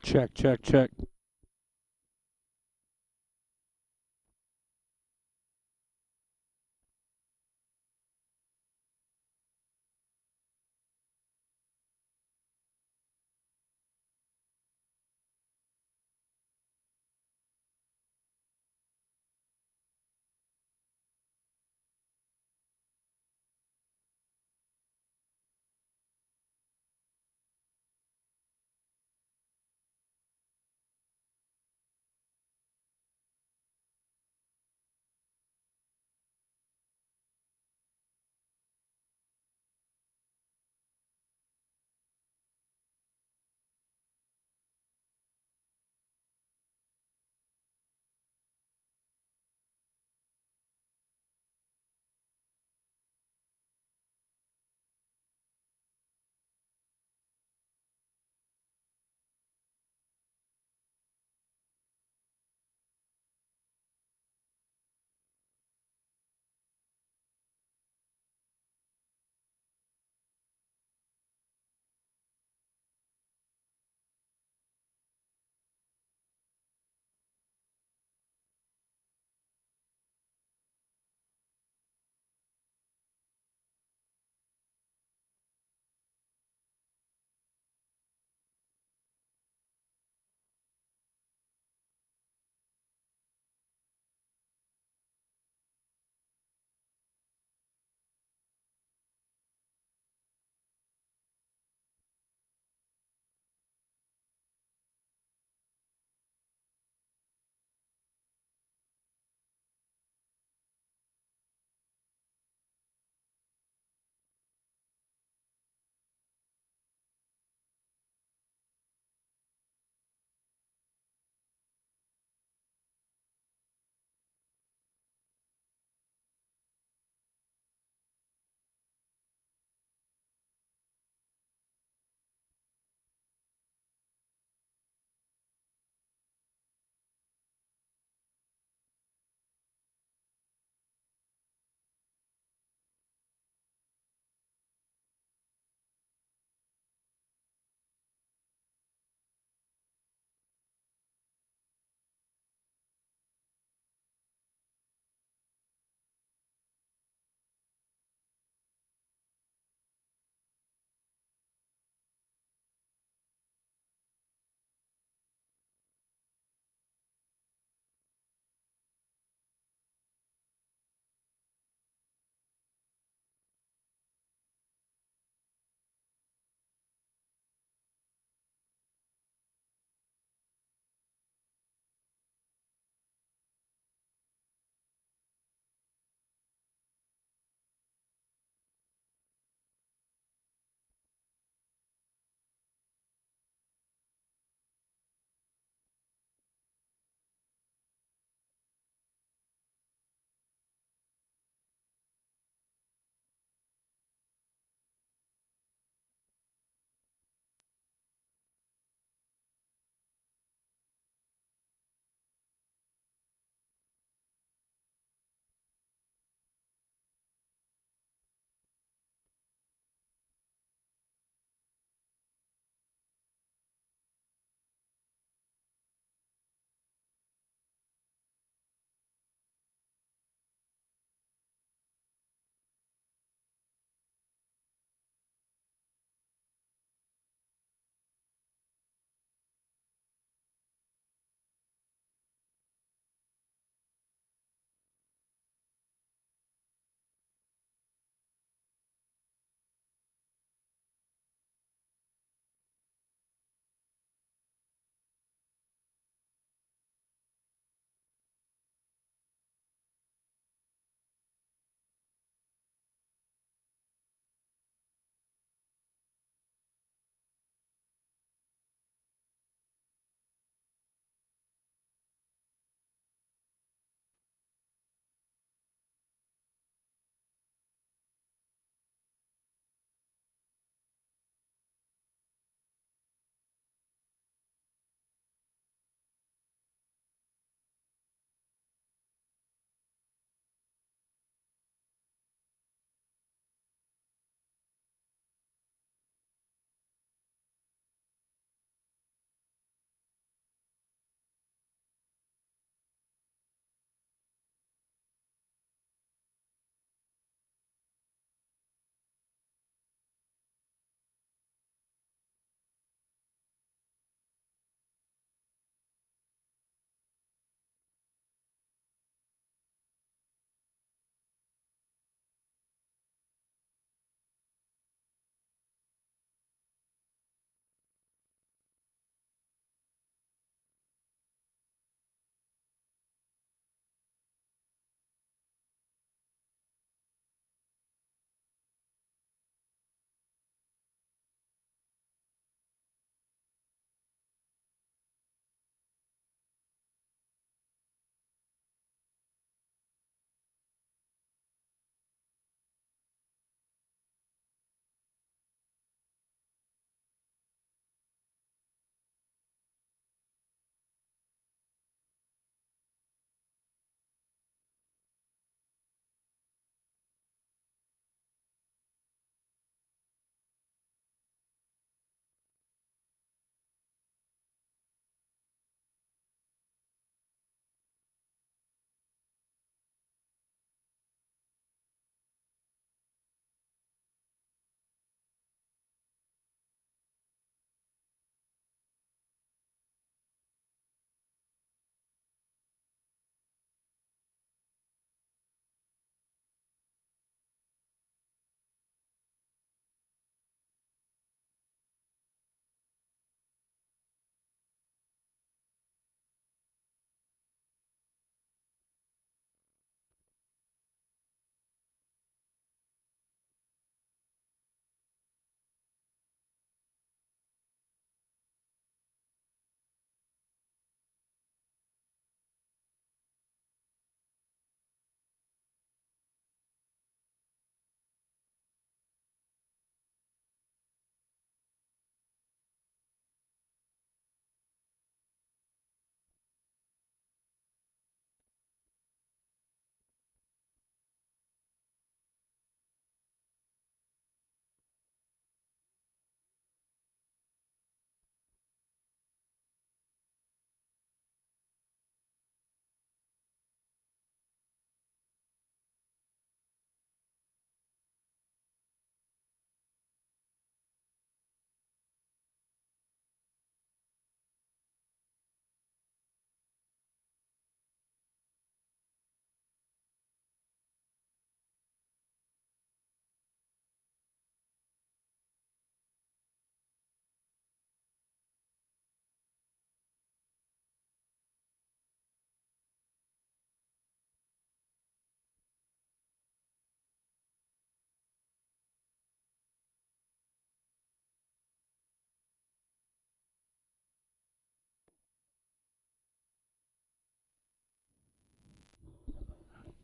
Check, check, check.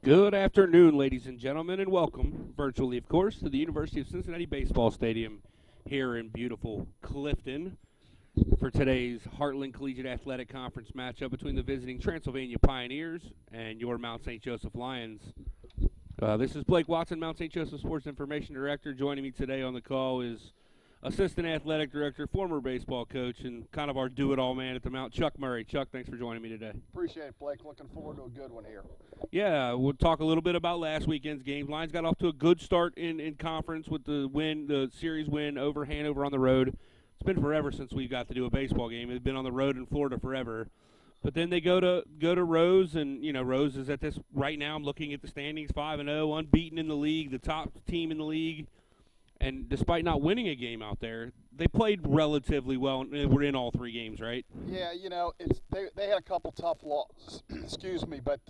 Good afternoon, ladies and gentlemen, and welcome, virtually of course, to the University of Cincinnati Baseball Stadium here in beautiful Clifton for today's Heartland Collegiate Athletic Conference matchup between the visiting Transylvania Pioneers and your Mount St. Joseph Lions. This is Blake Watson, Mount St. Joseph Sports Information Director. Joining me today on the call is Assistant Athletic Director, former baseball coach, and kind of our do-it-all man at the Mount, Chuck Murray. Chuck, thanks for joining me today. Appreciate it, Blake. Looking forward to a good one here. Yeah, we'll talk a little bit about last weekend's game. Lions got off to a good start in conference with the series win over Hanover on the road. It's been forever since we got to do a baseball game. It's been on the road in Florida forever. But then they go to Rose, and Rose is at this right now. I'm looking at the standings, 5-0, unbeaten in the league, the top team in the league. And despite not winning a game out there, they played relatively well. We're in all three games, right? Yeah, they had a couple tough losses. Excuse me, but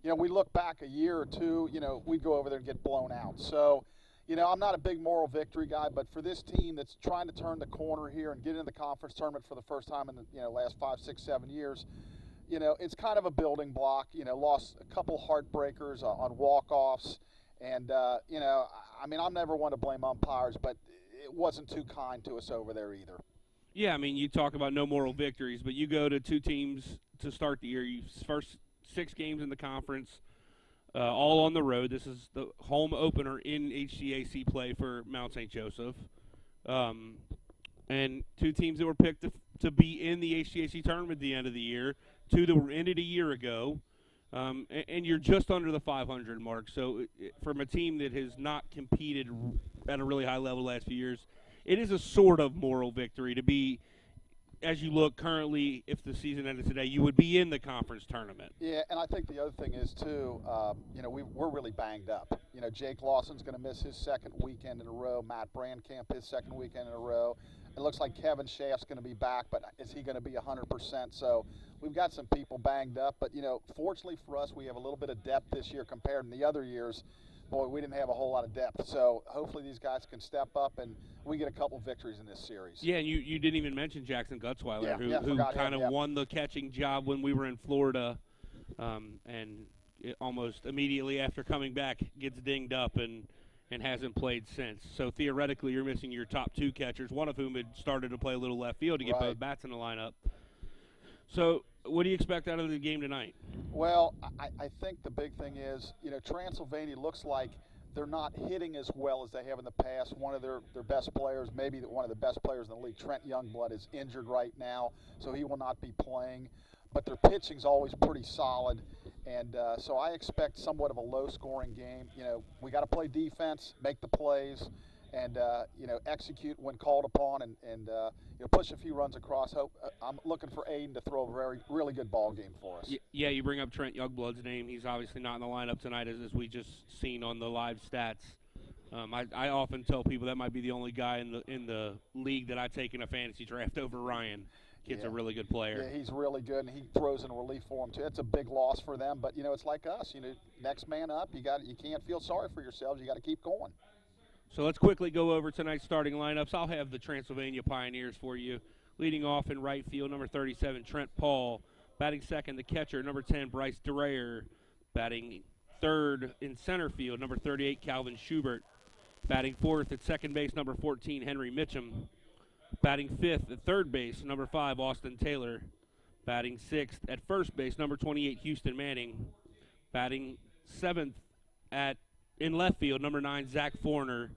we look back a year or two. We'd go over there and get blown out. So, I'm not a big moral victory guy, but for this team that's trying to turn the corner here and get into the conference tournament for the first time in the last 5, 6, 7 years, it's kind of a building block. Lost a couple heartbreakers on walk-offs. And, I'm never one to blame umpires, but it wasn't too kind to us over there either. Yeah, you talk about no moral victories, but you go to two teams to start the year. First 6 games in the conference, all on the road. This is the home opener in HCAC play for Mount St. Joseph. And two teams that were picked to be in the HCAC tournament at the end of the year, two that were in it a year ago. And you're just under the 500 mark. So from a team that has not competed at a really high level the last few years, it is a sort of moral victory to be, as you look currently, if the season ended today, you would be in the conference tournament. Yeah, and I think the other thing is, too, we're really banged up. Jake Lawson's going to miss his second weekend in a row. Matt Brandkamp, his second weekend in a row. It looks like Kevin Schaff's going to be back, but is he going to be 100%? So we've got some people banged up. But, fortunately for us, we have a little bit of depth this year compared to the other years. Boy, we didn't have a whole lot of depth. So hopefully these guys can step up and we get a couple victories in this series. Yeah, and you didn't even mention Jackson Gutzweiler, who kind of won the catching job when we were in Florida, and almost immediately after coming back gets dinged up and hasn't played since. So theoretically you're missing your top 2 catchers, one of whom had started to play a little left field to get both bats in the lineup. So what do you expect out of the game tonight? Well, I think the big thing is, Transylvania looks like they're not hitting as well as they have in the past. One of their best players, maybe one of the best players in the league, Trent Youngblood, is injured right now, so he will not be playing. But their pitching's always pretty solid, and so I expect somewhat of a low-scoring game. We got to play defense, make the plays, and execute when called upon, and push a few runs across. I'm looking for Aiden to throw a really good ball game for us. Yeah, you bring up Trent Youngblood's name. He's obviously not in the lineup tonight, as we just seen on the live stats. I often tell people that might be the only guy in the league that I take in a fantasy draft over Ryan. Kid's a really good player. Yeah, he's really good, and he throws in relief for him too. It's a big loss for them, but it's like us. Next man up. You can't feel sorry for yourselves. You got to keep going. So let's quickly go over tonight's starting lineups. I'll have the Transylvania Pioneers for you. Leading off in right field, number 37, Trent Paul. Batting second, the catcher, number 10, Bryce DeRayer. Batting third in center field, number 38, Calvin Schubert. Batting fourth at second base, number 14, Henry Mitchum. Batting fifth at third base, number 5, Austin Taylor. Batting sixth at first base, number 28, Houston Manning. Batting seventh in left field, number 9, Zach Forner.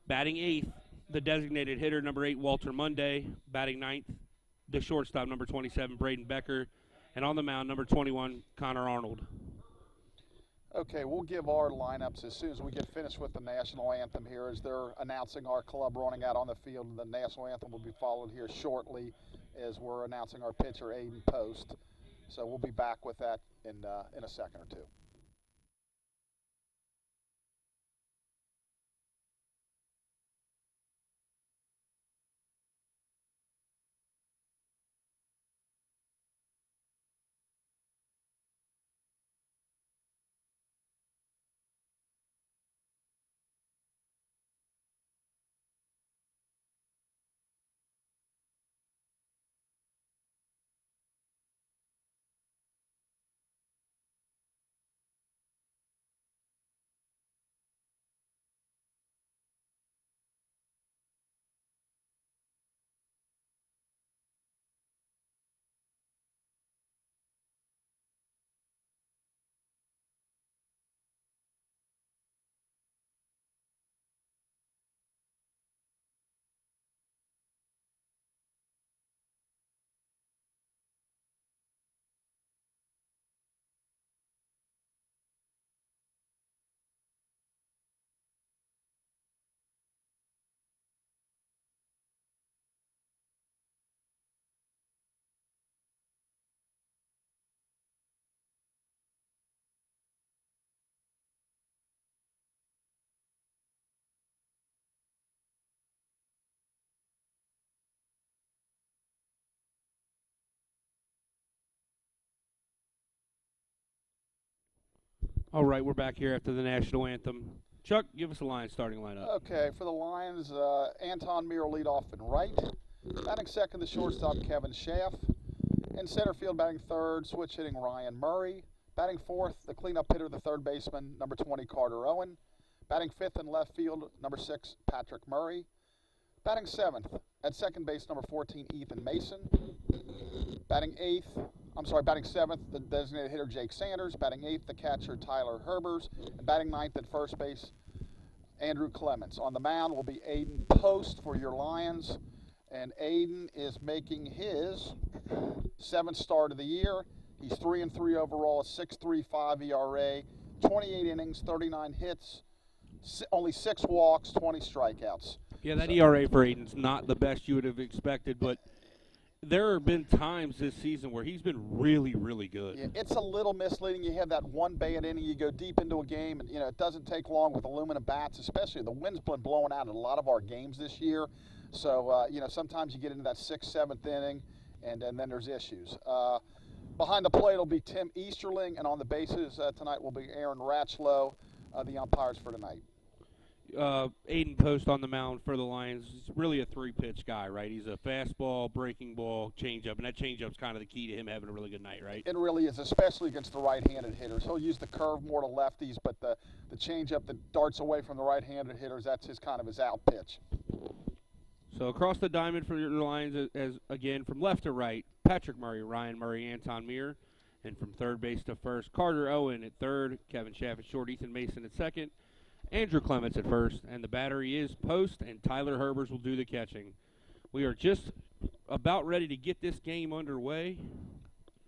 Batting eighth, the designated hitter, number 8, Walter Monday. Batting ninth, the shortstop, number 27, Braden Becker. And on the mound, number 21, Connor Arnold. Okay, we'll give our lineups as soon as we get finished with the national anthem here, as they're announcing our club running out on the field. The national anthem will be followed here shortly as we're announcing our pitcher, Aiden Post. So we'll be back with that in a second or two. All right, we're back here after the national anthem. Chuck, give us a Lions starting lineup. Okay, for the Lions, Anton Muir lead off in right. Batting second, the shortstop, Kevin Schaff. In center field, batting third, switch hitting Ryan Murray. Batting fourth, the cleanup hitter, the third baseman, number 20, Carter Owen. Batting fifth in left field, number 6, Patrick Murray. Batting seventh, at second base, number 14, Ethan Mason. Batting seventh, the designated hitter, Jake Sanders. Batting eighth, the catcher, Tyler Herbers. And batting ninth at first base, Andrew Clements. On the mound will be Aiden Post for your Lions. And Aiden is making his 7th start of the year. He's 3-3 overall, 6.35 ERA, 28 innings, 39 hits, only 6 walks, 20 strikeouts. Yeah, that ERA for Aiden's not the best you would have expected, but there have been times this season where he's been really, really good. Yeah, it's a little misleading. You have that one bad inning, you go deep into a game, and it doesn't take long with aluminum bats, especially the wind's been blowing out in a lot of our games this year. So, sometimes you get into that 6th, 7th inning, and then there's issues. Behind the plate will be Tim Easterling, and on the bases tonight will be Aaron Ratchlow, the umpires for tonight. Aiden Post on the mound for the Lions is really a 3-pitch guy, right? He's a fastball, breaking ball, changeup, and that changeup's kind of the key to him having a really good night, right? It really is, especially against the right-handed hitters. He'll use the curve more to lefties, but the changeup that darts away from the right-handed hitters, that's his out pitch. So across the diamond for your Lions, as again from left to right, Patrick Murray, Ryan Murray, Anton Muir, and from third base to first, Carter Owen at third, Kevin Schaff at short, Ethan Mason at second, Andrew Clements at first, and the battery is Post, and Tyler Herbers will do the catching. We are just about ready to get this game underway.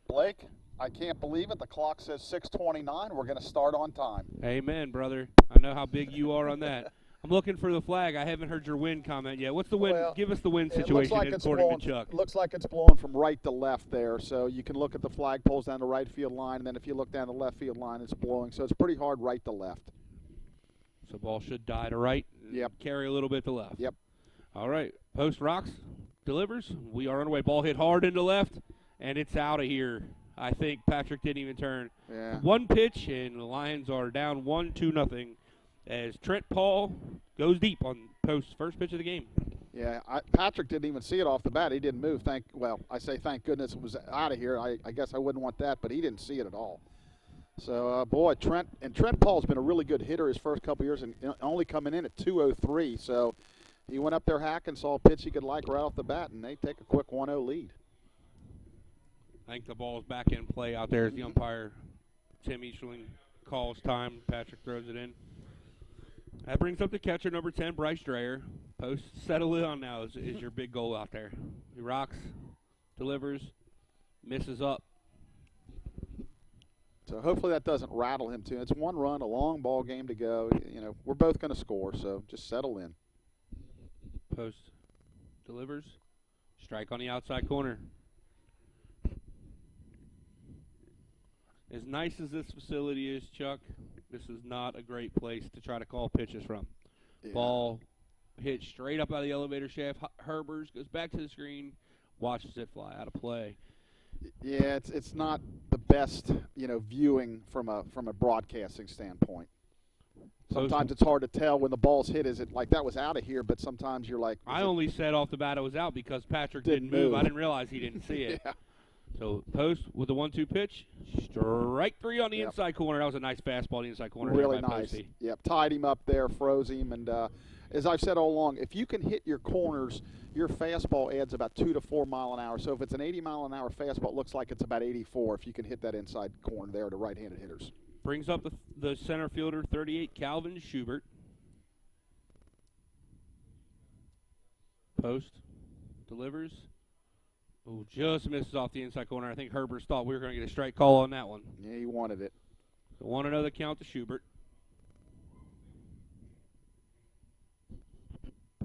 Blake, I can't believe it. The clock says 6:29. We're going to start on time. Amen, brother. I know how big you are on that. I'm looking for the flag. I haven't heard your wind comment yet. What's the wind? Well, give us the wind situation according to Chuck. Looks like it's blowing from right to left there. So you can look at the flagpoles down the right field line, and then if you look down the left field line, it's blowing. So it's pretty hard right to left. So ball should die to right. Yep. Carry a little bit to left. Yep. All right. Post rocks, delivers. We are on our way. Ball hit hard into left, and it's out of here. I think Patrick didn't even turn. Yeah. One pitch, and the Lions are down 1-2 as Trent Paul goes deep on Post's first pitch of the game. Yeah, Patrick didn't even see it off the bat. He didn't move. Thank goodness it was out of here. I guess I wouldn't want that, but he didn't see it at all. So, Trent Paul's been a really good hitter his first couple years, and only coming in at 203. So he went up there hacking, saw a pitch he could like right off the bat, and they take a quick 1-0 lead. I think the ball is back in play out there as the umpire, Tim Easterling, calls time. Patrick throws it in. That brings up the catcher, number 10, Bryce Dreyer. Post, settle in on now is your big goal out there. He rocks, delivers, misses up. So hopefully that doesn't rattle him too. It's one run, a long ball game to go. We're both going to score, so just settle in. Post delivers, strike on the outside corner. As nice as this facility is, Chuck, this is not a great place to try to call pitches from. Yeah. Ball hit straight up out of the elevator shaft. Herbers goes back to the screen, watches it fly out of play. Yeah, it's not the best, viewing from a broadcasting standpoint. Sometimes it's hard to tell when the ball's hit. Is it like that was out of here? But sometimes you're like, I only said off the bat it was out because Patrick didn't move. I didn't realize he didn't see it. Yeah. So Post with the 1-2 pitch, strike 3 on the inside corner. That was a nice fastball on the inside corner. Really nice. Posty. Yep, tied him up there, froze him, and as I've said all along, if you can hit your corners, your fastball adds about 2 to 4 mile an hour. So if it's an 80 mile an hour fastball, it looks like it's about 84 if you can hit that inside corner there to right-handed hitters. Brings up the center fielder, 38, Calvin Schubert. Post delivers. Oh, just misses off the inside corner. I think Herbers thought we were going to get a strike call on that one. Yeah, he wanted it. So 1-0 count to Schubert.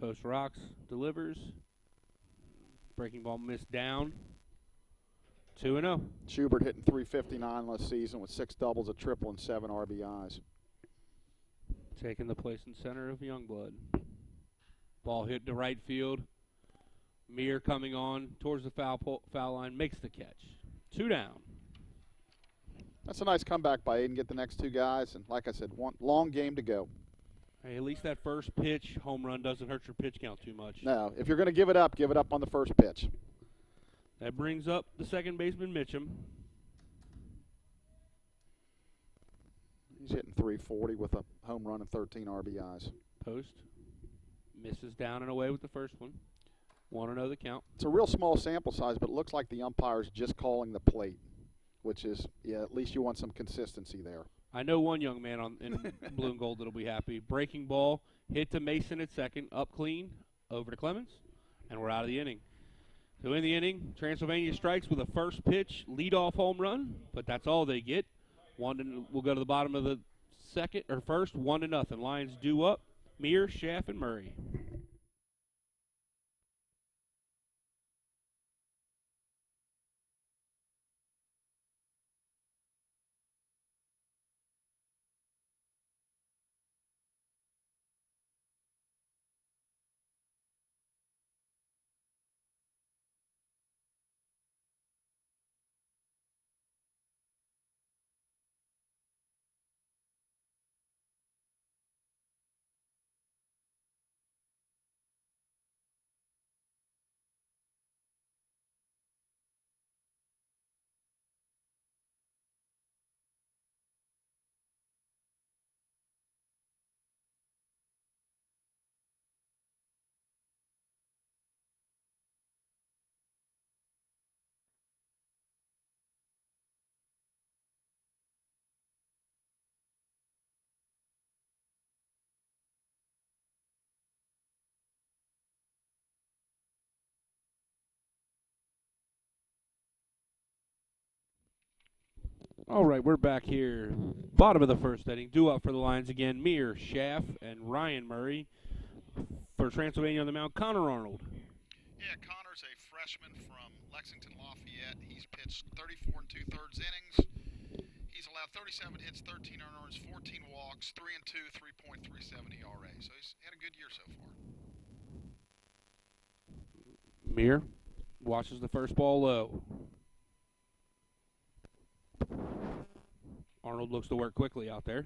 Post rocks, delivers. Breaking ball missed down. 2-0. Schubert hitting .359 last season with 6 doubles, a triple, and 7 RBIs. Taking the place in center of Youngblood. Ball hit to right field. Meir coming on towards the foul line, makes the catch. 2 down. That's a nice comeback by Aiden. Get the next two guys, and like I said, one long game to go. Hey, at least that first pitch home run doesn't hurt your pitch count too much. No, if you're going to give it up on the first pitch. That brings up the second baseman, Mitchum. He's hitting 340 with a home run and 13 RBIs. Post. Misses down and away with the first one. 1-0 the count. It's a real small sample size, but it looks like the umpire's just calling the plate, which is, yeah, at least you want some consistency there. I know one young man in blue and gold that'll be happy. Breaking ball, hit to Mason at second, up clean, over to Clemens, and we're out of the inning. So in the inning, Transylvania strikes with a first pitch leadoff home run, but that's all they get. We'll go to the bottom of the second or first, 1-0. Lions due up. Meir, Schaff, and Murray. All right, we're back here. Bottom of the first inning. Due up for the Lions again. Meir, Schaff, and Ryan Murray. For Transylvania on the mound, Connor Arnold. Yeah, Connor's a freshman from Lexington Lafayette. He's pitched 34 and 2/3 innings. He's allowed 37 hits, 13 earners, 14 walks, 3 and 2, 3.37 ERA. So he's had a good year so far. Meir watches the first ball low. Arnold looks to work quickly out there.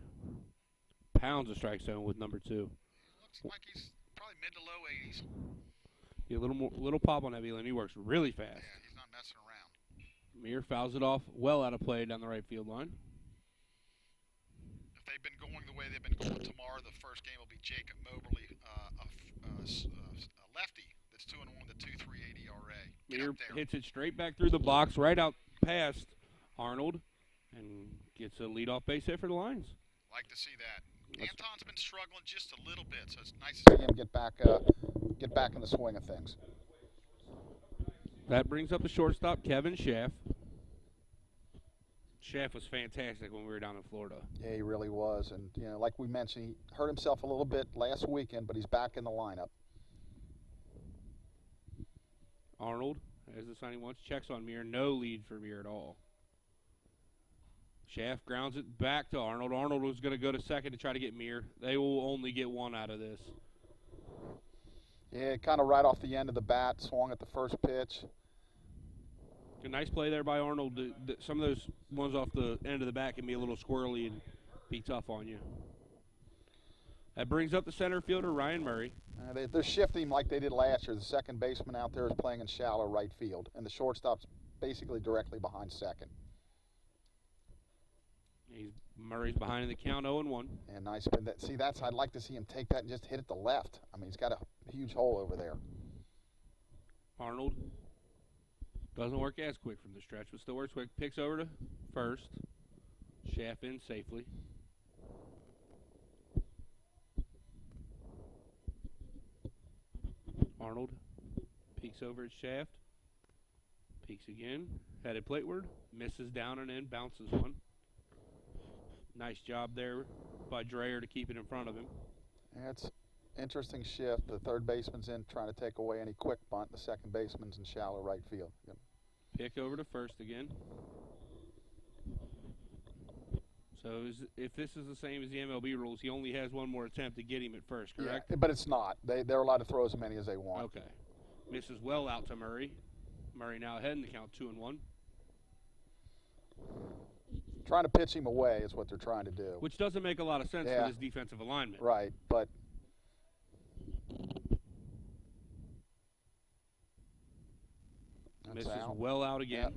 Pounds a strike zone with number 2. Looks like he's probably mid to low 80s. Yeah, little pop on that wheel, and he works really fast. Yeah, he's not messing around. Meir fouls it off well out of play down the right field line. If they've been going the way they've been going tomorrow, the first game will be Jacob Moberly, a lefty that's 2-1 with a 2.38 ERA. Meir hits it straight back through the box, right out past Arnold, and gets a leadoff base hit for the Lions. Like to see that. Anton's been struggling just a little bit, so it's nice See him get back in the swing of things. That brings up the shortstop, Kevin Schaff. Schaff was fantastic when we were down in Florida. Yeah, he really was. And, you know, like we mentioned, he hurt himself a little bit last weekend, but he's back in the lineup. Arnold, as the signing once, checks on Meir. No lead for Meir at all. Schaff grounds it back to Arnold. Arnold was going to go to second to try to get Meir. They will only get one out of this. Yeah, kind of right off the end of the bat, swung at the first pitch. A nice play there by Arnold. Some of those ones off the end of the bat can be a little squirrely and be tough on you. That brings up the center fielder, Ryan Murray. They're shifting like they did last year. The second baseman out there is playing in shallow right field, and the shortstop's basically directly behind second. Murray's behind in the count, 0-1. And nice spin. I'd like to see him take that and just hit it to left. I mean, he's got a huge hole over there. Arnold doesn't work as quick from the stretch, but still works quick. Picks over to first. Schaff in safely. Arnold peeks over at Shaft. Peeks again. Headed plateward. Misses down and in. Bounces one. Nice job there by Dreyer to keep it in front of him. Yeah, it's interesting shift. The third baseman's in trying to take away any quick bunt. The second baseman's in shallow right field. Yep. Pick over to first again. So if this is the same as the MLB rules, he only has one more attempt to get him at first, correct? Yeah, but it's not. They're allowed to throw as many as they want. Okay. Misses well out to Murray. Murray now ahead in the count, 2-1. Trying to pitch him away is what they're trying to do. Which doesn't make a lot of sense for this defensive alignment. Right, but misses well out again. Yep.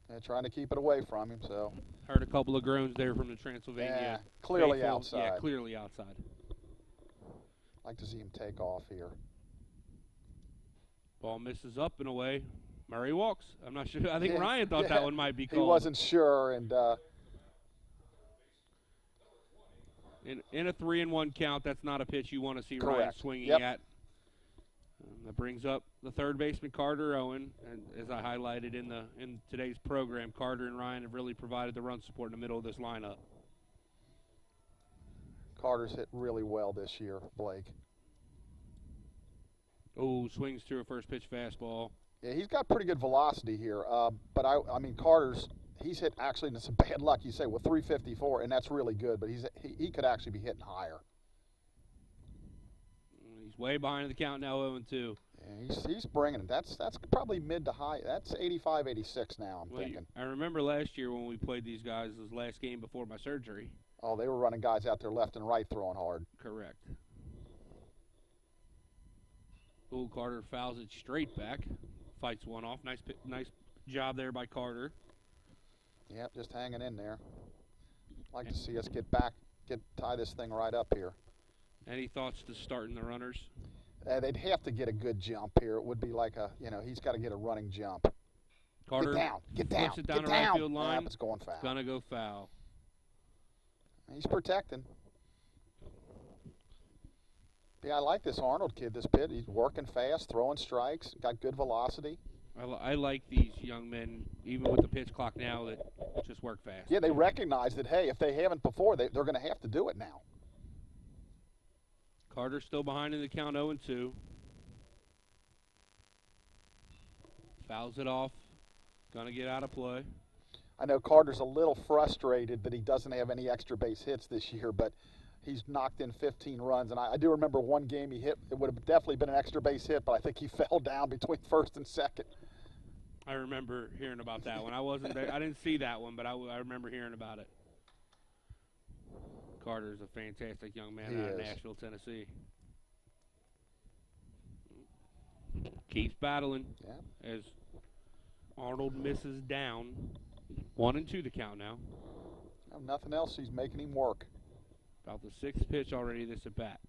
And trying to keep it away from him. So heard a couple of groans there from the Transylvania. Yeah, clearly faithful. outside. Yeah, clearly outside. Like to see him take off here. Ball misses up and away. Murray walks. I'm not sure. I think Ryan thought that one might be called. He wasn't sure, and in a 3-1 count, that's not a pitch you want to see correct. Ryan swinging Yep. at. That brings up the third baseman, Carter Owen. And as I highlighted in today's program, Carter and Ryan have really provided the run support in the middle of this lineup. Carter's hit really well this year, Blake. Oh, swings to a first pitch fastball. Yeah, he's got pretty good velocity here. But I mean, he's hit actually into some bad luck. You say with 354, and that's really good. But he could actually be hitting higher. He's way behind the count now, 0-2. Yeah, he's bringing it. That's probably mid to high. That's 85, 86 now. I'm thinking. I remember last year when we played these guys, this last game before my surgery. Oh, they were running guys out there left and right throwing hard. Correct. Ooh, Carter fouls it straight back. Fights one off. Nice job there by Carter. Yep, just hanging in there. Like to see us tie this thing right up here. Any thoughts to starting the runners? They'd have to get a good jump here. It would be like he's got to get a running jump. Carter Get down. Flips it down Get the down. right field line. Yep, it's going foul. It's gonna go foul. He's protecting. Yeah, I like this Arnold kid, this pit. He's working fast, throwing strikes, got good velocity. I like these young men, even with the pitch clock now, that just work fast. Yeah, they recognize that, hey, if they haven't before, they're going to have to do it now. Carter still behind in the count, 0-2. Fouls it off. Gonna get out of play. I know Carter's a little frustrated that he doesn't have any extra base hits this year, but he's knocked in 15 runs. And I do remember one game he hit. It would have definitely been an extra base hit, but I think he fell down between first and second. I remember hearing about that one. I wasn't there. I didn't see that one, but I remember hearing about it. Carter's a fantastic young man out of Nashville, Tennessee. Keeps battling as Arnold misses down. 1-2 the count now. Nothing else. He's making him work. About the sixth pitch already this at bat.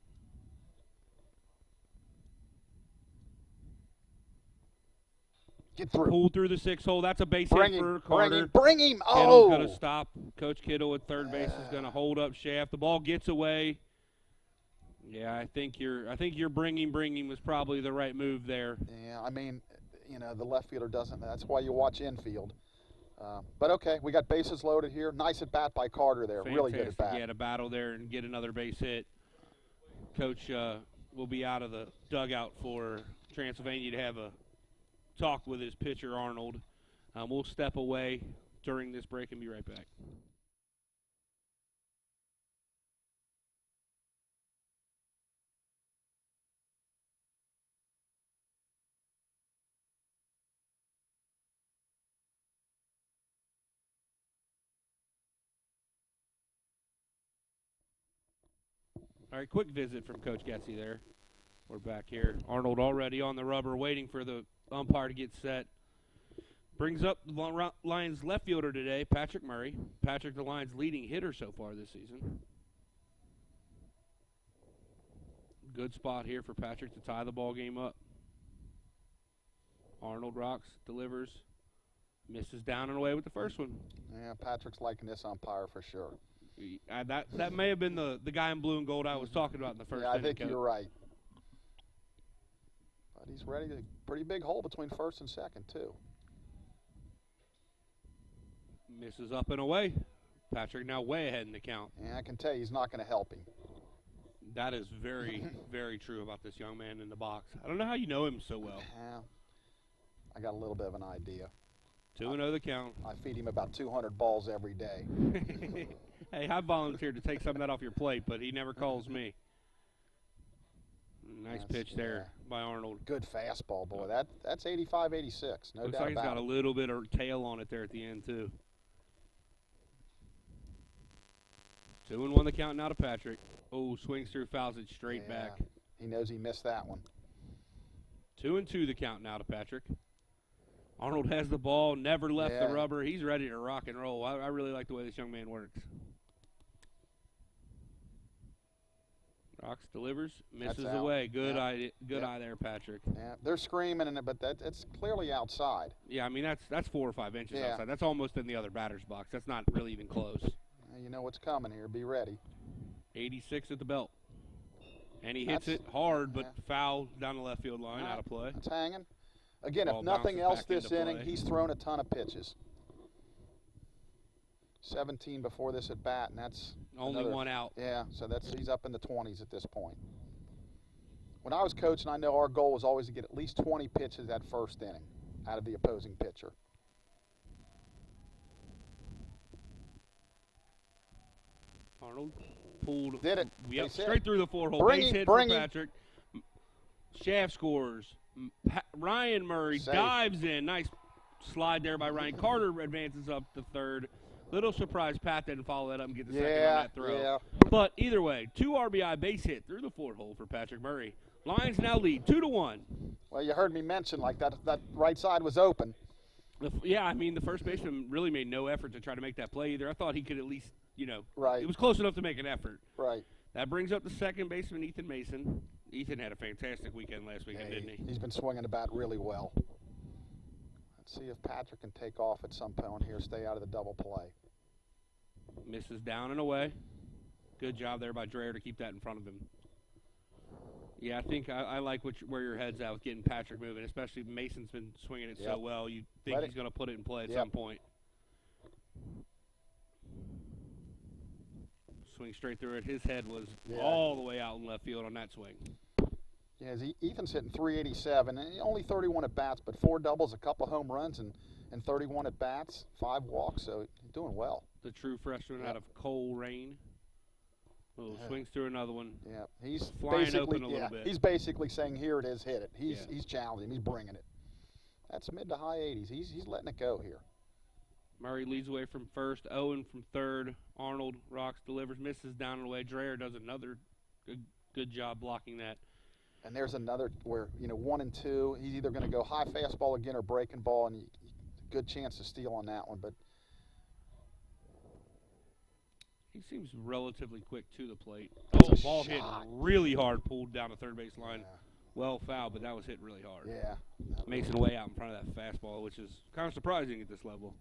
Get through. Pulled through the 6 hole. That's a base hit for Carter. Bring him. Kittle's going to stop. Coach Kittle at third base is going to hold up shaft. The ball gets away. Yeah, I think your bringing was probably the right move there. Yeah, I mean, the left fielder doesn't. That's why you watch infield. But okay, we got bases loaded here. Nice at bat by Carter there. Fantastic. Really good at bat. Yeah, to battle there and get another base hit. Coach will be out of the dugout for Transylvania to have a talk with his pitcher, Arnold. We'll step away during this break and be right back. All right, quick visit from Coach Getzy there. We're back here. Arnold already on the rubber, waiting for the umpire to get set. Brings up the Lions left fielder today, Patrick Murray. Patrick, the Lions' leading hitter so far this season. Good spot here for Patrick to tie the ball game up. Arnold rocks, delivers, misses down and away with the first one. Yeah, Patrick's liking this umpire for sure. That may have been the guy in blue and gold I was talking about in the first inning. Yeah, I think you're right. But he's ready to pretty big hole between first and second too. Misses up and away. Patrick now way ahead in the count. Yeah, I can tell you he's not going to help him. That is very, very true about this young man in the box. I don't know how you know him so well. Yeah, I got a little bit of an idea. 2-0 the count. I feed him about 200 balls every day. Hey, I volunteered to take some of that off your plate, but he never calls me. Nice pitch there by Arnold. Good fastball, boy. That's 85, 86. No Looks doubt like he's about got it. a little bit of tail on it there at the end, too. 2-1 the count now to Patrick. Oh, swings through, fouls it straight back. He knows he missed that one. 2-2 the count now to Patrick. Arnold has the ball, never left the rubber. He's ready to rock and roll. I really like the way this young man works. Rocks, delivers, misses away. Good eye there, Patrick. Yeah, they're screaming, but it's clearly outside. Yeah, I mean, that's 4 or 5 inches outside. That's almost in the other batter's box. That's not really even close. You know what's coming here. Be ready. 86 at the belt. And he hits it hard, but foul down the left field line, out of play. It's hanging. Again, Ball if nothing else bounces back this into inning, play. he's thrown a ton of pitches. 17 before this at bat, and that's Only one out. Yeah, so he's up in the 20s at this point. When I was coaching, I know our goal was always to get at least 20 pitches that first inning out of the opposing pitcher. Arnold pulled. Did it. Yep, straight through the 4-hole. Base hit for Patrick. Shaft scores. Ryan Murray dives in. Nice slide there by Ryan. Carter advances up to third. Little surprise Pat didn't follow that up and get the second on that throw. Yeah. But either way, 2 RBI base hit through the 4-hole for Patrick Murray. Lions now lead 2-1. Well, you heard me mention like that right side was open. Yeah, I mean, the first baseman really made no effort to try to make that play either. I thought he could at least, Right. It was close enough to make an effort. Right. That brings up the second baseman, Ethan Mason. Ethan had a fantastic weekend last weekend, didn't he? He's been swinging the bat really well. Let's see if Patrick can take off at some point here, stay out of the double play. Misses down and away. Good job there by Dreher to keep that in front of him. Yeah, I think I like where your head's at with getting Patrick moving, especially Mason's been swinging it so well. You think he's going to put it in play at some point. Swing straight through it. His head was all the way out in left field on that swing. Yeah, Ethan's hitting 387, and only 31 at bats, but 4 doubles, a couple home runs, and 31 at bats, 5 walks, so he's doing well. The true freshman out of Coleraine. Swings through another one. Yeah, he's flying open a little bit. He's basically saying, "Here it is, hit it." He's challenging, he's bringing it. That's mid to high 80s. He's letting it go here. Murray leads away from first, Owen from third. Arnold rocks, delivers, misses down and away. Dreher does another good job blocking that. And there's another where 1 and 2. He's either going to go high fastball again or breaking ball, and good chance to steal on that one, but. He seems relatively quick to the plate. Ball hit really hard, pulled down the third base line. Yeah. Well fouled, but that was hit really hard. Yeah. Mason way out in front of that fastball, which is kind of surprising at this level.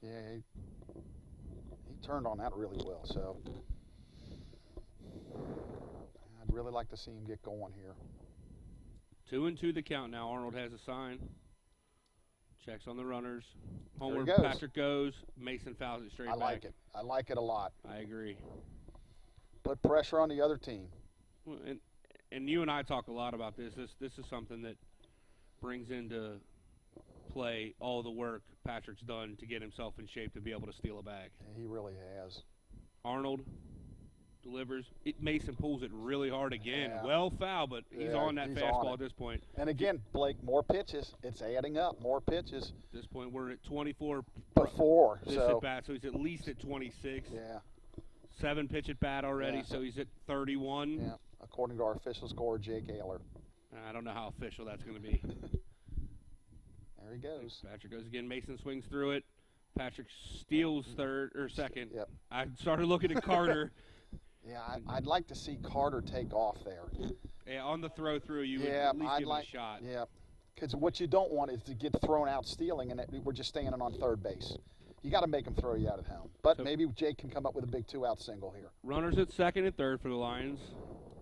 Yeah, he turned on that really well, so I'd really like to see him get going here. 2-2 the count now. Arnold has a sign. Checks on the runners. Homer, goes. Patrick goes. Mason fouls it straight back. I like it. I like it a lot. I agree. Put pressure on the other team. Well, and you and I talk a lot about this. This is something that brings into play all the work Patrick's done to get himself in shape to be able to steal a bag. Yeah, he really has. Arnold delivers. Mason pulls it really hard again. Yeah. Well foul, but he's on that fastball at this point. And again, Blake, more pitches. It's adding up. More pitches. At this point, we're at 24 before. This at bat, so he's at least at 26. Yeah. 7 pitch at bat already, so he's at 31. Yeah, according to our official scorer, Jake Ayler. I don't know how official that's going to be. There he goes. Patrick goes again. Mason swings through it. Patrick steals second. Yep. I started looking at Carter. Yeah, I'd like to see Carter take off there. Yeah, on the throw through, you would at least give him a shot. Yeah, because what you don't want is to get thrown out stealing, and we're just standing on third base. You got to make him throw you out at home. But maybe Jake can come up with a big 2-out single here. Runners at second and third for the Lions.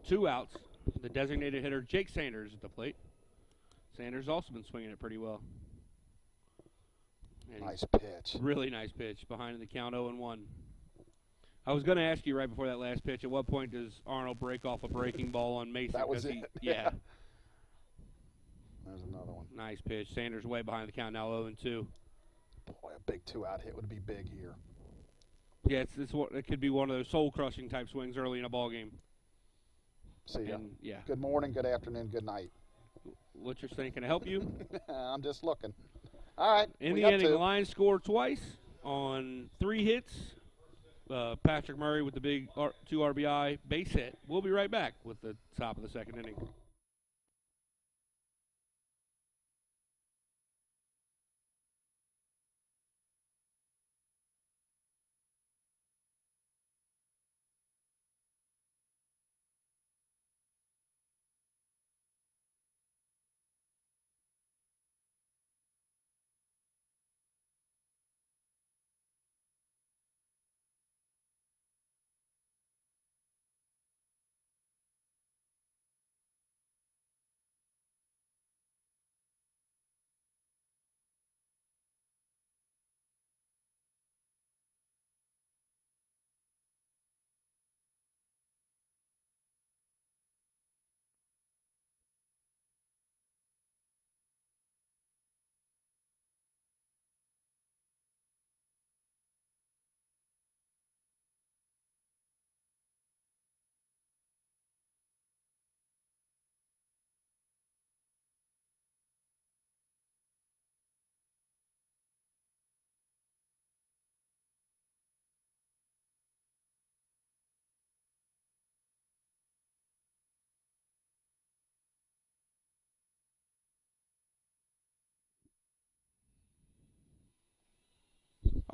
2 outs. The designated hitter, Jake Sanders, at the plate. Sanders also been swinging it pretty well. And nice pitch. Really nice pitch. Behind in the count, 0-1. I was going to ask you right before that last pitch, at what point does Arnold break off a breaking ball on Mason? That was it. Yeah. There's another one. Nice pitch. Sanders way behind the count now, 0-2. Boy, a big 2-out hit would be big here. Yeah, it could be one of those soul-crushing type swings early in a ball game. See ya. Yeah. Good morning, good afternoon, good night. What you're saying, can I help you? I'm just looking. All right. In the inning, the Lions score twice on 3 hits. Patrick Murray with the big 2 RBI base hit. We'll be right back with the top of the second inning.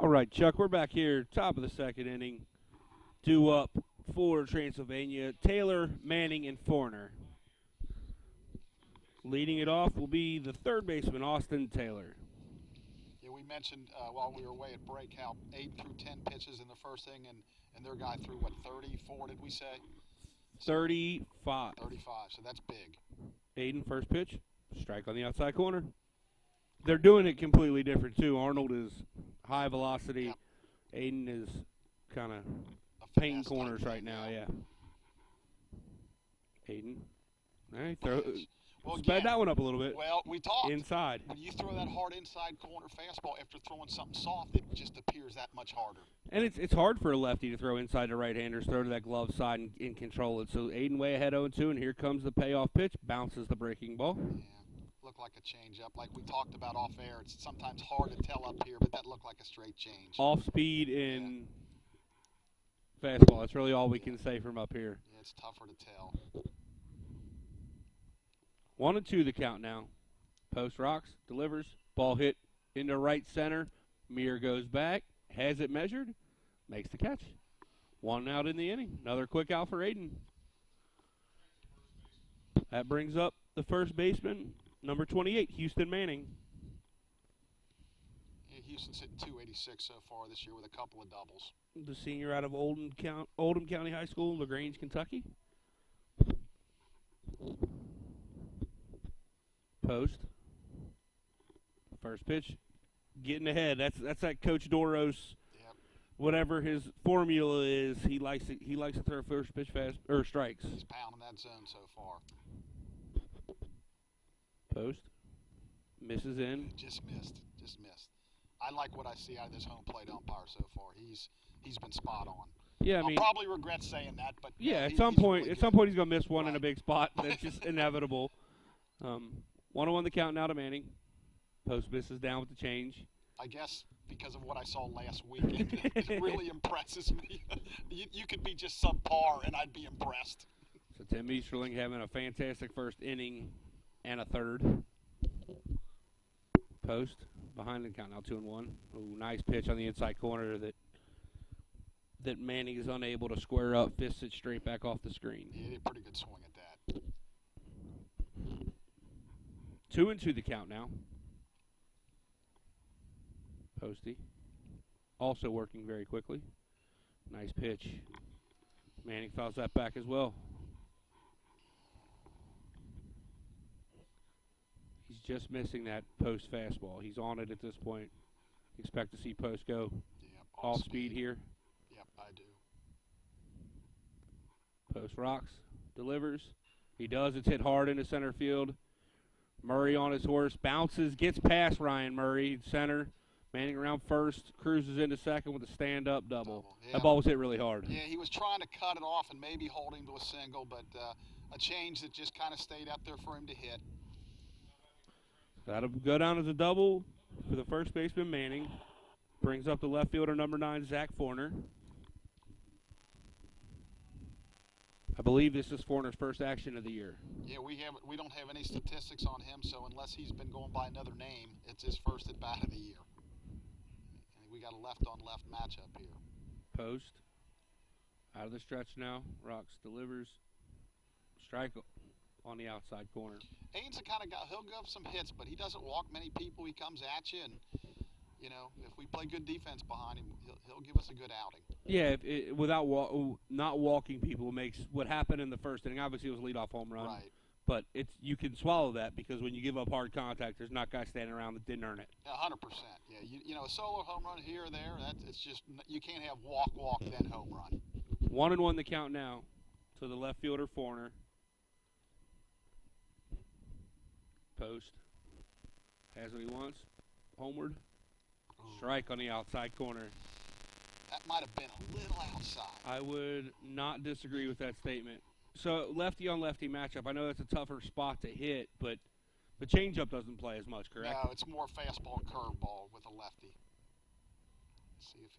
All right, Chuck, we're back here, top of the second inning. Due up for Transylvania, Taylor, Manning, and Forner. Leading it off will be the third baseman, Austin Taylor. Yeah, we mentioned while we were away at break how 8 through 10 pitches in the first inning, and their guy threw, what, 34, did we say? 35. 35, so that's big. Aiden, first pitch, strike on the outside corner. They're doing it completely different, too. Arnold is high velocity. Yep. Aiden is kind of A painting finesse corners type right thing, now, yeah. Aiden. All right, throw, Well, sped again, that one up a little bit. Well, we talked. Inside. When you throw that hard inside corner fastball after throwing something soft, it just appears that much harder. And it's hard for a lefty to throw inside to right-handers, throw to that glove side and control it. So Aiden way ahead 0-2, and here comes the payoff pitch. Bounces the breaking ball. Yeah, looked like a change-up. Like we talked about off air, it's sometimes hard to tell up here, but that looked like a straight change. Off speed and fastball. That's really all we can say from up here. Yeah, it's tougher to tell. 1-2 the count now. Post rocks, delivers, ball hit into right center. Mir goes back, has it measured, makes the catch. 1 out in the inning. Another quick out for Aiden. That brings up the first baseman, number 28, Houston Manning. Yeah, Houston's hit 286 so far this year with a couple of doubles. The senior out of Oldham County High School, LaGrange, Kentucky. Post. First pitch. Getting ahead. That's that Coach Doros. Yep. Whatever his formula is, he likes to throw first pitch fast or strikes. He's pounding that zone so far. Post. Misses in. Just missed. I like what I see out of this home plate umpire so far. He's been spot on. Yeah, I mean, I'll probably regret saying that, but yeah, at he's some point really he's good. gonna miss one in a Right. big spot. That's just inevitable. 1-1 the count now to Manning. Post misses down with the change. I guess because of what I saw last week, it really impresses me. You could be just subpar, and I'd be impressed. So Tim Easterling having a fantastic first inning and a third. Post behind the count now 2-1. Ooh, nice pitch on the inside corner that Manning is unable to square up. Fists it straight back off the screen. He did a pretty good swing at that. 2-2 the count now. Posty. Also working very quickly. Nice pitch. Manning fouls that back as well. He's just missing that post fastball. He's on it at this point. Expect to see Post go Yep, off speed here. Yep, I do. Post rocks. Delivers. He does. It's hit hard into center field. Murray on his horse. Bounces. Gets past Ryan Murray. Center. Manning around first. Cruises into second with a stand-up double. Yeah. That ball was hit really hard. Yeah, he was trying to cut it off and maybe hold him to a single, but a change that just kind of stayed out there for him to hit. That'll go down as a double for the first baseman, Manning. Brings up the left fielder, number 9, Zach Forner. believe this is Forner's first action of the year. Yeah, we don't have any statistics on him, so unless he's been going by another name, it's his first at bat of the year. And we got a left-on-left matchup here. Post. Out of the stretch now. Rocks delivers. Strike on the outside corner. Aiden's the kind of guy, he'll give some hits, but he doesn't walk many people. He comes at you, and, you know, if we play good defense behind him, he'll give us a good outing. Yeah, without not walking people makes what happened in the first inning. Obviously, it was a leadoff home run. Right. But you can swallow that because when you give up hard contact, there's not guys standing around that didn't earn it. 100%. Yeah, you know, a solo home run here or there, it's just, you can't have walk, then home run. 1-1 the count now to the left fielder, Forner. Post. Has what he wants. Homeward. Strike on the outside corner. That might have been a little outside. I would not disagree with that statement. So, lefty on lefty matchup. I know that's a tougher spot to hit, but the changeup doesn't play as much, correct? No, it's more fastball, curveball with a lefty. Let's see if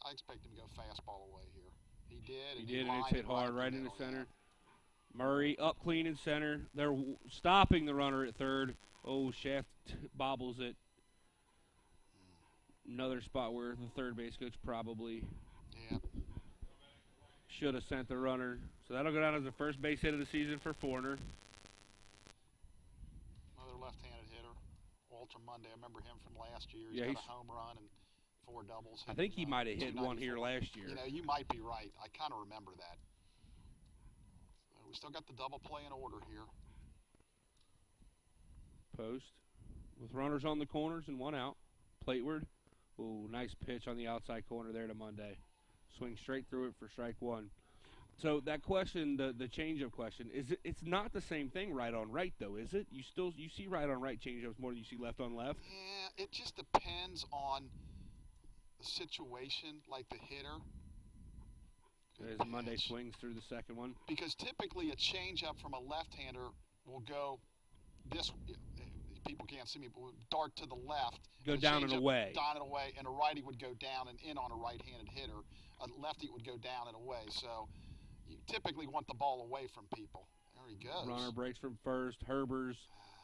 I expect him to go fastball away here. He did. He did, and it's hit hard right into center. Yeah. Murray up clean in center. They're stopping the runner at third. Oh, Shaft bobbles it. Another spot where the third base coach probably should have sent the runner. So that'll go down as the first base hit of the season for Forner. Another left-handed hitter, Walter Monday. I remember him from last year. Yeah, He's got a home run and 4 doubles. I think he might have hit one here last year. You know, you might be right. I kind of remember that. So we still got the double play in order here. Post with runners on the corners and 1 out. Plateward. Ooh, nice pitch on the outside corner there to Monday. Swing straight through it for strike 1. So that question, the changeup question, it's not the same thing right on right though, is it? You see right on right changeups more than you see left on left? Yeah, it just depends on the situation, like the hitter. As Monday swings through the second one. Because typically a changeup from a left-hander will go this. People can't see me, but would dart to the left. Go down and away. Down and away, and a righty would go down and in on a right-handed hitter. A lefty would go down and away. So you typically want the ball away from people. There he goes. Runner breaks from first. Herbers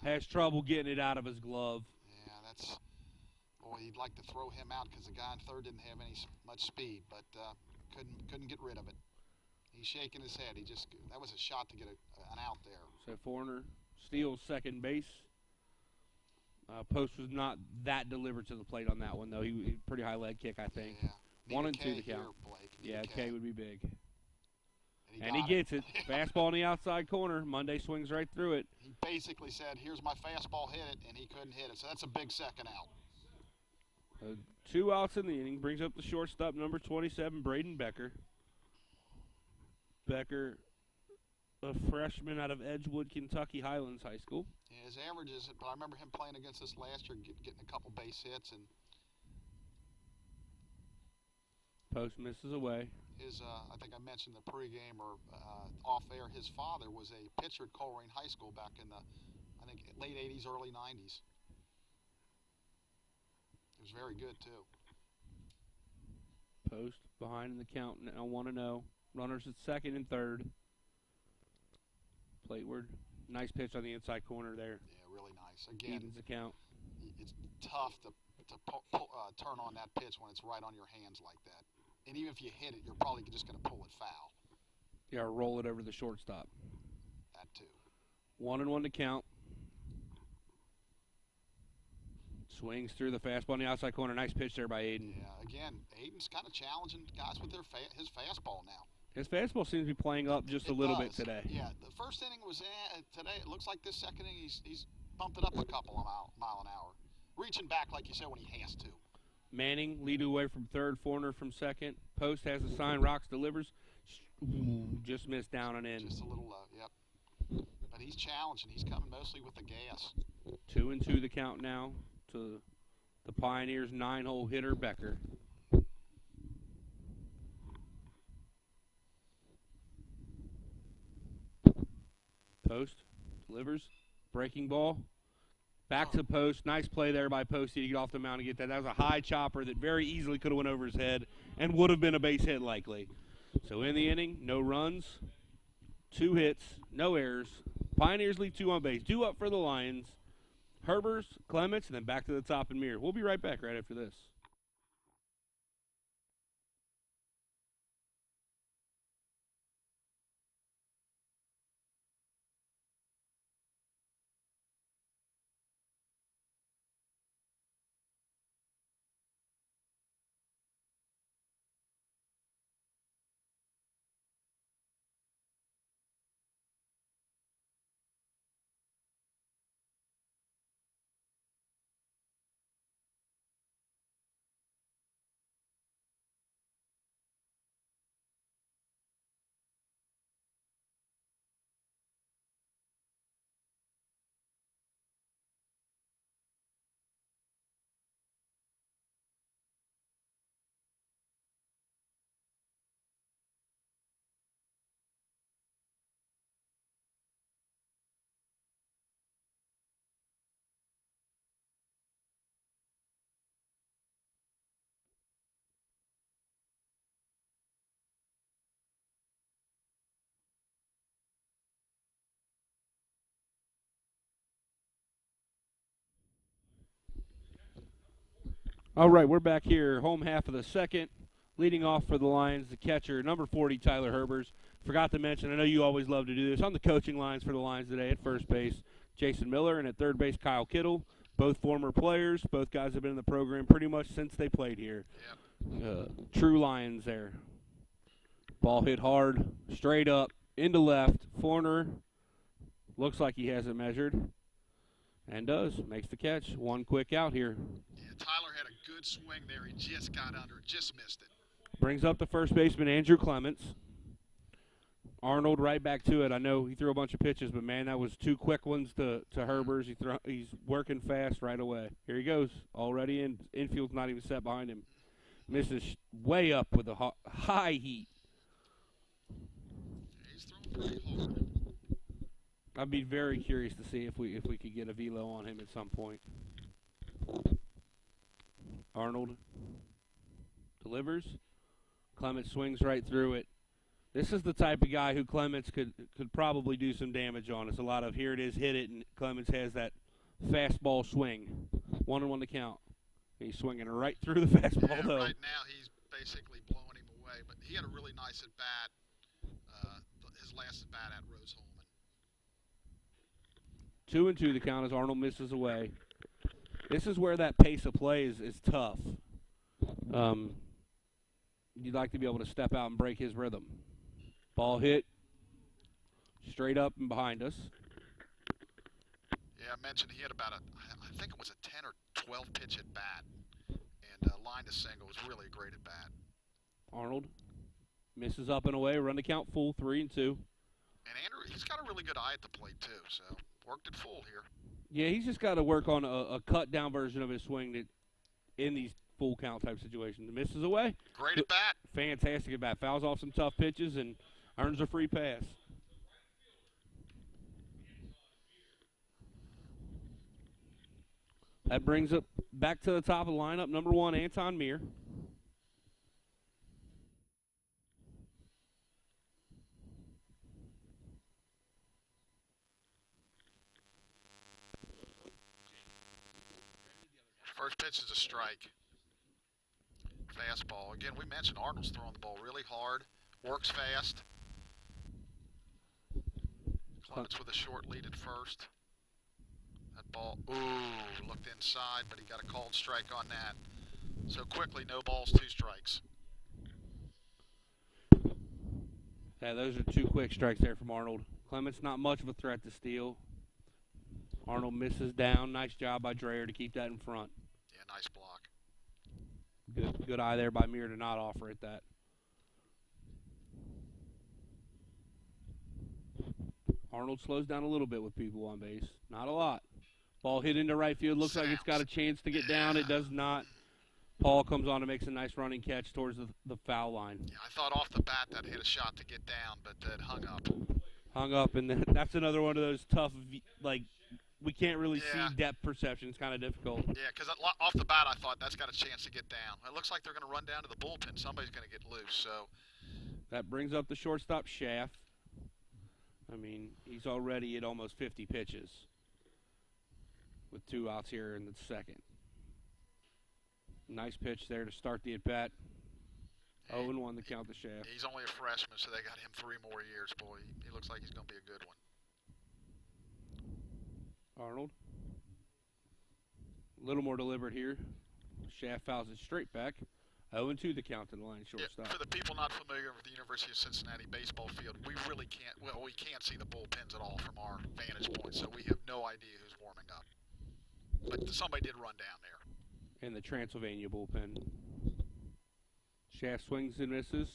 has trouble getting it out of his glove. Yeah, that's. Boy, you'd like to throw him out because the guy in third didn't have much speed, but couldn't get rid of it. He's shaking his head. That was a shot to get an out there. So Forner steals second base. Post was not that delivered to the plate on that one, though. He pretty high leg kick, I think. Yeah. 1 and 2 the count. Here, yeah, K would be big. And he gets it. Fastball on the outside corner. Monday swings right through it. He basically said, here's my fastball, hit it, and he couldn't hit it. So that's a big second out. 2 outs in the inning. Brings up the shortstop, number 27, Braden Becker. Becker, a freshman out of Edgewood, Kentucky Highlands High School. Yeah, his average is, but I remember him playing against us last year, getting a couple base hits, and Post misses away. I think I mentioned the pregame or off air. His father was a pitcher at Coleraine High School back in the, I think, late '80s, early '90s. He was very good too. Post behind in the count now 1-0. Runners at second and third. Plateward. Nice pitch on the inside corner there. Yeah, really nice. Again, evens the count. It's tough to turn on that pitch when it's right on your hands like that. And even if you hit it, you're probably just going to pull it foul. Yeah, roll it over the shortstop. That too. 1-1 to count. Swings through the fastball on the outside corner. Nice pitch there by Aiden. Yeah, again, Aiden's kind of challenging guys with his fastball now. His fastball seems to be playing up just a little bit today. Yeah, the first inning was today. It looks like this second inning he's bumped it up a couple of mile an hour, reaching back like you said when he has to. Manning lead away from third, Forner from second. Post has a sign. Rocks delivers. Just missed down and in. Just a little low. Yep. But he's challenging. He's coming mostly with the gas. 2-2 the count now to the Pioneers' 9-hole hitter Becker. Post delivers, breaking ball, back to Post. Nice play there by Posty to get off the mound and get that. That was a high chopper that very easily could have went over his head and would have been a base hit likely. So in the inning, no runs, 2 hits, no errors. Pioneers leave 2 on base. 2 up for the Lions. Herbers, Clements, and then back to the top and Muir. We'll be right back right after this. All right, we're back here, home half of the second. Leading off for the Lions, the catcher, number 40, Tyler Herbers. Forgot to mention, I know you always love to do this, on the coaching lines for the Lions today at first base, Jason Miller, and at third base, Kyle Kittle. Both former players. Both guys have been in the program pretty much since they played here. Yep. True Lions there. Ball hit hard, straight up, into left. Forner looks like he has it measured, and does. Makes the catch. One quick out here. Yeah, Tyler had a good swing there. He just got under it, just missed it. Brings up the first baseman, Andrew Clements. Arnold right back to it. I know he threw a bunch of pitches, but, man, that was 2 quick ones to Herbers. He's working fast right away. Here he goes, already in. Infield's not even set behind him. Misses way up with a high heat. He's throwing pretty hard. I'd be very curious to see if we could get a velo on him at some point. Arnold delivers. Clements swings right through it. This is the type of guy who Clements could probably do some damage on. It's a lot of here it is, hit it, and Clements has that fastball swing. 1-1 to count. He's swinging right through the fastball, though. Right now he's basically blowing him away, but he had a really nice at-bat, his last at-bat at Rose Holman. 2-2 the count as Arnold misses away. This is where that pace of play is tough. You'd like to be able to step out and break his rhythm. Ball hit straight up and behind us. Yeah, I mentioned he had about I think it was a 10 or 12 pitch at bat, and line to single was really a great at bat. Arnold misses up and away. Run to count full, 3-2. And Andrew, he's got a really good eye at the plate too, so worked it full here. Yeah, he's just got to work on a cut down version of his swing that in these full count type situations. Misses away. Great at bat. Fantastic at bat. Fouls off some tough pitches and earns a free pass. That brings up back to the top of the lineup, number 1, Anton Muir. First pitch is a strike. Fastball. Again, we mentioned Arnold's throwing the ball really hard, works fast. Clements with a short lead at first. That ball, looked inside, but he got a called strike on that. So quickly, no balls, 2 strikes. Yeah, those are 2 quick strikes there from Arnold. Clements not much of a threat to steal. Arnold misses down. Nice job by Dreyer to keep that in front. Yeah, nice block. Good eye there by Muir to not offer it that. Arnold slows down a little bit with people on base. Not a lot. Ball hit into right field. Looks like it's got a chance to get down. It does not. Paul comes on and makes a nice running catch towards the foul line. Yeah, I thought off the bat that hit a shot to get down, but it hung up. Hung up, and that's another one of those tough, like, we can't really see depth perception. It's kind of difficult. Yeah, because off the bat I thought that's got a chance to get down. It looks like they're going to run down to the bullpen. Somebody's going to get loose. So that brings up the shortstop, Schaff. I mean, he's already at almost 50 pitches with 2 outs here in the second. Nice pitch there to start the at-bat. 0-1 to count the shaft. He's only a freshman, so they got him 3 more years. Boy, he looks like he's going to be a good one. Arnold. A little more deliberate here. Shaft fouls it straight back. 0-2 the count to the line shortstop. Yeah, for the people not familiar with the University of Cincinnati baseball field, we really can't, well, we can't see the bullpens at all from our vantage point, so we have no idea who's warming up. But somebody did run down there. And the Transylvania bullpen. Shaft swings and misses.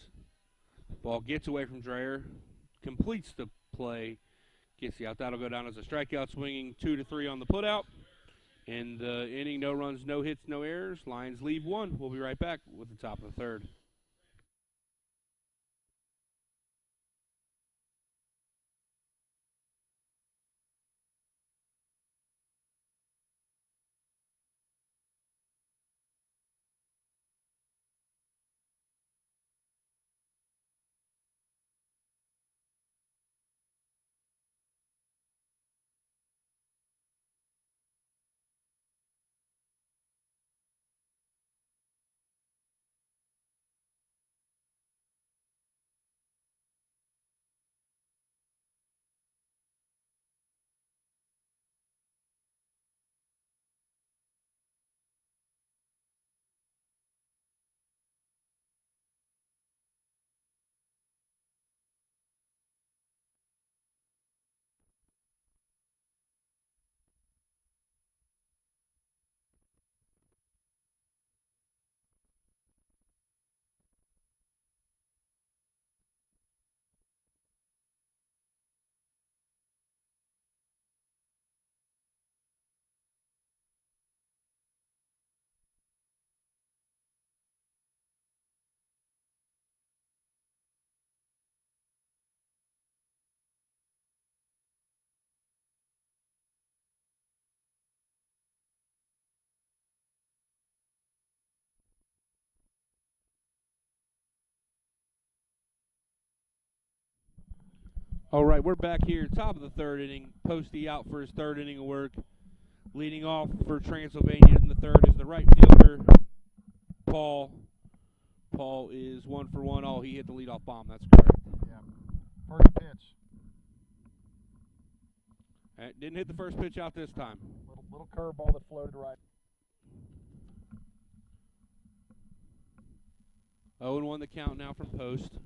Ball gets away from Dreyer. Completes the play. Gets the out. That'll go down as a strikeout, swinging 2-3 on the putout. In the inning, no runs, no hits, no errors. Lions leave 1. We'll be right back with the top of the third. All right, we're back here, top of the third inning. Posty out for his third inning of work. Leading off for Transylvania in the third is the right fielder, Paul. Paul is 1 for 1. Oh, he hit the leadoff bomb. That's correct. Yeah. First pitch. Didn't hit the first pitch out this time. Little curveball that floated right. 0-1 the count now from Post.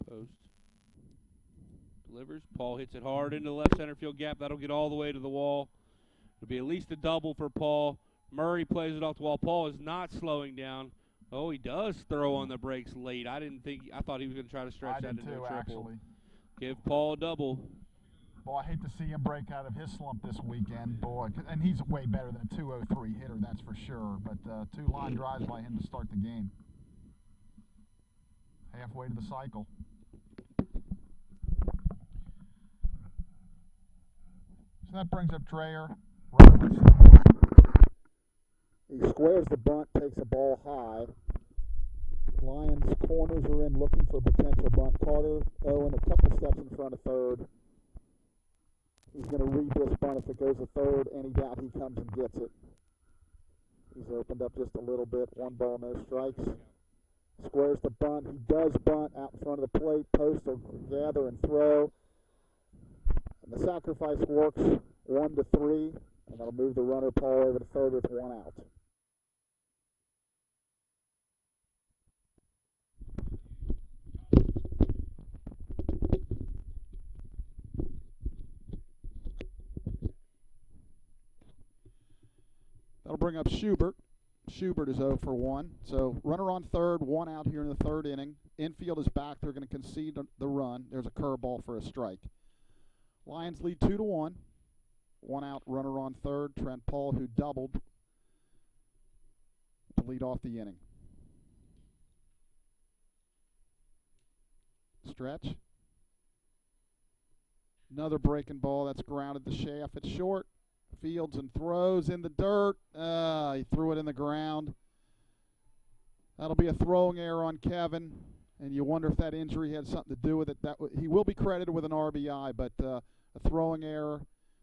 Post delivers. Paul hits it hard into the left center field gap. That'll get all the way to the wall. It'll be at least a double for Paul. Murray plays it off the wall. Paul is not slowing down. Oh, he does throw on the brakes late. I thought he was going to try to stretch that into a triple. Actually. Give Paul a double. Boy, I hate to see him break out of his slump this weekend, boy. And he's way better than a 203 hitter, that's for sure. But 2 line drives by him to start the game. Halfway to the cycle. So that brings up Dreyer. He squares the bunt, takes the ball high. Lions corners are in looking for potential bunt. Carter, Owen, a couple steps in front of third. He's going to read this bunt. If it goes to third, any doubt he comes and gets it. He's opened up just a little bit. 1 ball, no strikes. Squares the bunt. He does bunt out in front of the plate. Post will gather and throw. And the sacrifice works 1-3, and that'll move the runner Paul over to third with 1 out. That'll bring up Schubert. Schubert is 0 for 1. So runner on third, 1 out here in the third inning. Infield is back. They're going to concede the run. There's a curveball for a strike. Lions lead 2-1. 1 out, runner on third. Trent Paul, who doubled to lead off the inning. Stretch. Another breaking ball. That's grounded the shaft. It's short. Fields and throws in the dirt. He threw it in the ground. That'll be a throwing error on Kevin. And you wonder if that injury had something to do with it. He will be credited with an RBI, but a throwing error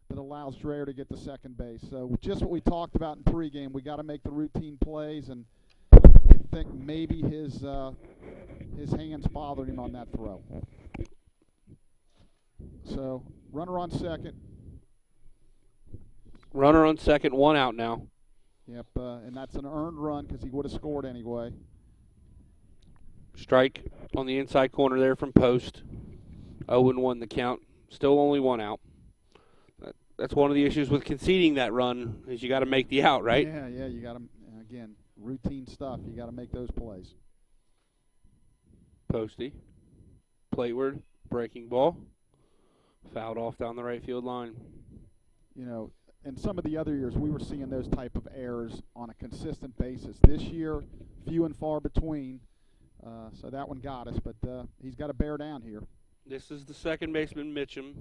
that allows Dreyer to get to second base. So just what we talked about in pregame, we got to make the routine plays, and I think maybe his hands bothered him on that throw. So runner on second. Runner on second, 1 out now. Yep, and that's an earned run because he would have scored anyway. Strike on the inside corner there from Post. 0-1 the count. Still only 1 out. That's one of the issues with conceding that run is you got to make the out, right? Yeah, you got to, again, routine stuff. You got to make those plays. Posty. Plateward. Breaking ball. Fouled off down the right field line. You know, in some of the other years, we were seeing those type of errors on a consistent basis. This year, few and far between. So that one got us, but he's got to bear down here. This is the second baseman, Mitchum.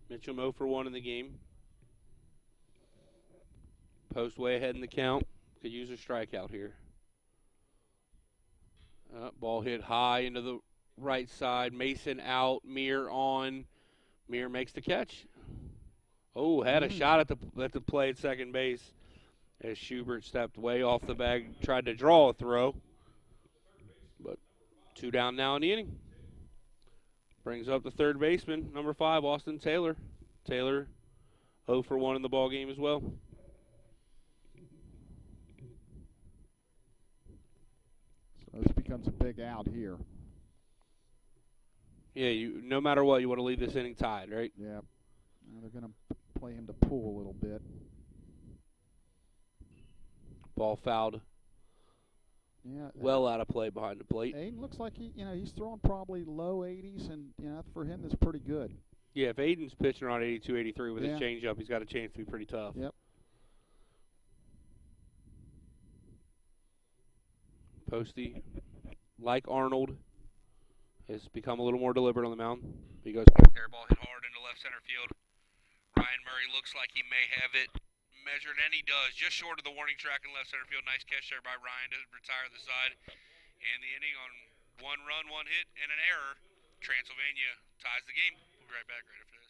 Mitchum 0 for 1 in the game. Post way ahead in the count. Could use a strikeout here. Ball hit high into the right side. Mason out. Meir on. Meir makes the catch. Oh, had a shot at the play at second base as Schubert stepped way off the bag, tried to draw a throw. But 2 down now in the inning. Brings up the third baseman, number 5, Austin Taylor. Taylor 0 for 1 in the ball game as well. So this becomes a big out here. Yeah, no matter what, you want to leave this inning tied, right? Yeah. Now they're going to play him to pull a little bit. Ball fouled. Yeah. Well out of play behind the plate. Aiden looks like he's throwing probably low 80s, and for him that's pretty good. Yeah, if Aiden's pitching around 82, 83 with his changeup, he's got a chance to be pretty tough. Yep. Posty, like Arnold, has become a little more deliberate on the mound. He goes back there, ball hit hard into left center field. Ryan Murray looks like he may have it measured, and he does, just short of the warning track in left center field. Nice catch there by Ryan to retire the side. And the inning on 1 run, 1 hit, and an error. Transylvania ties the game. We'll be right back right after this.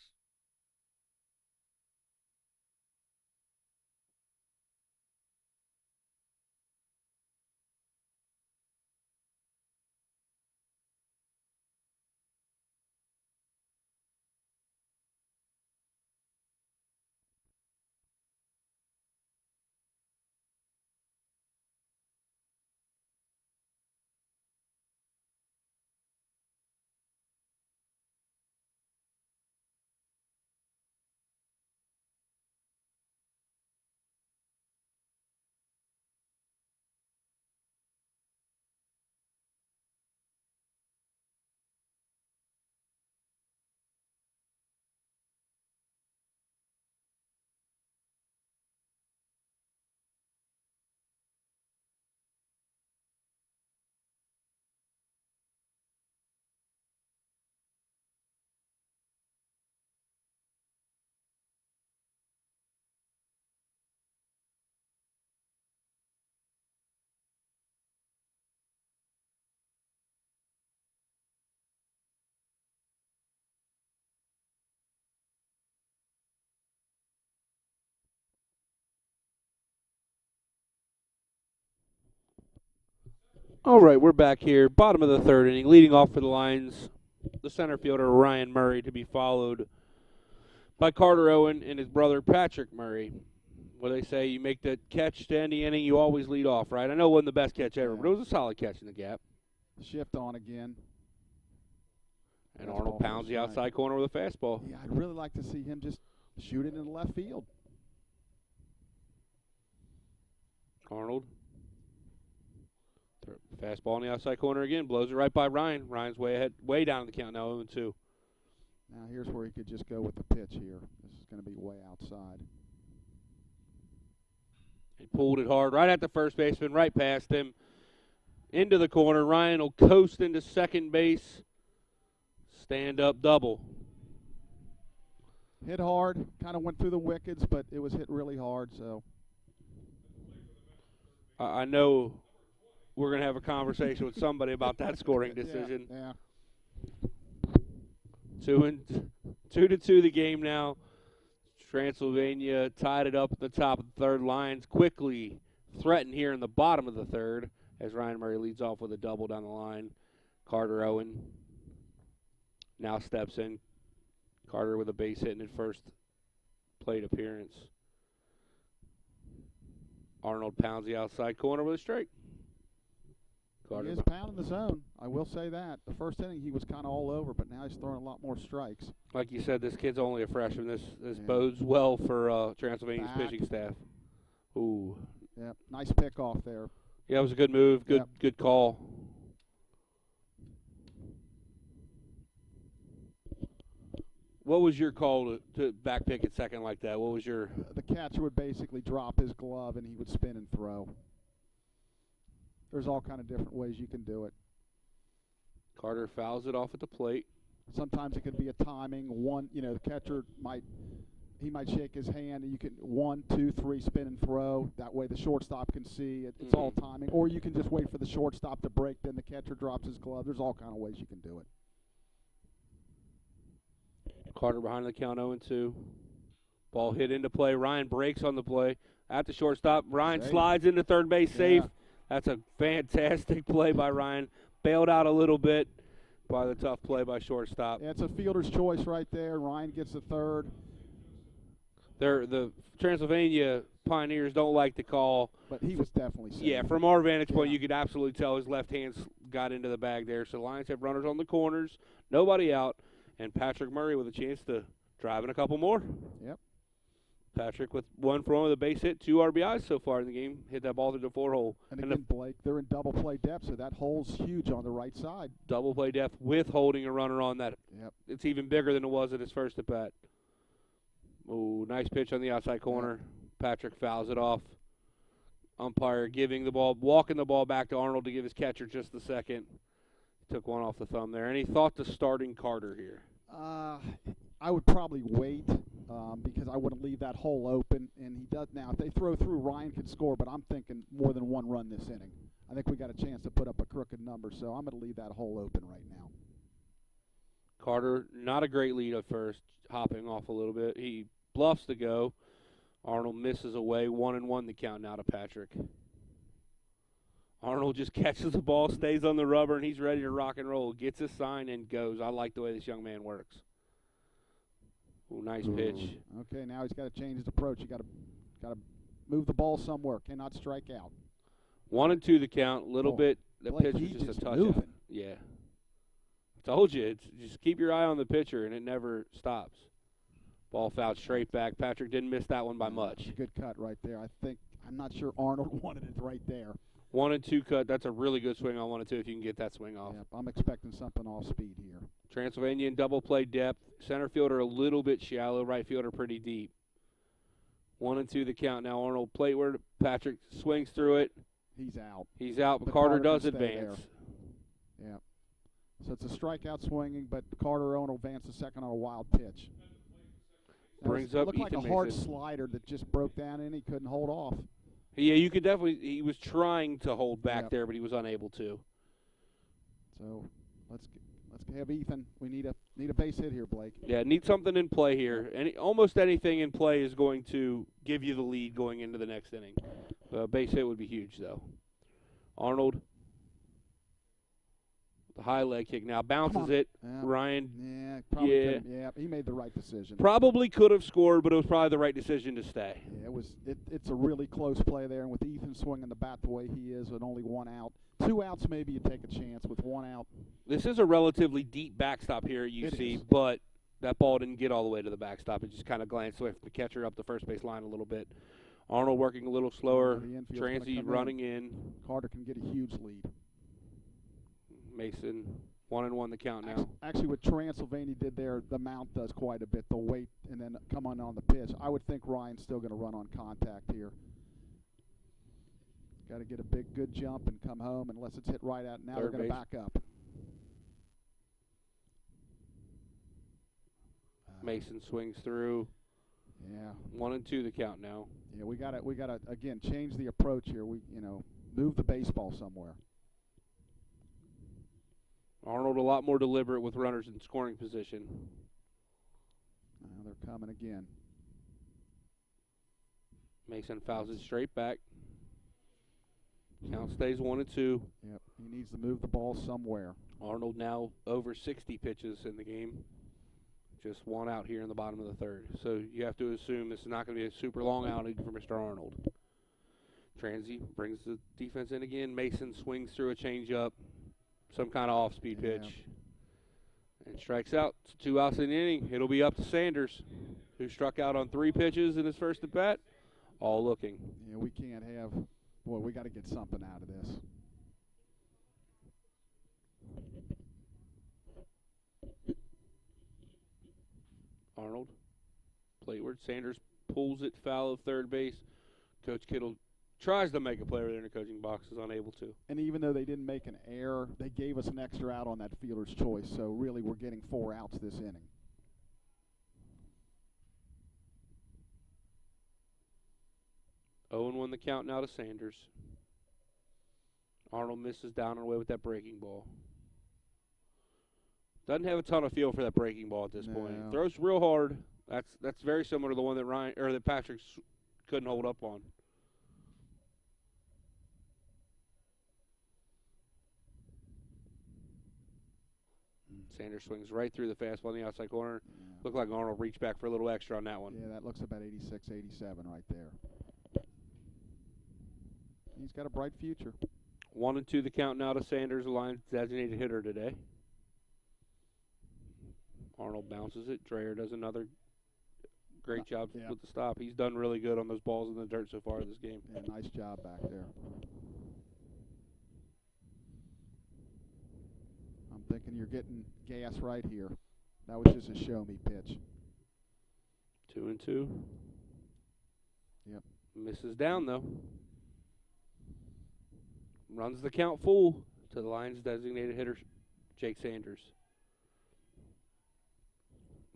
All right, we're back here. Bottom of the third inning. Leading off for the Lions, the center fielder, Ryan Murray, to be followed by Carter Owen and his brother, Patrick Murray. What they say, you make the catch to end the inning, you always lead off, right? I know it wasn't the best catch ever, but it was a solid catch in the gap. Shift on again. And Arnold pounds the outside corner with a fastball. Yeah, I'd really like to see him just shoot it into left field. Arnold. Fastball on the outside corner again. Blows it right by Ryan. Ryan's way ahead, way down in the count now, 0-2. Now here's where he could just go with the pitch here. This is going to be way outside. He pulled it hard right at the first baseman, right past him. Into the corner. Ryan will coast into second base. Stand-up double. Hit hard. Kind of went through the wickets, but it was hit really hard. So I know we're going to have a conversation with somebody about that scoring decision. Yeah. 2-2 the game now. Transylvania tied it up at the top of the third. Lions quickly threaten here in the bottom of the third as Ryan Murray leads off with a double down the line. Carter Owen now steps in. Carter with a base hit in his first plate appearance. Arnold pounds the outside corner with a strike. He is pounding the zone. I will say that. The first inning he was kind of all over, but now he's throwing a lot more strikes. Like you said, this kid's only a freshman. This bodes well for Transylvania's pitching staff. Ooh. Yeah, nice pick off there. Yeah, it was a good move. Good call. What was your call to back pick at second like that? What was your... The catcher would basically drop his glove and he would spin and throw. There's all kind of different ways you can do it. Carter fouls it off at the plate. Sometimes it could be a timing. The catcher might shake his hand and you can 1, 2, 3 spin and throw. That way the shortstop can see it. It's all timing. Or you can just wait for the shortstop to break, then the catcher drops his glove. There's all kind of ways you can do it. Carter behind the count 0-2. Ball hit into play. Ryan breaks on the play at the shortstop. Ryan slides into third base safe. That's a fantastic play by Ryan. Bailed out a little bit by the tough play by shortstop. Yeah, it's a fielder's choice right there. Ryan gets the third. The Transylvania Pioneers don't like the call. But he was definitely safe. Yeah, from our vantage point, you could absolutely tell his left hand got into the bag there. So the Lions have runners on the corners, nobody out, and Patrick Murray with a chance to drive in a couple more. Yep. Patrick with 1 for 1 with a base hit, 2 RBIs so far in the game. Hit that ball through the 4-hole. And again, Blake, they're in double play depth, so that hole's huge on the right side. Double play depth with holding a runner on that. Yep. It's even bigger than it was at his first at-bat. Ooh, nice pitch on the outside corner. Yep. Patrick fouls it off. Umpire walking the ball back to Arnold to give his catcher just a second. Took one off the thumb there. Any thought to starting Carter here? I would probably wait because I wouldn't leave that hole open, and he does now. If they throw through, Ryan can score, but I'm thinking more than 1 run this inning. I think we got a chance to put up a crooked number, so I'm going to leave that hole open right now. Carter, not a great lead at first, hopping off a little bit. He bluffs to go. Arnold misses away. 1-1 the count now to Patrick. Arnold just catches the ball, stays on the rubber, and he's ready to rock and roll. Gets his sign and goes. I like the way this young man works. Ooh, nice pitch. Okay, now he's got to change his approach. You got to move the ball somewhere. Cannot strike out. 1-2 the count. Little bit. The pitch was just a touch out. Yeah. I told you, just keep your eye on the pitcher, and it never stops. Ball fouled straight back. Patrick didn't miss that one by much. Good cut right there. I'm not sure Arnold wanted it right there. 1-2 cut. That's a really good swing on 1-2 if you can get that swing off. Yep, I'm expecting something off speed here. Transylvania in double play depth. Center fielder a little bit shallow. Right fielder pretty deep. 1-2 the count now. Arnold plateward. Patrick swings through it. He's out, but Carter does advance. Yeah. So it's a strikeout swinging, but Carter Owen will advance a second on a wild pitch. Brings up Looked like a hard slider that just broke down and he couldn't hold off. Yeah, you could definitely. He was trying to hold back there, but he was unable to. So let's have Ethan. We need a base hit here, Blake. Yeah, need something in play here. Almost anything in play is going to give you the lead going into the next inning. Base hit would be huge, though. Arnold, the high leg kick now bounces it. Ryan. Yeah, probably. Yeah, he made the right decision. Probably could have scored, but it was probably the right decision to stay. Yeah, it's a really close play there, and with Ethan swinging the bat the way he is, with only 1 out, 2 outs maybe you take a chance. With 1 out, this is a relatively deep backstop here at UC, but that ball didn't get all the way to the backstop. It just kind of glanced away from the catcher up the first base line a little bit. Arnold working a little slower. Transy running in. Carter can get a huge lead. Mason, 1-1 the count now. Actually, what Transylvania did there, the mount does quite a bit. The weight and then come on the pitch. I would think Ryan's still going to run on contact here. Got to get a good jump and come home unless it's hit right out. Now they're going to back up. Mason swings through. Yeah. 1-2 the count now. Yeah, we got to again change the approach here. We move the baseball somewhere. Arnold a lot more deliberate with runners in scoring position. Now they're coming again. Mason fouls it straight back. Count stays 1-2. Yep, he needs to move the ball somewhere. Arnold now over 60 pitches in the game. Just one out here in the bottom of the third. So you have to assume this is not going to be a super long outing for Mr. Arnold. Transy brings the defense in again. Mason swings through a changeup, some kind of off-speed pitch, and strikes out. 2 outs in the inning. It'll be up to Sanders, who struck out on 3 pitches in his first at-bat. All looking. Yeah, we can't have. Boy, we got to get something out of this. Arnold, plateward. Sanders pulls it foul of third base. Coach Kittle tries to make a play there in the coaching box, is unable to. And even though they didn't make an error, they gave us an extra out on that fielder's choice. So really, we're getting 4 outs this inning. Oh, and 1 the count now to Sanders. Arnold misses down and away with that breaking ball. Doesn't have a ton of feel for that breaking ball at this point. Throws real hard. That's very similar to the one that Patrick couldn't hold up on. Sanders swings right through the fastball in the outside corner. Yeah. Looked like Arnold reached back for a little extra on that one. Yeah, that looks about 86, 87 right there. He's got a bright future. 1-2 the count now to Sanders, the Lions' designated hitter today. Arnold bounces it. Dreyer does another great job with the stop. He's done really good on those balls in the dirt so far this game. Yeah, nice job back there. I'm thinking you're getting gas right here. That was just a show-me pitch. 2-2. Yep. Misses down, though. Runs the count full to the Lions' designated hitter, Jake Sanders.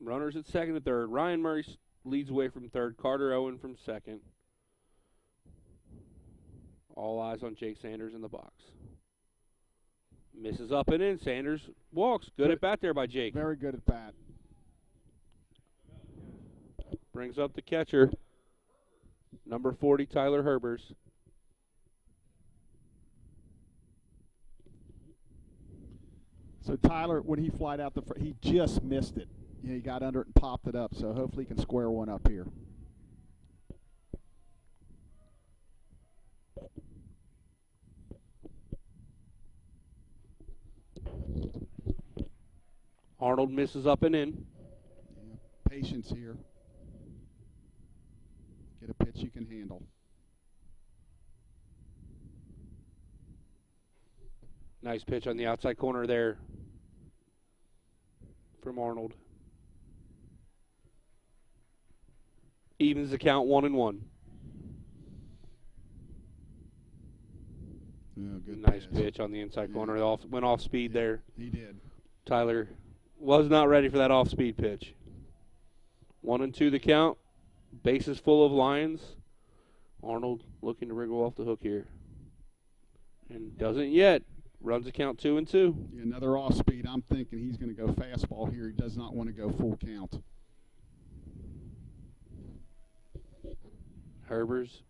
Runners at second and third. Ryan Murray leads away from third. Carter Owen from second. All eyes on Jake Sanders in the box. Misses up and in. Sanders walks. Good at bat there by Jake. Very good at bat. Brings up the catcher, number 40, Tyler Herbers. So Tyler, when he flied out he just missed it. Yeah, he got under it and popped it up. So hopefully he can square one up here. Arnold misses up and in. Yeah, patience here. Get a pitch you can handle. Nice pitch on the outside corner there from Arnold. Evens the count 1-1. Oh, good nice pitch on the inside corner. Went off speed there. He did. Tyler was not ready for that off-speed pitch. 1-2 the count. Bases full of Lions. Arnold looking to wriggle off the hook here. And doesn't yet. Runs the count 2-2. Yeah, another off-speed. I'm thinking he's going to go fastball here. He does not want to go full count. Herbers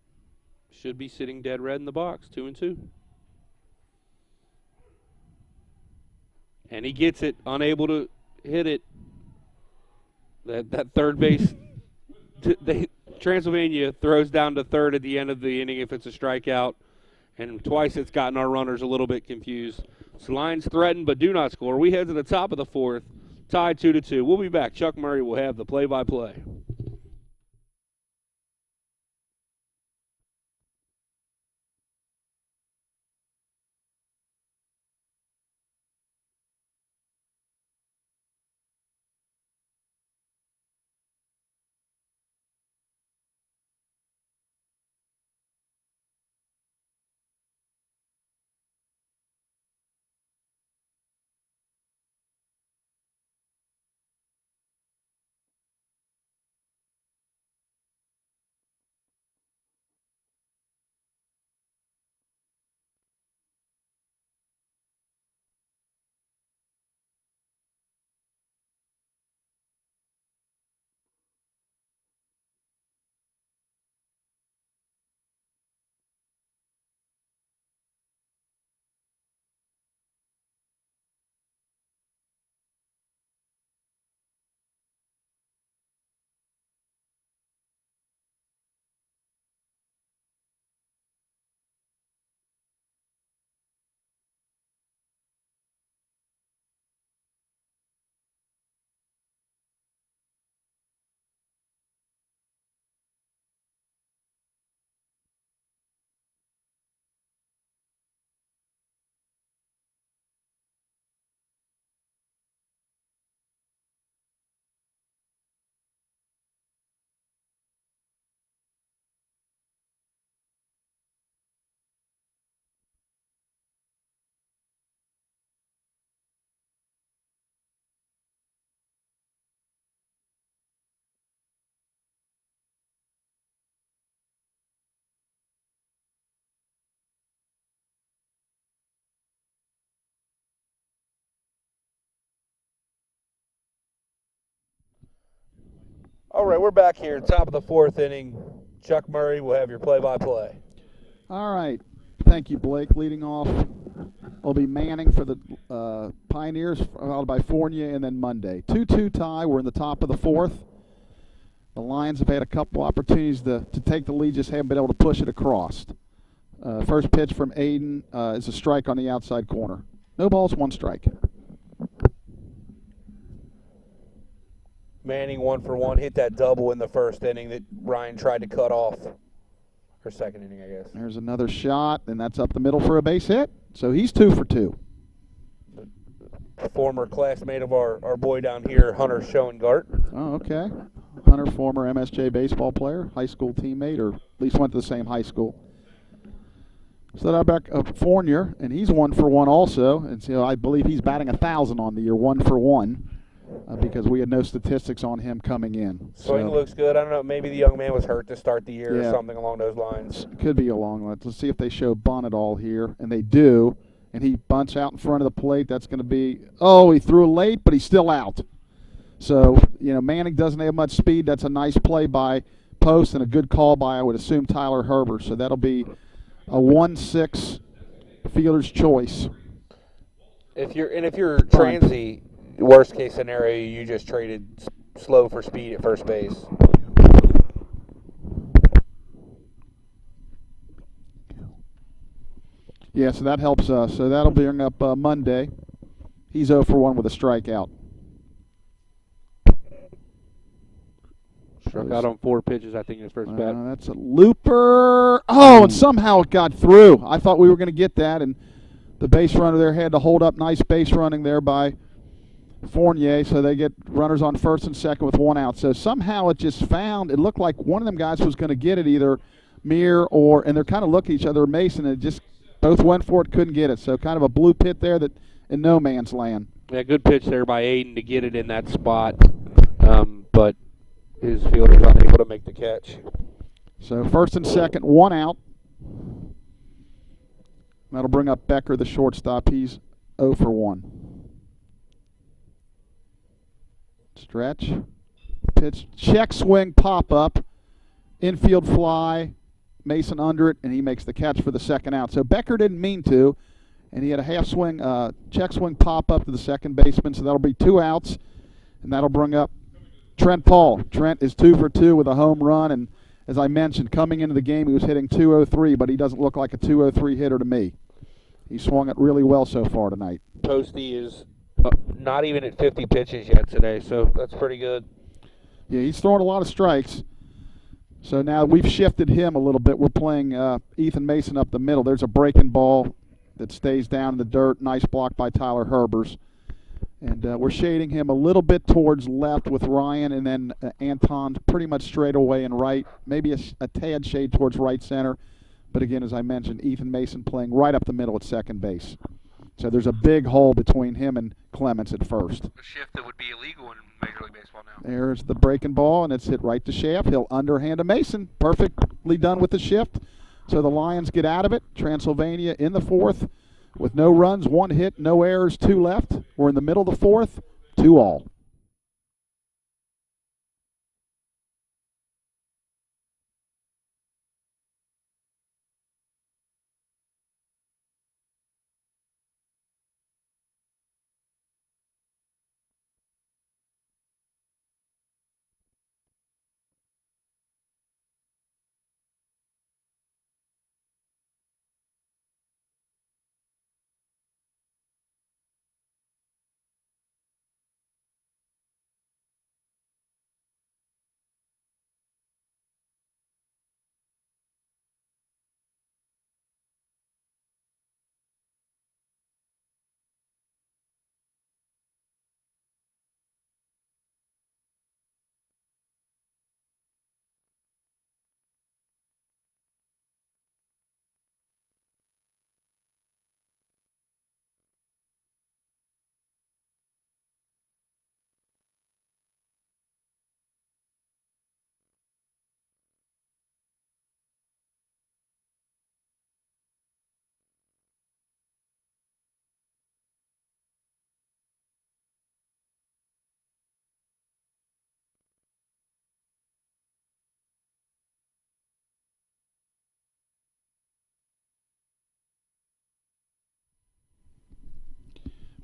should be sitting dead red in the box, 2-2. And he gets it, unable to hit it. That third base, Transylvania throws down to third at the end of the inning if it's a strikeout. And twice it's gotten our runners a little bit confused. So Lions threaten but do not score. We head to the top of the fourth, tied 2-2. We'll be back. Chuck Murray will have the play-by-play. All right, we're back here, top of the fourth inning. Chuck Murray will have your play-by-play. All right. Thank you, Blake. Leading off will be Manning for the Pioneers, followed by Fournier, and then Monday. 2-2 tie. We're in the top of the fourth. The Lions have had a couple opportunities to take the lead, just haven't been able to push it across. First pitch from Aiden is a strike on the outside corner. No balls, one strike. Manning 1-for-1, hit that double in the first inning that Ryan tried to cut off. Or second inning, I guess. There's another shot, and that's up the middle for a base hit. So he's 2 for 2. Former classmate of our boy down here, Hunter Schoengart. Oh, okay. Hunter, former MSJ baseball player, high school teammate, or at least went to the same high school. So that back up Fournier, and he's 1 for 1 also. And so I believe he's batting 1,000 on the year, 1 for 1, because we had no statistics on him coming in. Swing looks good. I don't know, maybe the young man was hurt to start the year or something along those lines. Could be along that. Let's see if they show bunt at all here, and they do. And he bunts out in front of the plate. That's going to be, he threw late, but he's still out. So, Manning doesn't have much speed. That's a nice play by Post and a good call by, I would assume, Tyler Herbert. So that'll be a 1-6 fielder's choice. If you're Transy, worst case scenario, you just traded slow for speed at first base. Yeah, so that helps us. So that'll bring up Monday. He's 0 for 1 with a strikeout. Struck out on 4 pitches, I think, in his first bat. That's a looper. Oh, and somehow it got through. I thought we were going to get that, and the base runner there had to hold up. Nice base running there by Fournier, so they get runners on first and second with 1 out. So somehow it just it looked like one of them guys was going to get it, either Mir and they're kind of looking at each other, Mason, and just both went for it, couldn't get it. So kind of a blue pit there that in no man's land. Yeah, good pitch there by Aiden to get it in that spot, but his fielder's unable to make the catch. So first and second, 1 out. That'll bring up Becker, the shortstop. He's 0 for 1. Stretch. Pitch. Check swing, pop up. Infield fly. Mason under it, and he makes the catch for the second out. So Becker didn't mean to, and he had a half swing, check swing pop up to the second baseman. So that'll be 2 outs, and that'll bring up Trent Paul. Trent is 2 for 2 with a home run, and as I mentioned, coming into the game, he was hitting .203, but he doesn't look like a .203 hitter to me. He swung it really well so far tonight. Posty is not even at 50 pitches yet today, so that's pretty good. Yeah, he's throwing a lot of strikes. So now we've shifted him a little bit. We're playing Ethan Mason up the middle. There's a breaking ball that stays down in the dirt. Nice block by Tyler Herbers. And we're shading him a little bit towards left with Ryan, and then Anton pretty much straight away and right. Maybe a tad shade towards right center. But again, as I mentioned, Ethan Mason playing right up the middle at second base. So there's a big hole between him and Clements at first. A shift that would be illegal in Major League Baseball now. There's the breaking ball, and it's hit right to Shaft. He'll underhand to Mason. Perfectly done with the shift. So the Lions get out of it. Transylvania in the fourth with no runs, 1 hit, no errors, 2 left. We're in the middle of the fourth, 2-all.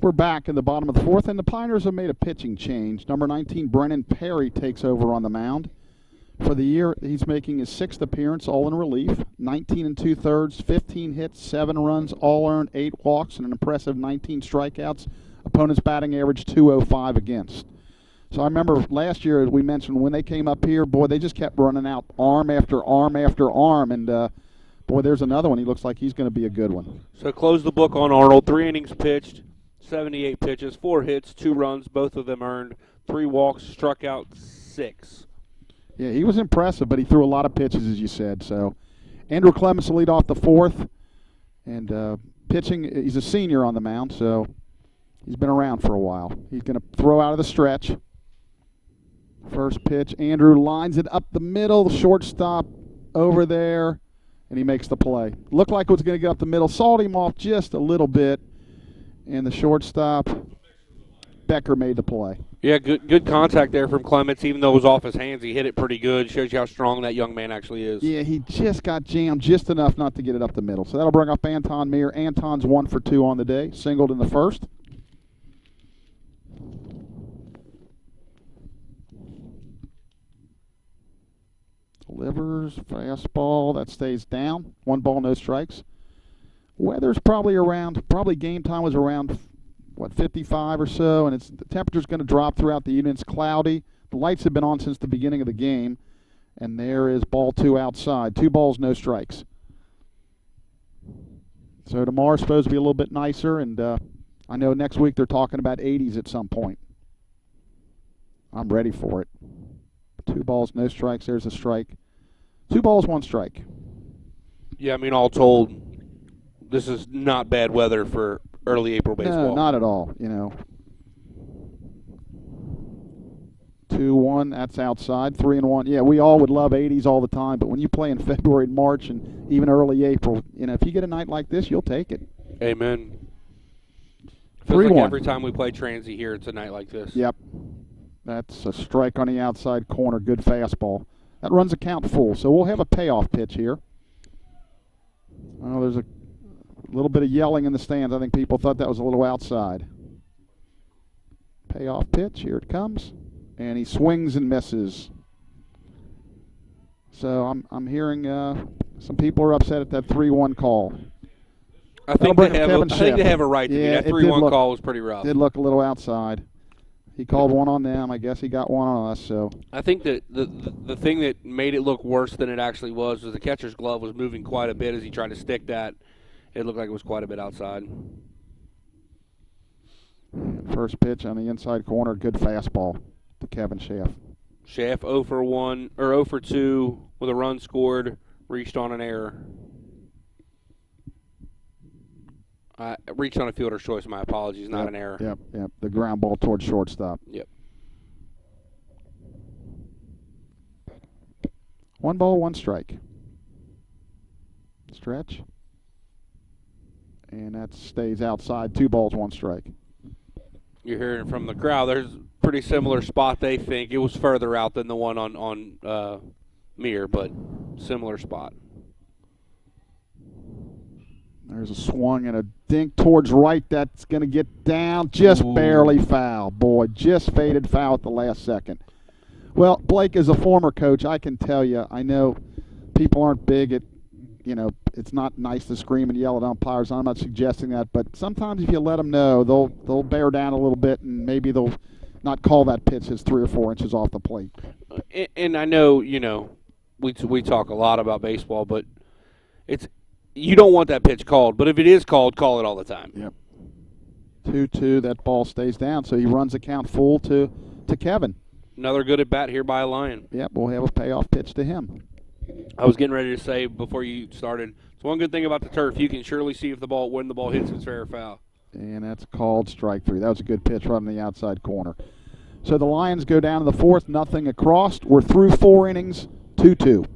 We're back in the bottom of the fourth, and the Pioneers have made a pitching change. Number 19, Brennan Perry, takes over on the mound. For the year, he's making his 6th appearance, all in relief. 19 2/3, 15 hits, 7 runs, all earned, 8 walks, and an impressive 19 strikeouts. Opponent's batting average .205 against. So I remember last year, as we mentioned, when they came up here, boy, they just kept running out arm after arm after arm, and boy, there's another one. He looks like he's going to be a good one. So close the book on Arnold. 3 innings pitched, 78 pitches, 4 hits, 2 runs, both of them earned, 3 walks, struck out 6. Yeah, he was impressive, but he threw a lot of pitches, as you said. So Andrew Clements will lead off the fourth, and pitching, he's a senior on the mound, so he's been around for a while. He's going to throw out of the stretch. First pitch, Andrew lines it up the middle, the shortstop over there, and he makes the play. Looked like it was going to get up the middle, sawed him off just a little bit, and the shortstop, Becker, made the play. Yeah, good contact there from Clements. Even though it was off his hands, he hit it pretty good. Shows you how strong that young man actually is. Yeah, he just got jammed just enough not to get it up the middle. So that'll bring up Anton Meir. Anton's 1 for 2 on the day, singled in the first. Delivers, fastball, that stays down. 1 ball, no strikes. Weather's probably game time was around, 55 or so, and the temperature's going to drop throughout the evening. It's cloudy. The lights have been on since the beginning of the game, and there is ball 2 outside. 2 balls, no strikes. So tomorrow's supposed to be a little bit nicer, and I know next week they're talking about 80s at some point. I'm ready for it. 2 balls, no strikes. There's a strike. 2 balls, 1 strike. Yeah, I mean, all told, this is not bad weather for early April baseball. No, not at all, 2-1, that's outside. 3-1. Yeah, we all would love 80s all the time, but when you play in February and March and even early April, if you get a night like this, you'll take it. Amen. Feels 3-1. like every time we play Transy here, it's a night like this. Yep. That's a strike on the outside corner. Good fastball. That runs the count full, so we'll have a payoff pitch here. Oh, there's a little bit of yelling in the stands. I think people thought that was a little outside. Payoff pitch. Here it comes. And he swings and misses. So I'm hearing some people are upset at that 3-1 call. I think they have a right to be. That 3-1 call was pretty rough. Did look a little outside. He called one on them. I guess he got one on us. So I think that the thing that made it look worse than it actually was the catcher's glove was moving quite a bit as he tried to stick that. It looked like it was quite a bit outside. First pitch on the inside corner. Good fastball to Kevin Schaff. Schaff 0 for 1 or 0 for 2 with a run scored, reached on an error. Reached on a fielder's choice. My apologies, not an error. Yep. The ground ball towards shortstop. Yep. 1 ball, 1 strike. Stretch. And that stays outside. 2 balls, 1 strike. You're hearing from the crowd. There's a pretty similar spot. They think it was further out than the one on Meir, but similar spot. There's a swung and a dink towards right. That's going to get down. Just barely foul. Boy, just faded foul at the last second. Well, Blake, as a former coach, I can tell you, I know people aren't big at, it's not nice to scream and yell at umpires. I'm not suggesting that. But sometimes if you let them know, they'll bear down a little bit, and maybe they'll not call that pitch that's 3 or 4 inches off the plate. And I know, we talk a lot about baseball, but you don't want that pitch called, but if it is called, call it all the time. Yep. 2-2, that ball stays down, so he runs the count full to Kevin. Another good at bat here by a Lion. Yep, we'll have a payoff pitch to him. I was getting ready to say before you started, it's one good thing about the turf. You can surely see when the ball hits, if it's fair or foul. And that's called strike 3. That was a good pitch right on the outside corner. So the Lions go down to the fourth, nothing across. We're through 4 innings, 2-2.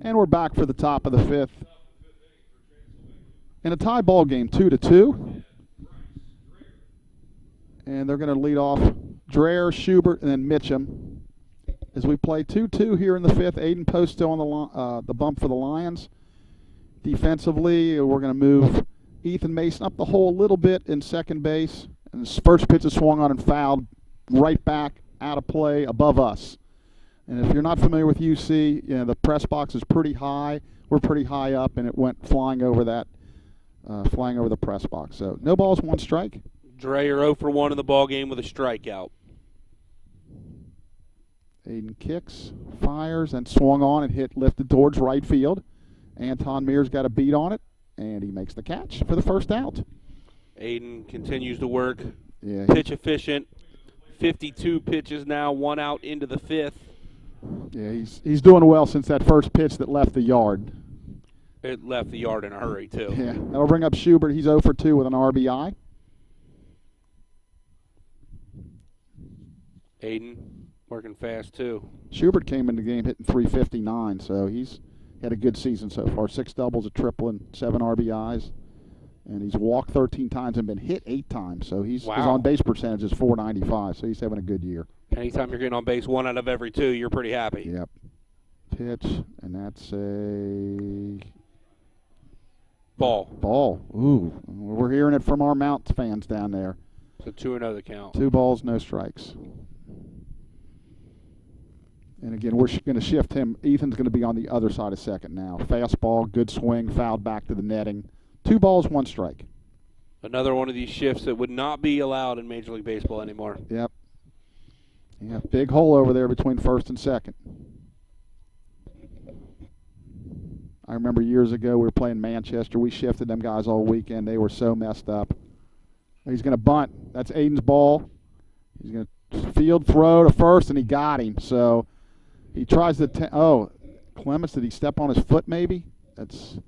And we're back for the top of the fifth. In a tie ball game, 2-2. And they're going to lead off Dreher, Schubert, and then Mitchum. As we play 2-2 here in the fifth, Aiden Post still on the bump for the Lions. Defensively, we're going to move Ethan Mason up the hole a little bit in second base. And his first pitch is swung on and fouled right back out of play above us. And if you're not familiar with UC, you know, the press box is pretty high. We're pretty high up, and it went flying over the press box. So no balls, one strike. Dreher 0 for 1 in the ball game with a strikeout. Aiden kicks, fires, and swung on and lifted towards right field. Anton Mears got a beat on it, and he makes the catch for the first out. Aiden continues to work. Yeah, Pitch efficient. 52 pitches now, 1 out into the fifth. Yeah, he's doing well since that first pitch that left the yard. It left the yard in a hurry, too. Yeah, that'll bring up Schubert. He's 0 for 2 with an RBI. Aiden working fast, too. Schubert came in the game hitting .359, so he's had a good season so far. 6 doubles, a triple, and 7 RBIs. And he's walked 13 times and been hit 8 times. So his on-base percentage is .495, so he's having a good year. Anytime you're getting on base 1 out of every 2, you're pretty happy. Yep. Pitch, and that's a ball. Ball. Ooh, we're hearing it from our Mount fans down there. So 2-0 the count. 2 balls, no strikes. And again, we're going to shift him. Ethan's going to be on the other side of second now. Fastball, good swing, fouled back to the netting. 2 balls, 1 strike. Another one of these shifts that would not be allowed in Major League Baseball anymore. Yep. Yeah, big hole over there between first and second. I remember years ago we were playing Manchester. We shifted them guys all weekend. They were so messed up. He's going to bunt. That's Aiden's ball. He's going to field throw to first, and he got him. So he tries to Clemens, did he step on his foot maybe? He's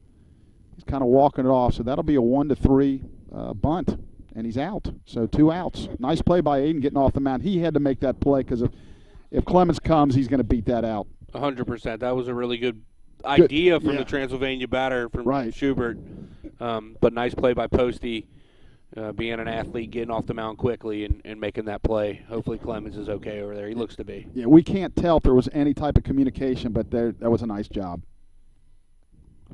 kind of walking it off. So that'll be a 1-3 bunt, and he's out. So 2 outs. Nice play by Aiden getting off the mound. He had to make that play because if Clemens comes, he's going to beat that out. 100%. That was a really good idea from the Transylvania batter from Schubert. But nice play by Posty, being an athlete, getting off the mound quickly and making that play. Hopefully Clemens is okay over there. He looks to be. Yeah, we can't tell if there was any type of communication, but that was a nice job.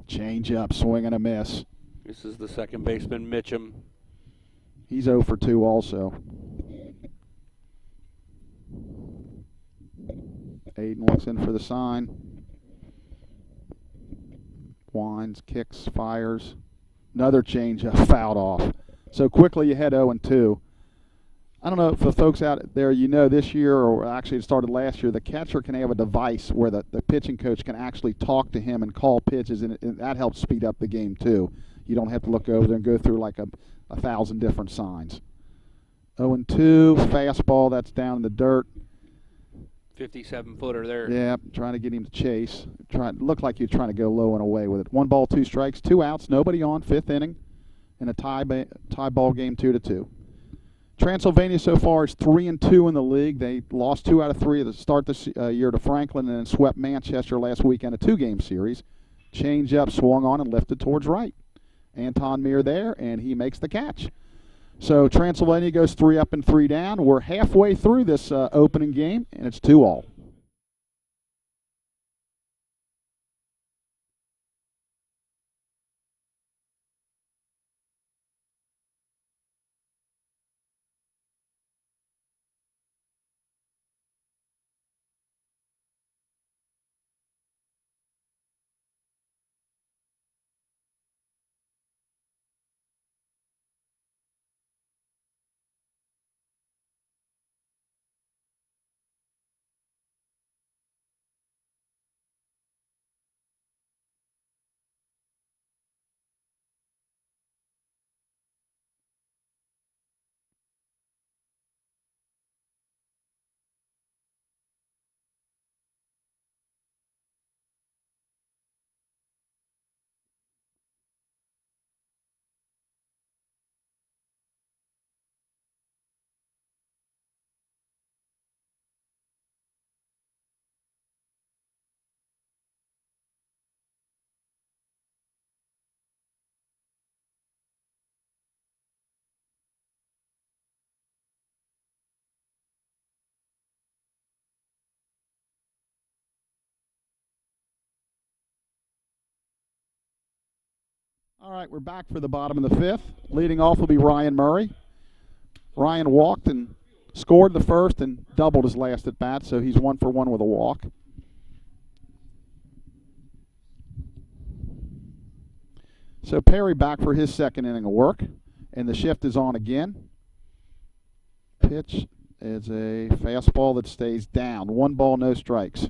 Change up, swing and a miss. This is the second baseman, Mitchum. He's 0 for 2 also. Aiden looks in for the sign. Winds, kicks, fires. Another change fouled off. So quickly you head 0-2. I don't know if the folks out there, this year, or actually it started last year, the catcher can have a device where the pitching coach can actually talk to him and call pitches, and that helps speed up the game too. You don't have to look over there and go through like a 1,000 different signs. 0-2, fastball, that's down in the dirt. 57-footer there. Yeah, trying to get him to chase. Looked like you're trying to go low and away with it. 1 ball, 2 strikes, 2 outs, nobody on, 5th inning, in a tie ball game, 2-2. Transylvania so far is 3-2 in the league. They lost 2 out of 3 at the start this year to Franklin and then swept Manchester last weekend, a 2-game series. Change up, swung on, and lifted towards right. Anton Mear there, and he makes the catch. So Transylvania goes 3 up and 3 down. We're halfway through this opening game, and it's 2-all. All right, we're back for the bottom of the fifth. Leading off will be Ryan Murray. Ryan walked and scored the first and doubled his last at bat, so he's 1 for 1 with a walk. So Perry back for his second inning of work, and the shift is on again. Pitch is a fastball that stays down. 1 ball, no strikes.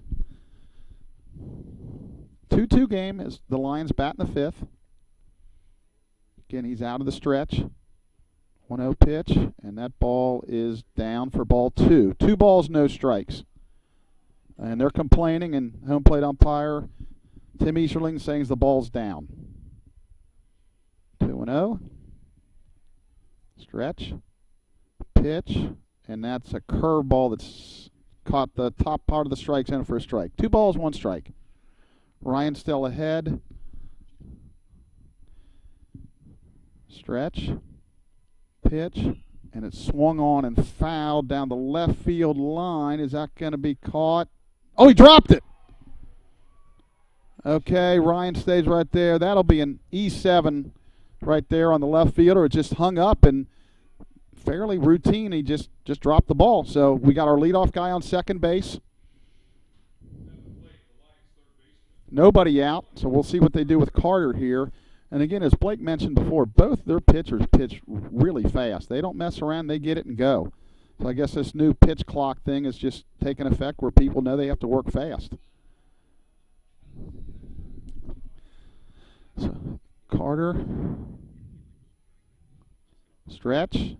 2-2 game as the Lions bat in the fifth. Again, he's out of the stretch. 1-0 pitch, and that ball is down for ball 2. 2 balls, no strikes. And they're complaining, and home plate umpire Tim Easterling saying the ball's down. 2-0. Stretch. Pitch, and that's a curveball that's caught the top part of the strike zone for a strike. 2 balls, 1 strike. Ryan still ahead. Stretch. Pitch, and it swung on and fouled down the left field line. Is that going to be caught? Oh, he dropped it. Okay, Ryan stays right there. That'll be an E7 right there on the left fielder. It just hung up and fairly routine. He just dropped the ball. So we got our leadoff guy on second base. Nobody out, so we'll see what they do with Carter here. And again, as Blake mentioned before, both their pitchers pitch really fast. They don't mess around. They get it and go. So I guess this new pitch clock thing is just taking effect where people know they have to work fast. So Carter. Stretch.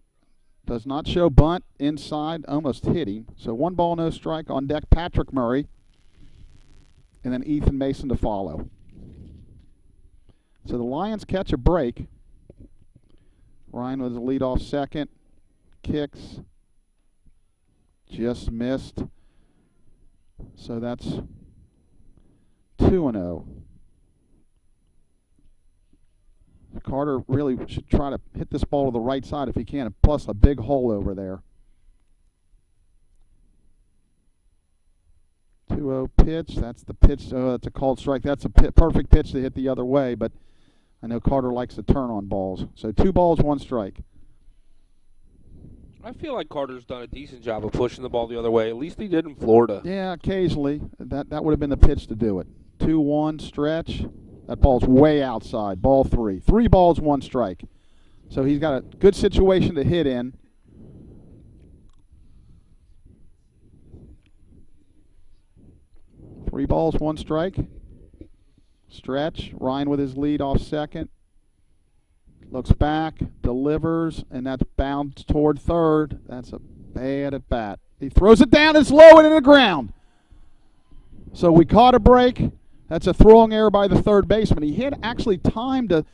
Does not show bunt. Inside. Almost hit him. So 1 ball, no strike. On deck, Patrick Murray. And then Ethan Mason to follow. So the Lions catch a break. Ryan was the leadoff second. Kicks. Just missed. So that's 2-0. Carter really should try to hit this ball to the right side if he can, plus a big hole over there. 2-0 pitch. That's the pitch. Oh, that's a called strike. That's a perfect pitch to hit the other way, but I know Carter likes to turn on balls. So 2 balls, 1 strike. I feel like Carter's done a decent job of pushing the ball the other way. At least he did in Florida. Yeah, occasionally. That would have been the pitch to do it. 2-1 stretch. That ball's way outside. Ball 3. 3 balls, 1 strike. So he's got a good situation to hit in. Three balls, 1 strike. Stretch. Ryan with his lead off second. Looks back, delivers, and that's bounced toward third. That's a bad at bat. He throws it down, it's low and in the ground. So we caught a break. That's a throwing error by the third baseman. He had actually time to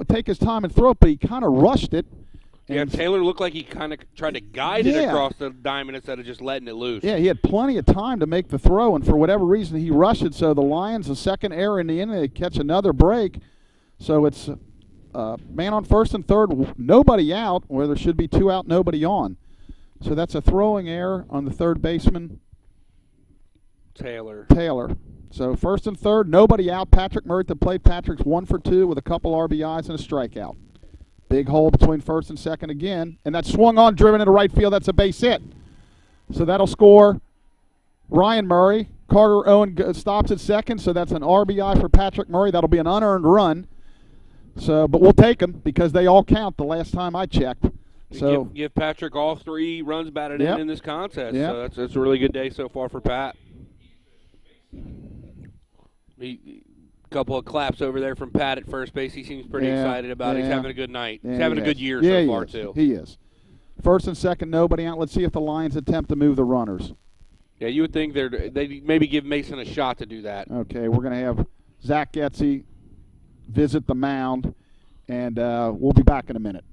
take his time and throw it, but he kind of rushed it. Yeah, Taylor looked like he kind of tried to guide it across the diamond instead of just letting it loose. Yeah, he had plenty of time to make the throw, and for whatever reason, he rushed it. So the Lions, a second error in the inning, they catch another break. So it's man on first and third, nobody out, where there should be 2 out, nobody on. So that's a throwing error on the third baseman, Taylor. So first and third, nobody out. Patrick Murray at the plate. Patrick's 1 for 2 with a couple RBIs and a strikeout. Big hole between first and second again. And that swung on, driven into right field. That's a base hit. So that'll score Ryan Murray. Carter Owen stops at second, so that's an RBI for Patrick Murray. That'll be an unearned run. So, but we'll take them because they all count the last time I checked. So give Patrick all 3 runs batted in this contest. Yep. So that's a really good day so far for Pat. A couple of claps over there from Pat at first base. He seems pretty excited about it. He's having a good night. He's having a good year so far, too. He is. First and second, nobody out. Let's see if the Lions attempt to move the runners. Yeah, you would think they'd maybe give Mason a shot to do that. Okay, we're going to have Zach Getzey visit the mound, and we'll be back in a minute.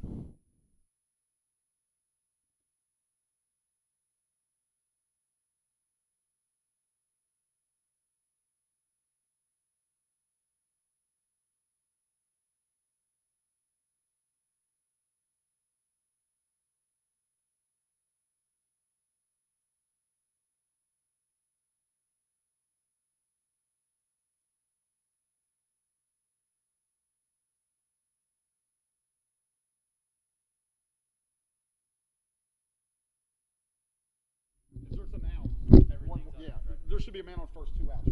there should be a man on first 2 outs.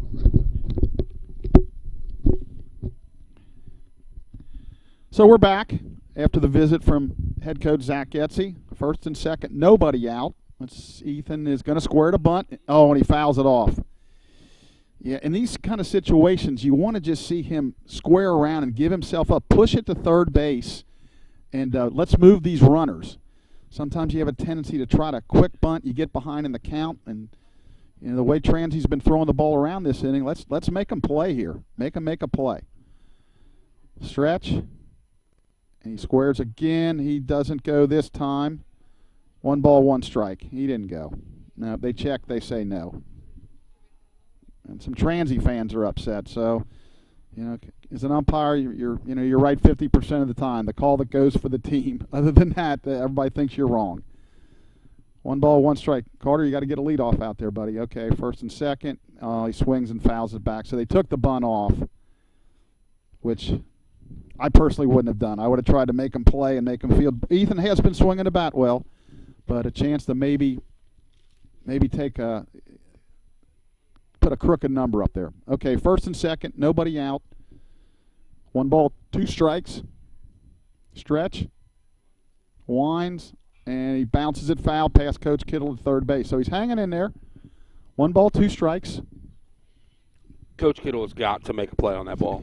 So we're back after the visit from head coach Zach Getzey. First and second, nobody out. Ethan is going to square the bunt. Oh, and he fouls it off. Yeah, in these kind of situations, you want to just see him square around and give himself up, push it to third base, and let's move these runners. Sometimes you have a tendency to try to quick bunt. You get behind in the count, and the way Transy's been throwing the ball around this inning, let's make him play here. Make him make a play. Stretch, and he squares again. He doesn't go this time. 1 ball, 1 strike. He didn't go. No, they check. They say no. And some Transy fans are upset. So, as an umpire, you're right 50% of the time. The call that goes for the team. Other than that, everybody thinks you're wrong. 1 ball, 1 strike. Carter, you got to get a leadoff out there, buddy. Okay, first and second. He swings and fouls it back. So they took the bunt off, which I personally wouldn't have done. I would have tried to make him play and make him feel. Ethan has been swinging the bat well, but a chance to maybe put a crooked number up there. Okay, first and second, nobody out. 1 ball, 2 strikes. Stretch, winds, and he bounces it foul past Coach Kittle at third base. So he's hanging in there. 1 ball, 2 strikes. Coach Kittle has got to make a play on that ball.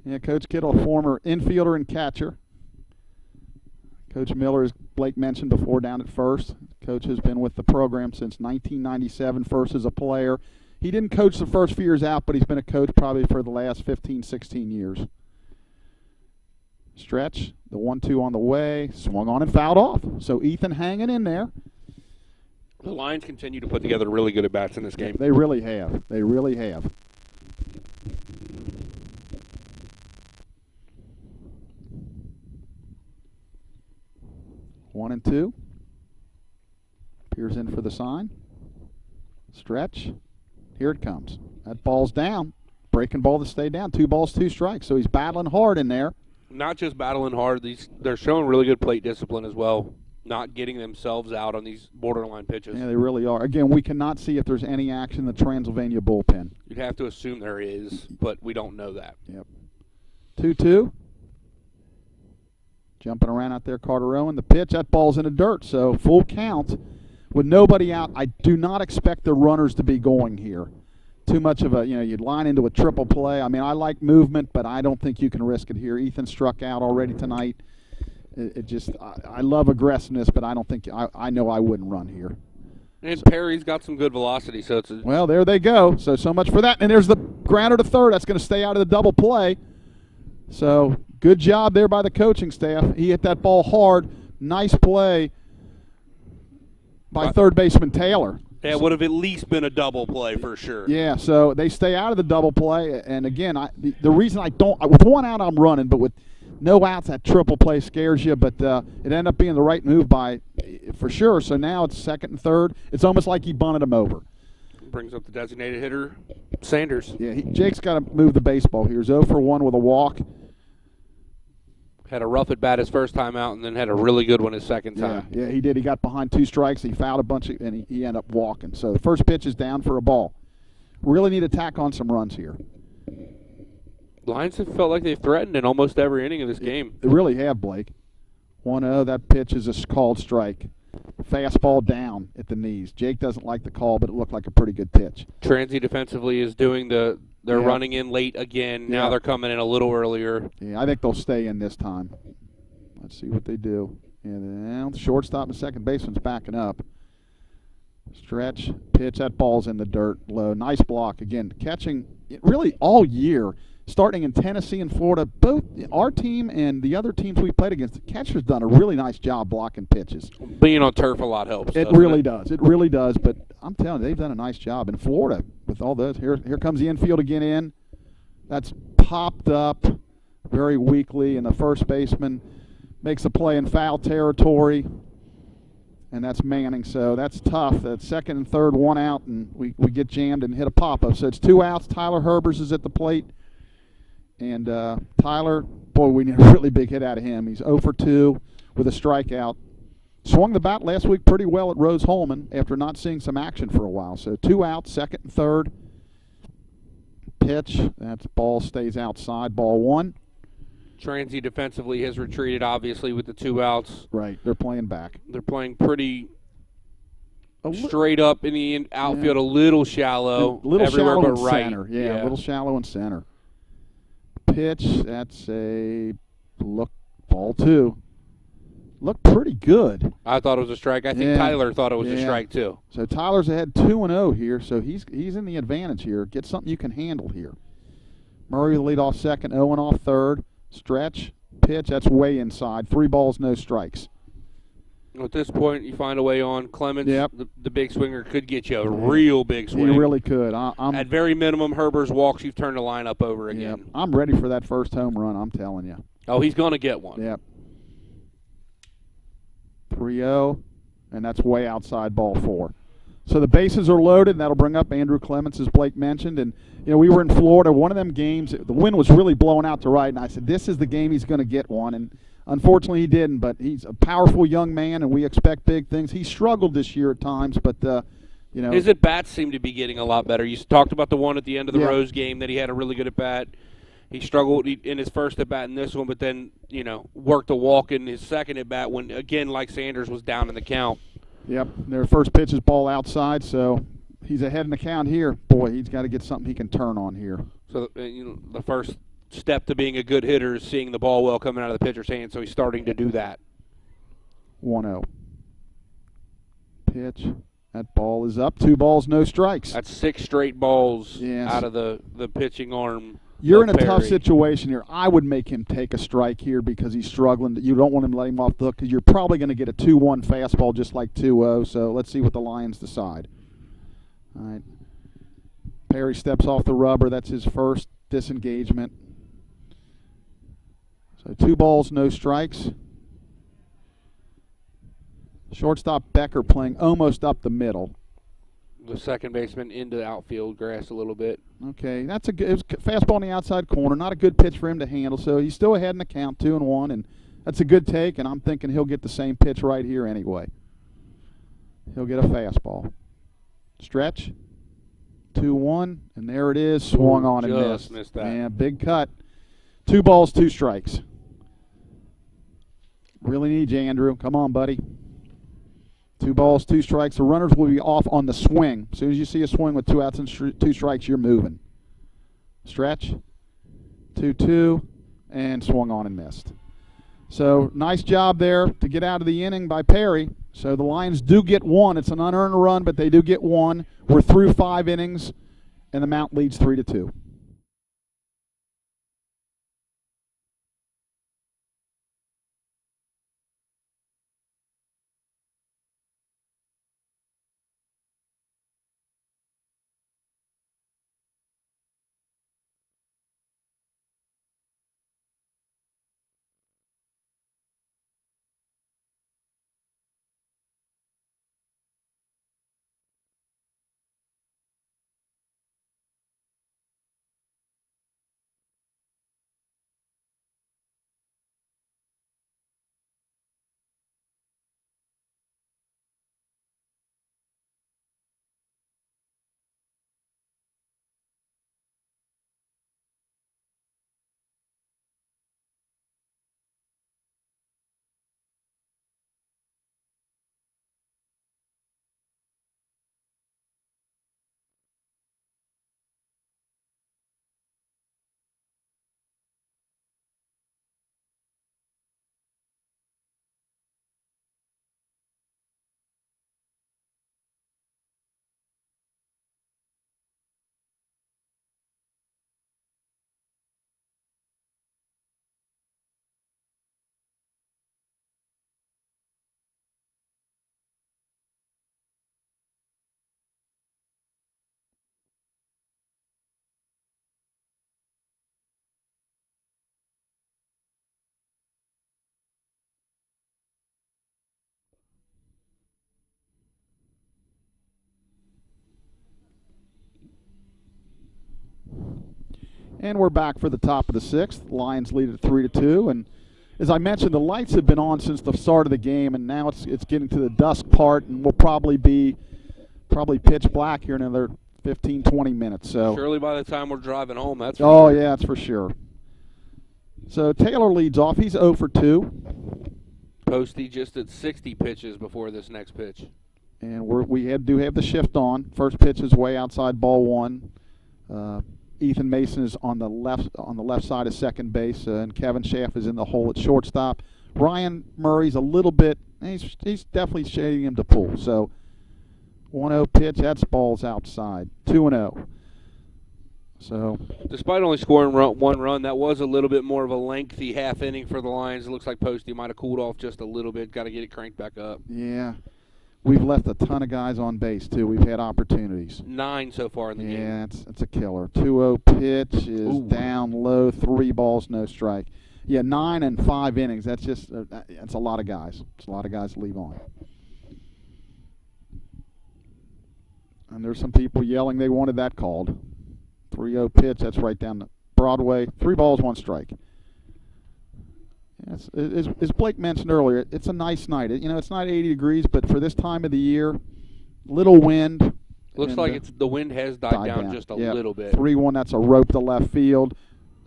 Yeah, Coach Kittle, a former infielder and catcher. Coach Miller, as Blake mentioned before, down at first. Coach has been with the program since 1997, first as a player. He didn't coach the first few years out, but he's been a coach probably for the last 15, 16 years. Stretch, the 1-2 on the way, swung on and fouled off. So Ethan hanging in there. The Lions continue to put together really good at-bats in this game. They really have. They really have. One and 2. Peers in for the sign. Stretch. Here it comes. That ball's down. Breaking ball to stay down. 2 balls, 2 strikes. So he's battling hard in there. Not just battling hard. They're showing really good plate discipline as well. Not getting themselves out on these borderline pitches. Yeah, they really are. Again, we cannot see if there's any action in the Transylvania bullpen. You'd have to assume there is, but we don't know that. Yep. 2-2. Jumping around out there, Carter Owen. The pitch, that ball's in the dirt. So full count. With nobody out, I do not expect the runners to be going here. Too much of you'd line into a triple play. I mean, I like movement, but I don't think you can risk it here. Ethan struck out already tonight. I love aggressiveness, but I don't think, I know I wouldn't run here. And Perry's got some good velocity, so it's well, there they go. So much for that. And there's the grounder to third. That's going to stay out of the double play. So good job there by the coaching staff. He hit that ball hard. Nice play by third baseman Taylor. That would have at least been a double play for sure. Yeah, so they stay out of the double play. And again, the reason I don't, with 1 out I'm running, but with no outs, that triple play scares you. But it ended up being the right move for sure. So now it's second and third. It's almost like he bunted him over. Brings up the designated hitter, Sanders. Yeah, Jake's got to move the baseball here. He's 0 for 1 with a walk. Had a rough at bat his first time out, and then had a really good one his second time. Yeah, he did. He got behind 2 strikes. He fouled a bunch, and he ended up walking. So the first pitch is down for a ball. Really need to tack on some runs here. Lions have felt like they've threatened in almost every inning of this game. They really have, Blake. 1-0. That pitch is a called strike. Fastball down at the knees. Jake doesn't like the call, but it looked like a pretty good pitch. Transy defensively is doing they're running in late again. Now they're coming in a little earlier. Yeah, I think they'll stay in this time. Let's see what they do. And now the shortstop and second baseman's backing up. Stretch, pitch, that ball's in the dirt, low. Nice block. Again, catching really all year, starting in Tennessee and Florida. Both our team and the other teams we played against, the catcher's done a really nice job blocking pitches. Being on turf a lot helps. It really does. It really does. But I'm telling you, they've done a nice job. In Florida, with all those, here comes the infield again in. That's popped up very weakly, and the first baseman makes a play in foul territory. And that's Manning, so that's tough. That second and third, 1 out, and we get jammed and hit a pop-up. So it's 2 outs. Tyler Herbers is at the plate. And Tyler, boy, we need a really big hit out of him. He's 0 for 2 with a strikeout. swung the bat last week pretty well at Rose Holman after not seeing some action for a while. So 2 outs, second and third. Pitch, that ball stays outside, ball 1. Transy defensively has retreated, obviously, with the 2 outs. Right, they're playing back. They're playing pretty straight up in the outfield, a little shallow. A little everywhere shallow but in right. center. Yeah, a little shallow in center. Pitch, that's a ball 2. Looked pretty good. I thought it was a strike. I think Tyler thought it was a strike, too. So Tyler's ahead 2-0 here, so he's in the advantage here. Get something you can handle here. Murray will lead off second, Owen off third. Stretch, pitch, that's way inside. 3 balls, no strikes. At this point, you find a way on. Clemens, the big swinger, could get you a real big swing. He really could. At very minimum, Herber's walks, you've turned the lineup over again. Yep. I'm ready for that first home run, I'm telling you. Oh, he's going to get one. Yep. 3-0, and that's way outside, ball 4. So the bases are loaded, and that'll bring up Andrew Clemens, as Blake mentioned. And, we were in Florida. One of them games, the wind was really blowing out to right, and I said, this is the game he's going to get one. And unfortunately, he didn't, but he's a powerful young man, and we expect big things. He struggled this year at times, but, his at-bats seem to be getting a lot better. You talked about the one at the end of the Rose game that he had a really good at-bat. He struggled in his first at-bat in this one, but then, worked a walk in his second at-bat when, again, like Sanders, was down in the count. Yep, their first pitch is ball outside, so he's ahead in the count here. Boy, he's got to get something he can turn on here. So, the first step to being a good hitter is seeing the ball well coming out of the pitcher's hand, so he's starting to do that. 1-0. Pitch. That ball is up. 2 balls, no strikes. That's 6 straight balls out of the pitching arm. You're in a tough situation here. I would make him take a strike here because he's struggling. You don't want him to let him off the hook because you're probably going to get a 2-1 fastball just like 2-0. So let's see what the Lions decide. All right. Perry steps off the rubber. That's his first disengagement. So 2 balls, no strikes. Shortstop Becker playing almost up the middle. The second baseman into the outfield grass a little bit. Okay, that's a good. It was fastball in the outside corner. Not a good pitch for him to handle. So he's still ahead in the count, 2-1, and that's a good take. And I'm thinking he'll get the same pitch right here anyway. He'll get a fastball. Stretch. 2-1, and there it is. Swung on and missed that. Yeah, big cut. 2 balls, 2 strikes. Really need you, Andrew. Come on, buddy. 2 balls, 2 strikes. The runners will be off on the swing. As soon as you see a swing with 2 outs and 2 strikes, you're moving. Stretch. 2-2, and swung on and missed. So nice job there to get out of the inning by Perry. So the Lions do get 1. It's an unearned run, but they do get 1. We're through 5 innings, and the Mount leads 3-2. And we're back for the top of the 6th. Lions lead at 3-2, and as I mentioned, the lights have been on since the start of the game, and now it's getting to the dusk part, and we'll probably be pitch black here in another 15, 20 minutes. So surely by the time we're driving home, that's for sure. sure. Yeah, that's for sure. So Taylor leads off. He's 0 for 2. Posty just at 60 pitches before this next pitch. And we do have the shift on. First pitch is way outside ball 1. Ethan Mason is on the left side of second base, and Kevin Schaff is in the hole at shortstop. Ryan Murray's a little bit. He's definitely shading him to pull. So 1-0 pitch. That's balls outside. 2-0. So, despite only scoring one run, that was a little bit more of a lengthy half inning for the Lions. It looks like Posty might have cooled off just a little bit. Got to get it cranked back up. Yeah. We've left a ton of guys on base, too. We've had opportunities. 9 so far in the game. Yeah, it's a killer. 2-0 pitch is down low, 3 balls, no strike. Yeah, 9 and 5 innings. That's just that's a lot of guys. It's a lot of guys to leave on. And there's some people yelling they wanted that called. 3-0 pitch, that's right down the Broadway. 3 balls, 1 strike. Yes, as Blake mentioned earlier, it's a nice night. It's not 80 degrees, but for this time of the year, little wind. Looks like the wind has died down just a little bit. 3-1, that's a rope to left field.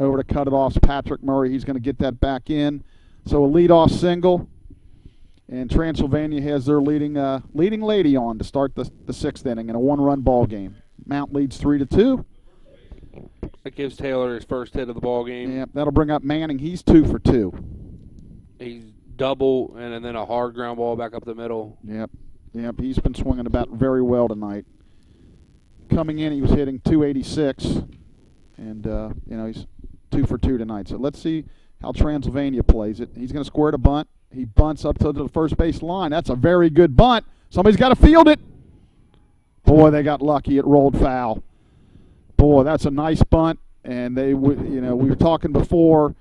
Over to cut it off, Patrick Murray. He's going to get that back in. So a leadoff single. And Transylvania has their leading lady on to start the 6th inning in a 1-run ball game. Mount leads 3-2. That gives Taylor his first hit of the ball game. Yeah, that'll bring up Manning. He's 2 for 2. He's double and then a hard ground ball back up the middle. Yep. He's been swinging about very well tonight. Coming in, he was hitting 286, and he's 2 for 2 tonight. So let's see how Transylvania plays it. He's going to square to bunt. He bunts up to the first base line. That's a very good bunt. Somebody's got to field it. Boy, they got lucky. It rolled foul. Boy, that's a nice bunt. And we were talking before.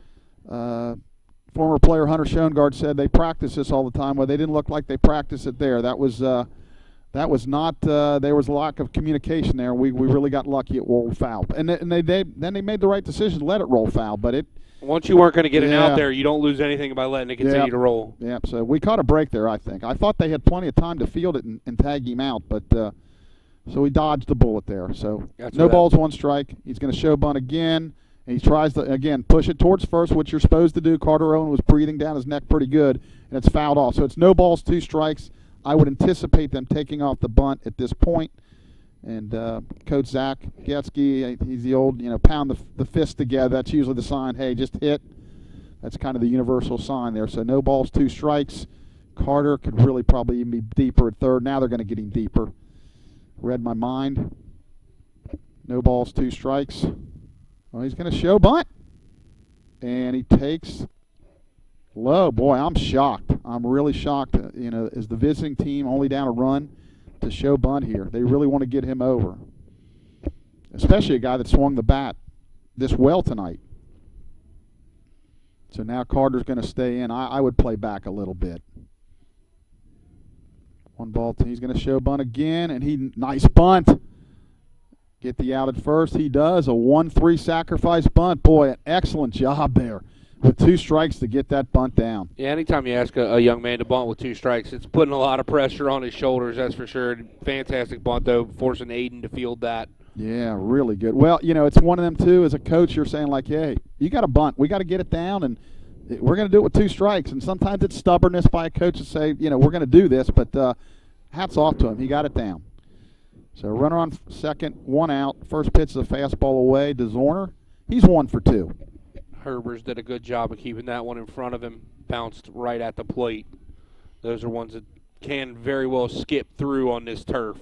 Former player Hunter Schoengard said they practice this all the time. Well, they didn't look like they practiced it there. That was not. There was a lack of communication there. We really got lucky. It rolled foul, and then they made the right decision to let it roll foul. But it once you weren't going to get it out there, you don't lose anything by letting it continue to roll. Yeah. So we caught a break there. I think. I thought they had plenty of time to field it and tag him out, but so he dodged the bullet there. So no balls, 1 strike. He's going to show bunt again. And he tries to, again, push it towards first, which you're supposed to do. Carter Owen was breathing down his neck pretty good, and it's fouled off. So it's no balls, 2 strikes. I would anticipate them taking off the bunt at this point. And Coach Zach Getsky, he's the old, pound the fist together. That's usually the sign, hey, just hit. That's kind of the universal sign there. So no balls, 2 strikes. Carter could really probably even be deeper at third. Now they're going to get him deeper. Read my mind. No balls, 2 strikes. Well, he's going to show bunt. And he takes low. Boy, I'm shocked. I'm really shocked, as the visiting team only down a run to show bunt here. They really want to get him over, especially a guy that swung the bat this well tonight. So now Carter's going to stay in. I would play back a little bit. 1 ball. He's going to show bunt again, and nice bunt. Get the out at first. He does. A 1-3 sacrifice bunt. Boy, an excellent job there with 2 strikes to get that bunt down. Yeah, anytime you ask a young man to bunt with 2 strikes, it's putting a lot of pressure on his shoulders, that's for sure. Fantastic bunt, though, forcing Aiden to field that. Yeah, really good. Well, it's one of them, too. As a coach, you're saying, like, hey, you got to bunt. We got to get it down, and we're going to do it with 2 strikes. And sometimes it's stubbornness by a coach to say, we're going to do this, but hats off to him. He got it down. So runner on second, 1 out. First pitch is a fastball away to Zorner. He's 1 for 2. Herbers did a good job of keeping that one in front of him. Bounced right at the plate. Those are ones that can very well skip through on this turf.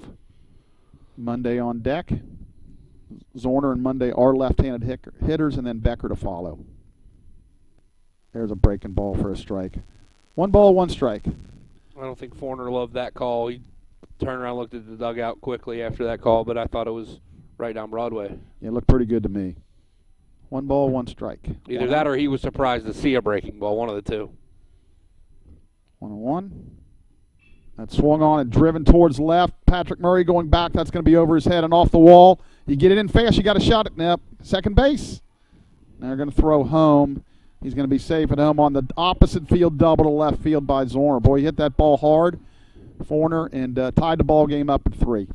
Monday on deck. Zorner and Monday are left-handed hitters, and then Becker to follow. There's a breaking ball for a strike. 1 ball, 1 strike. I don't think Forner loved that call. He turned around and looked at the dugout quickly after that call, but I thought it was right down Broadway. Yeah, it looked pretty good to me. 1 ball, 1 strike. Either that or he was surprised to see a breaking ball, one of the two. 1-1. That swung on and driven towards left. Patrick Murray going back. That's going to be over his head and off the wall. You get it in fast, you got a shot at second base. Now they're going to throw home. He's going to be safe at home on the opposite field double to left field by Zorn. Boy, he hit that ball hard, Forner, and tied the ball game up at 3.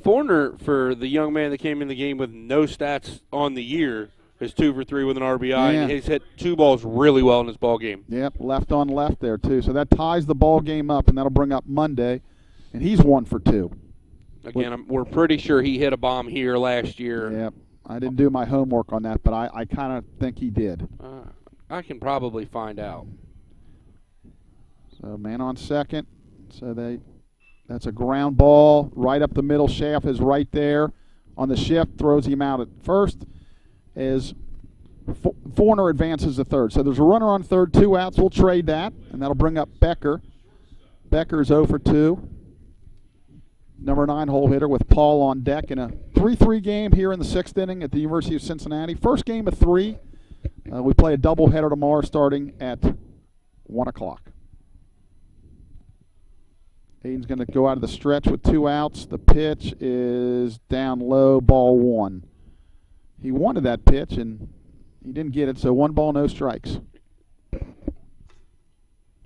Forner, for the young man that came in the game with no stats on the year, is 2 for 3 with an RBI. Yeah. And he's hit 2 balls really well in this ball game. Yep, left on left there, too. So that ties the ball game up, and that'll bring up Monday. And he's 1 for 2. Again, we're pretty sure he hit a bomb here last year. Yep. I didn't do my homework on that, but I kind of think he did. I can probably find out. So man on second. So that's a ground ball right up the middle. Schaff is right there on the shift, throws him out at first as Forner advances to third. So there's a runner on third, 2 outs. We'll trade that, and that'll bring up Becker. Becker's 0 for 2. Number 9 hole hitter with Paul on deck in a 3-3 game here in the 6th inning at the University of Cincinnati. First game of 3. We play a doubleheader tomorrow starting at 1 o'clock. Aiden's going to go out of the stretch with 2 outs. The pitch is down low, ball 1. He wanted that pitch, and he didn't get it, so 1 ball, no strikes.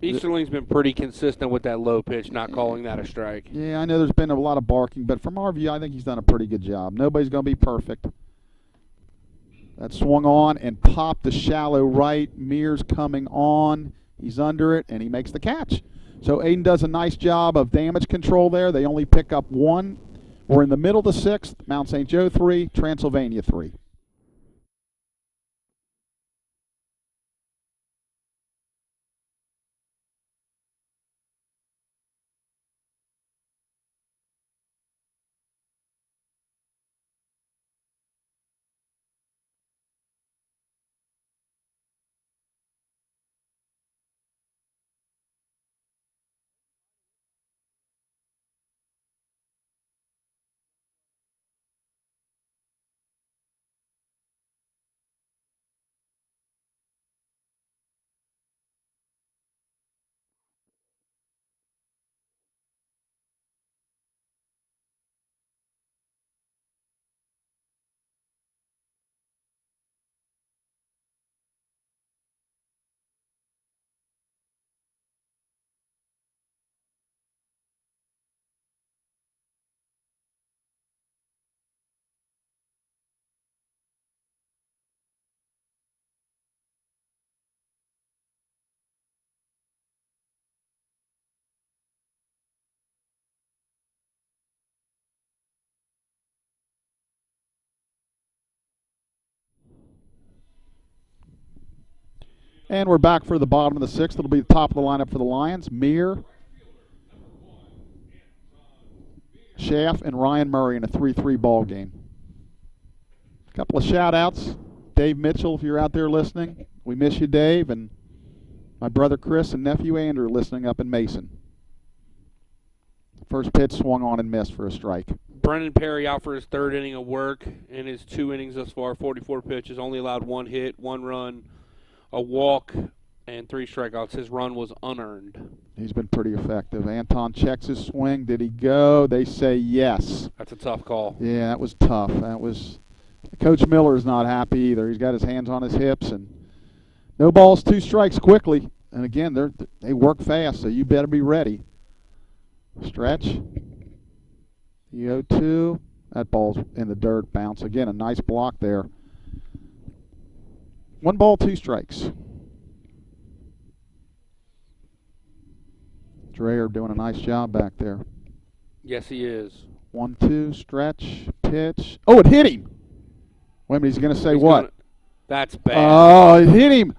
Easterling's been pretty consistent with that low pitch, not calling that a strike. Yeah, I know there's been a lot of barking, but from our view, I think he's done a pretty good job. Nobody's going to be perfect. That swung on and popped the shallow right. Mears coming on. He's under it, and he makes the catch. So Aiden does a nice job of damage control there. They only pick up 1. We're in the middle of the 6th. Mount St. Joe 3, Transylvania 3. And we're back for the bottom of the 6th. It'll be the top of the lineup for the Lions. Meir, Schaff, and Ryan Murray in a 3-3 ball game. A couple of shout-outs. Dave Mitchell, if you're out there listening, we miss you, Dave. And my brother Chris and nephew Andrew listening up in Mason. First pitch swung on and missed for a strike. Brendan Perry out for his 3rd inning of work in his 2 innings thus far, 44 pitches, only allowed 1 hit, 1 run, a walk, and 3 strikeouts. His run was unearned. He's been pretty effective. Anton checks his swing. Did he go? They say yes. That's a tough call. Yeah, that was tough. Coach Miller's not happy either. He's got his hands on his hips, and no balls, 2 strikes quickly. And again, they work fast, so you better be ready. Stretch. The 0-2. That ball's in the dirt. Bounce. Again, a nice block there. 1 ball, 2 strikes. Dreyer doing a nice job back there. Yes, he is. 1-2, stretch, pitch. Oh, it hit him. Wait a minute, he's going to say what? That's bad. Oh, it hit him.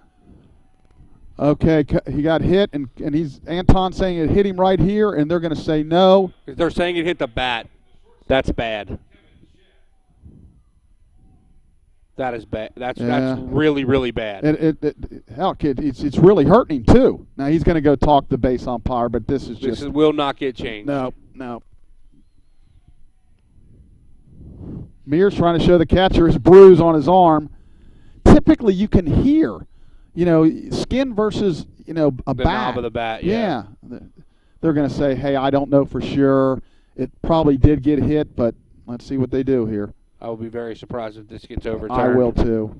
Okay, he got hit, and he's Anton saying it hit him right here, and they're going to say no. They're saying it hit the bat. That's bad. That is bad. That's really, really bad. Hell, kid, it's really hurting him too. Now he's going to go talk to the base umpire, but this will not get changed. No. Mears trying to show the catcher his bruise on his arm. Typically, you can hear, skin versus a the bat. knob of the bat. Yeah. They're going to say, hey, I don't know for sure. It probably did get hit, but let's see what they do here. I will be very surprised if this gets overturned. I will too.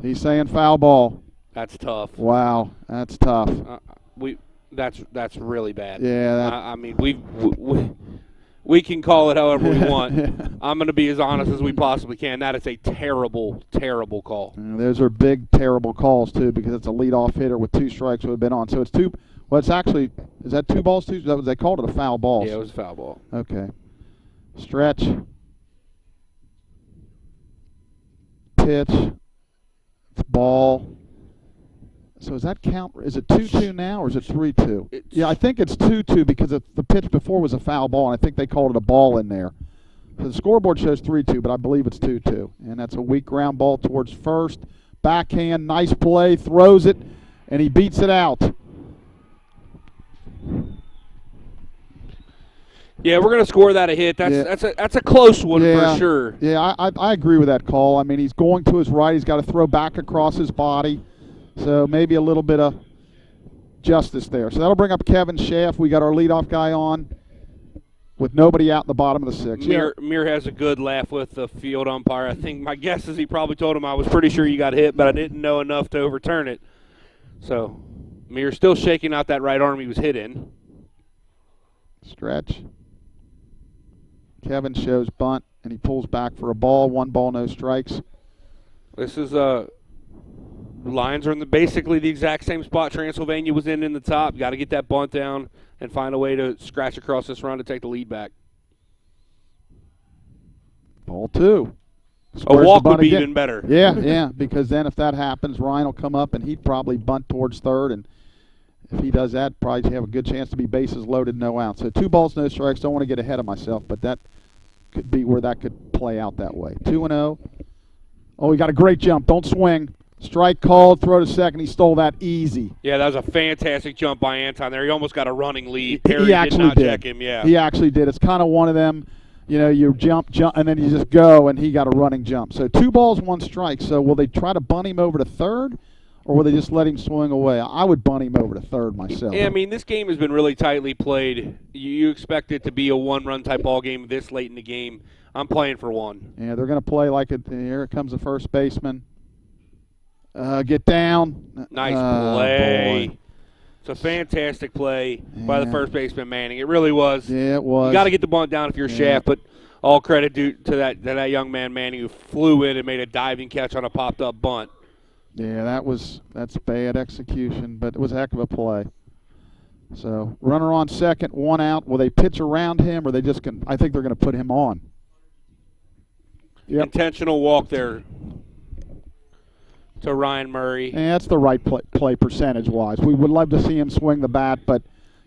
He's saying foul ball. That's tough. Wow, that's tough. That's really bad. Yeah. I mean, we can call it however we want. Yeah. I'm going to be as honest as we possibly can. That is a terrible, terrible call. Those are big, terrible calls, too, because it's a leadoff hitter with 2 strikes would have been on. So it's 2. Well, it's actually, is that 2 balls, 2? They called it a foul ball. Yeah, it was a foul ball. Okay. Stretch. Pitch. It's ball. So is that count? Is it 2-2 now or is it 3-2? Yeah, I think it's 2-2 because the pitch before was a foul ball, and I think they called it a ball in there. So the scoreboard shows 3-2, but I believe it's 2-2. And that's a weak ground ball towards first. Backhand, nice play, throws it, and he beats it out. Yeah, we're going to score that a hit. That's a close one for sure. Yeah, I agree with that call. I mean, he's going to his right. He's got to throw back across his body. So maybe a little bit of justice there. So that'll bring up Kevin Schaff. We got our leadoff guy on with nobody out in the bottom of the 6th. Mir has a good laugh with the field umpire. I think my guess is he probably told him I was pretty sure you got hit, but I didn't know enough to overturn it. So Mir's still shaking out that right arm he was hit in. Stretch. Kevin shows bunt, and he pulls back for a ball. 1 ball, no strikes. This is Lions are in basically the exact same spot Transylvania was in the top. Got to get that bunt down and find a way to scratch across this run to take the lead back. Ball 2. A walk would be even better. Yeah, because then if that happens, Ryan will come up and he'd probably bunt towards third, and if he does that, probably have a good chance to be bases loaded, no outs. So 2 balls, no strikes. Don't want to get ahead of myself, but that could be where that could play out that way. 2-0. Oh, he got a great jump. Don't swing. Strike called, throw to second. He stole that easy. Yeah, that was a fantastic jump by Anton there. He almost got a running lead. Perry he actually did not check him. Yeah, he actually did. It's kind of one of them, you jump, and then you just go, and he got a running jump. So 2 balls, 1 strike. So will they try to bunt him over to third, or will they just let him swing away? I would bunt him over to third myself. Yeah, I mean, this game has been really tightly played. You expect it to be a 1-run type ball game this late in the game. I'm playing for 1. Yeah, they're going to play like it. Here comes the first baseman. Get down. Nice play. Boy. It's a fantastic play by the first baseman, Manning. It really was. Yeah, it was. You got to get the bunt down if you're Schaff, but all credit due to that young man, Manning, who flew in and made a diving catch on a popped-up bunt. Yeah, that's bad execution, but it was a heck of a play. So runner on second, 1 out. Will they pitch around him, or they just can? I think they're going to put him on. Yep. Intentional walk there to Ryan Murray. And that's the right play percentage-wise. We would love to see him swing the bat, but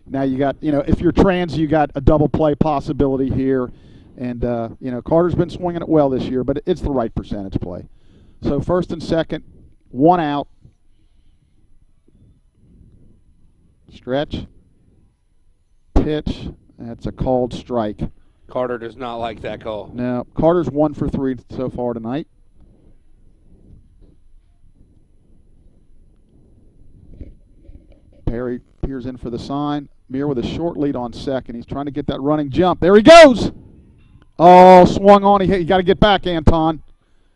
now you got, if you're Trans, you got a double play possibility here. And, Carter's been swinging it well this year, but it's the right percentage play. So first and second, 1 out. Stretch. Pitch. That's a called strike. Carter does not like that call. No, Carter's 1 for 3 so far tonight. Perry peers in for the sign. Mir with a short lead on second. He's trying to get that running jump. There he goes. Oh, swung on. He got to get back, Anton.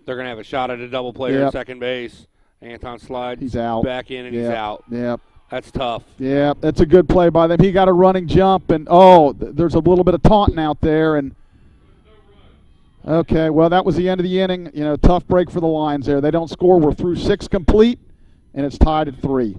They're going to have a shot at a double play at second base. Anton slides he's out. Back in, and he's out. Yep. That's tough. Yeah, that's a good play by them. He got a running jump, and, there's a little bit of taunting out there. And okay, well, that was the end of the inning. Tough break for the Lions there. They don't score. We're through 6 complete, and it's tied at 3.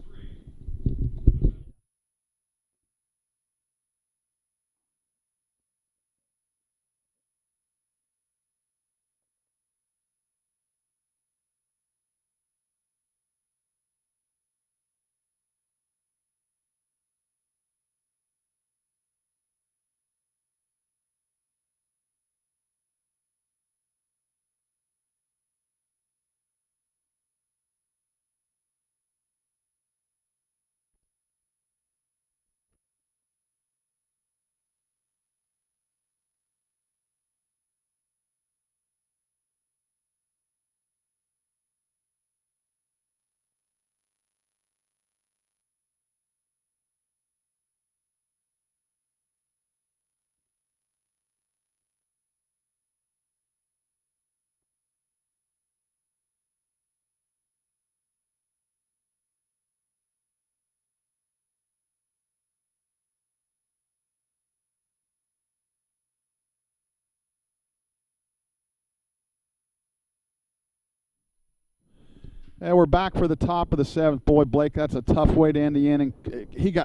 And we're back for the top of the 7th. Boy, Blake, that's a tough way to end the inning.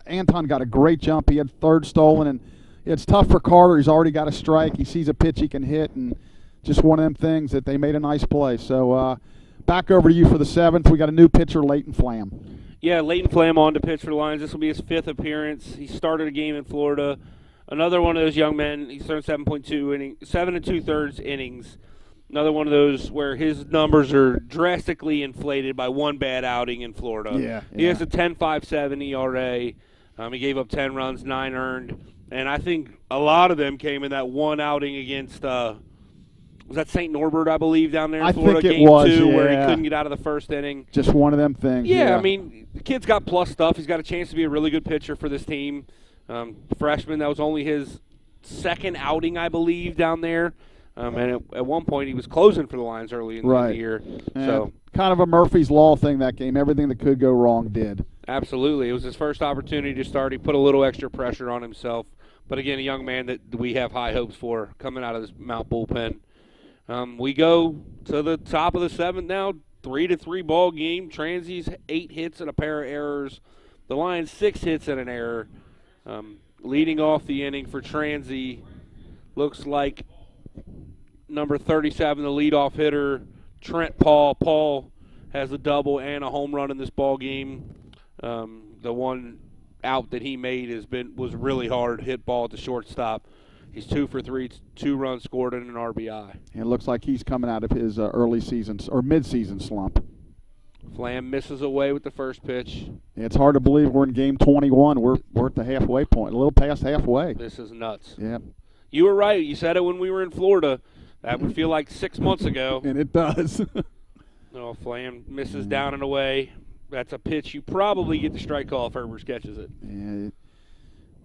Anton got a great jump. He had third stolen, and it's tough for Carter. He's already got a strike. He sees a pitch he can hit, and just one of them things that they made a nice play. So back over to you for the 7th. We got a new pitcher, Leighton Flam. Yeah, Leighton Flam on to pitch for the Lions. This will be his 5th appearance. He started a game in Florida. Another one of those young men. He's thrown 7 2/3 innings. Another one of those where his numbers are drastically inflated by one bad outing in Florida. Yeah. He has a 10.57 ERA. He gave up 10 runs, 9 earned. And I think a lot of them came in that one outing against, was that St. Norbert, I believe, down there in Florida? I think it game was, 2, yeah. where he couldn't get out of the first inning. Just one of them things. Yeah, I mean, the kid's got plus stuff. He's got a chance to be a really good pitcher for this team. Freshman, that was only his 2nd outing, I believe, down there. And at one point, he was closing for the Lions early in the year. And so kind of a Murphy's Law thing that game. Everything that could go wrong did. Absolutely. It was his first opportunity to start. He put a little extra pressure on himself. But, again, a young man that we have high hopes for coming out of this Mount bullpen. We go to the top of the 7th now, 3-3 ball game. Transy's 8 hits and a pair of errors. The Lions 6 hits and an error. Leading off the inning for Transy looks like number 37, the leadoff hitter, Trent Paul. Paul has a double and a home run in this ball game. The one out that he made was really hard, hit ball at the shortstop. He's 2 for 3, 2 runs scored and an RBI. It looks like he's coming out of his early season or mid-season slump. Flam misses away with the first pitch. It's hard to believe we're in game 21. We're at the halfway point, a little past halfway. This is nuts. Yeah. You were right. You said it when we were in Florida. That would feel like 6 months ago. And it does. No, Flam misses down and away. That's a pitch you probably get the strike call if Herbers catches it. Yeah,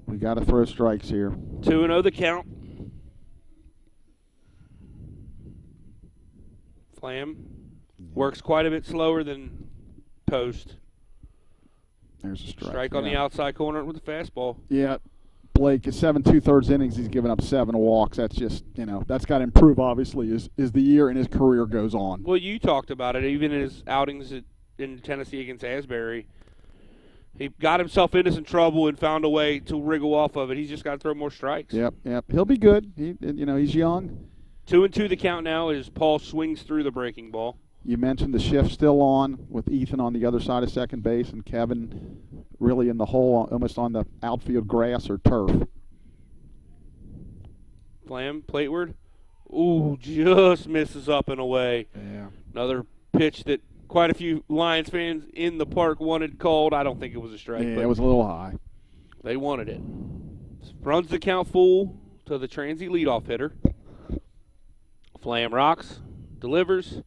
we got to throw strikes here. 2-0 the count. Flam works quite a bit slower than Post. There's a strike. Strike on the outside corner with the fastball. Yeah. Blake is 7 2/3 innings. He's given up 7 walks. That's just, that's got to improve, obviously, as the year and his career goes on. Well, you talked about it. Even in his outings in Tennessee against Asbury, he got himself into some trouble and found a way to wriggle off of it. He's just got to throw more strikes. Yep. He'll be good. He's young. 2-2 the count now as Paul swings through the breaking ball. You mentioned the shift still on with Ethan on the other side of second base and Kevin really in the hole, almost on the outfield grass or turf. Flam, plateward. Ooh, just misses up and away. Yeah. Another pitch that quite a few Lions fans in the park wanted called. I don't think it was a strike. Yeah, but it was a little high. They wanted it. Runs the count full to the Transy leadoff hitter. Flam rocks, delivers.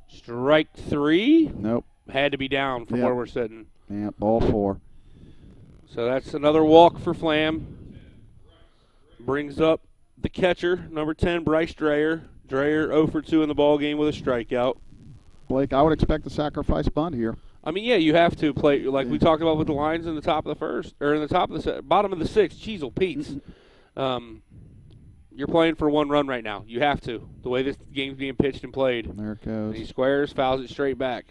Strike 3. Nope. Had to be down from where we're sitting. Yeah, ball 4. So that's another walk for Flam. Brings up the catcher, number 10, Bryce Dreyer. Dreyer 0 for 2 in the ball game with a strikeout. Blake, I would expect a sacrifice bunt here. I mean, yeah, you have to play like we talked about with the Lions in the top of the first, or in the top of the bottom of the 6th. Cheezel Pete's. You're playing for 1 run right now. You have to. The way this game's being pitched and played. There it goes. And he squares, fouls it straight back.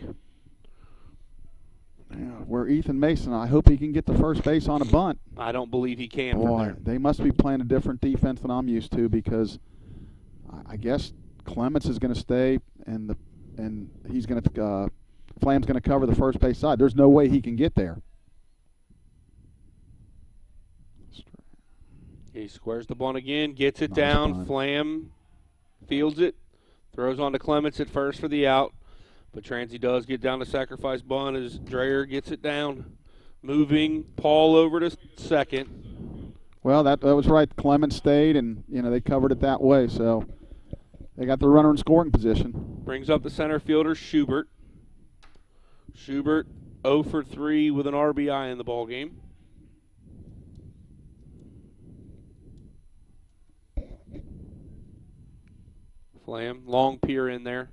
Yeah, where Ethan Mason, I hope he can get to first base on a bunt. I don't believe he can from Boy, there. they must be playing a different defense than I'm used to because I guess Clements is going to stay and he's going to Flam's going to cover the first base side. There's no way he can get there. He squares the bunt again, gets it Nice down. bunt. Flam fields it, throws on to Clements at first for the out. But Transy does get down to sacrifice bunt as Dreyer gets it down. Moving Paul over to second. Well, that was right. Clements stayed, and they covered it that way. So they got the runner in scoring position. Brings up the center fielder, Schubert. Schubert 0 for 3 with an RBI in the ball game. Flam, long pier in there.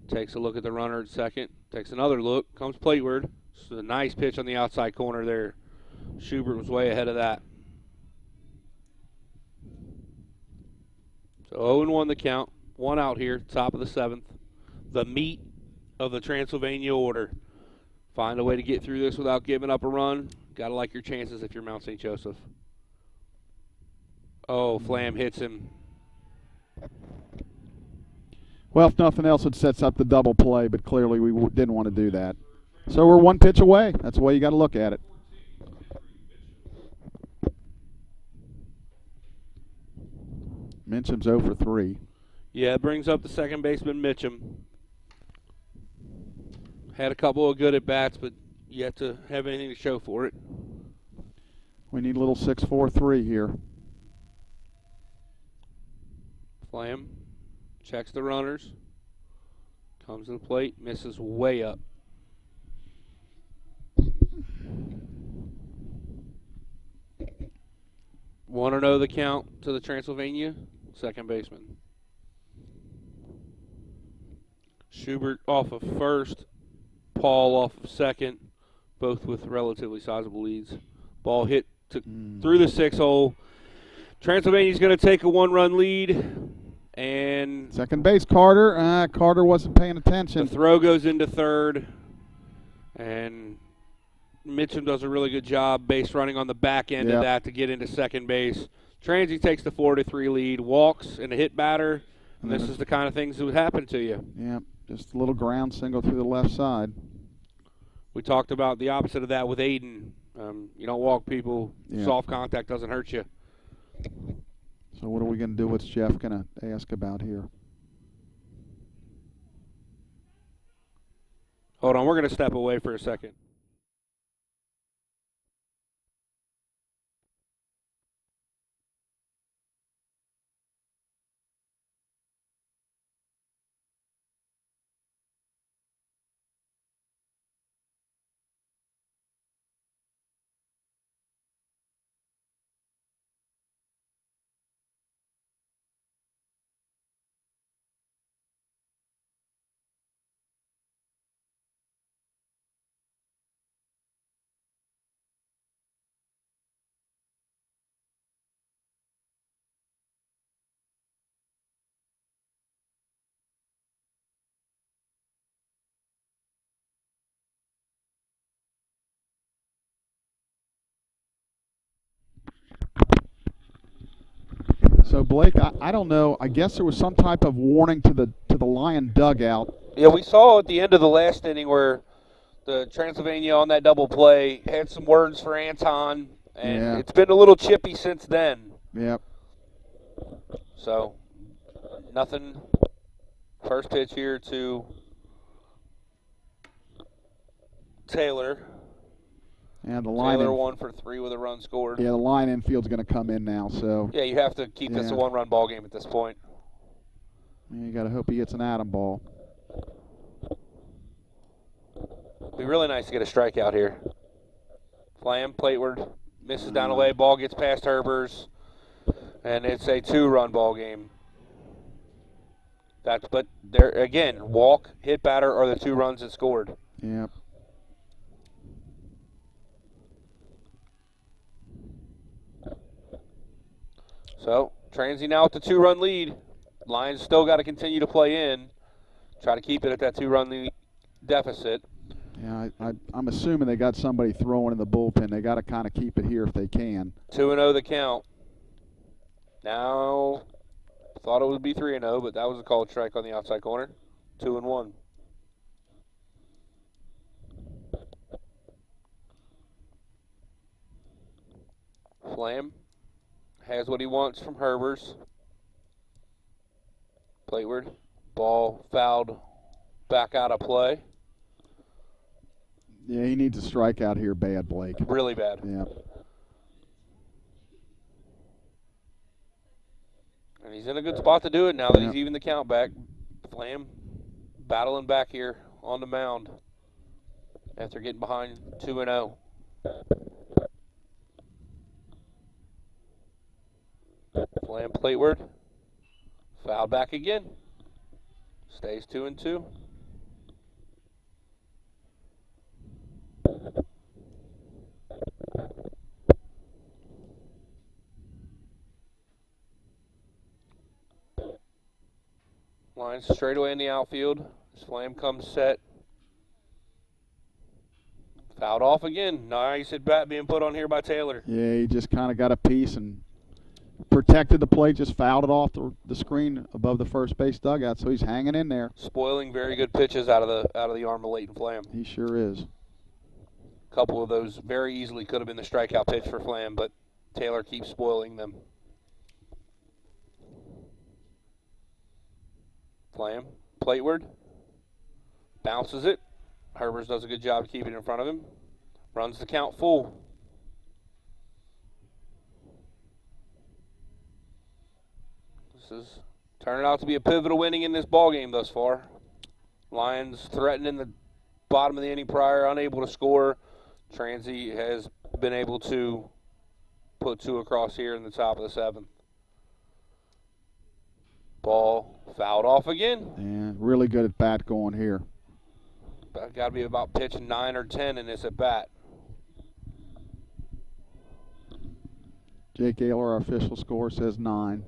Takes a look at the runner at second. Takes another look. Comes plateward. It's a nice pitch on the outside corner there. Schubert was way ahead of that. So 0-1 the count. 1 out here, top of the 7th. The meat of the Transylvania order. Find a way to get through this without giving up a run. Got to like your chances if you're Mount St. Joseph. Oh, Flam hits him. Well, if nothing else, it sets up the double play, but clearly we didn't want to do that. So we're one pitch away. That's the way you got to look at it. Mitchum's 0 for 3. Yeah, it brings up the second baseman, Mitchum. Had a couple of good at-bats, but yet to have anything to show for it. We need a little 6-4-3 here. Flam checks the runners. Comes to the plate, misses way up. Want to know the count to the Transylvania second baseman. Schubert off of first, Paul off of second, both with relatively sizable leads. Ball hit through the 6-hole. Transylvania's going to take a 1-run lead, and second base, Carter. Carter wasn't paying attention. The throw goes into third, and Mitchum does a really good job base running on the back end of that to get into second base. Transy takes the 4-3 lead, walks, and a hit batter, and this is the kind of things that would happen to you. Yeah, just a little ground single through the left side. We talked about the opposite of that with Aiden. You don't walk people. Soft contact doesn't hurt you. So what are we going to do? What's Jeff going to ask about here? Hold on, we're going to step away for a second. So Blake, I don't know. I guess there was some type of warning to the Lion dugout. Yeah, we saw at the end of the last inning where the Transylvania on that double play had some words for Anton, and it's been a little chippy since then. Yep. So nothing. First pitch here to Taylor. And the line Taylor 1 for 3 with a run scored. Yeah, the line infield's going to come in now. So yeah, you have to keep this a 1-run ball game at this point. You got to hope he gets an atom ball. It'd be really nice to get a strikeout here. Flam, plateward, misses down the way, ball gets past Herbers, and it's a 2-run ball game. But there again, walk, hit batter are the 2 runs that scored. Yep. So, Transy now with the 2-run lead. Lions still got to continue to play in, try to keep it at that 2-run deficit. Yeah, I'm assuming they got somebody throwing in the bullpen. They got to kind of keep it here if they can. 2-0 the count. Now, thought it would be 3-0, but that was a called strike on the outside corner. 2-1. Flam has what he wants from Herbers. Plateward. Ball fouled back out of play. Yeah, he needs a strikeout here bad, Blake. Really bad. Yeah. And he's in a good spot to do it now that he's even the count back. Flam battling back here on the mound after getting behind 2-0. Flam plateward. Foul back again. Stays 2-2. Lines straight away in the outfield. As Flam comes set Fouled off again. Nice at bat being put on here by Taylor. Yeah, he just kind of got a piece and protected the plate, just fouled it off the screen above the first base dugout, so he's hanging in there. Spoiling very good pitches out of the arm of Leighton Flam. He sure is. A couple of those very easily could have been the strikeout pitch for Flam, but Taylor keeps spoiling them. Flam, plateward, bounces it. Herbers does a good job keeping it in front of him. Runs the count full. This is turning out to be a pivotal inning in this ball game thus far. Lions threatening the bottom of the inning prior, unable to score. Transy has been able to put 2 across here in the top of the 7th. Ball fouled off again. Yeah, really good at bat going here. Got to be about pitch 9 or 10 in this at bat. Jake Ayler, our official score, says 9.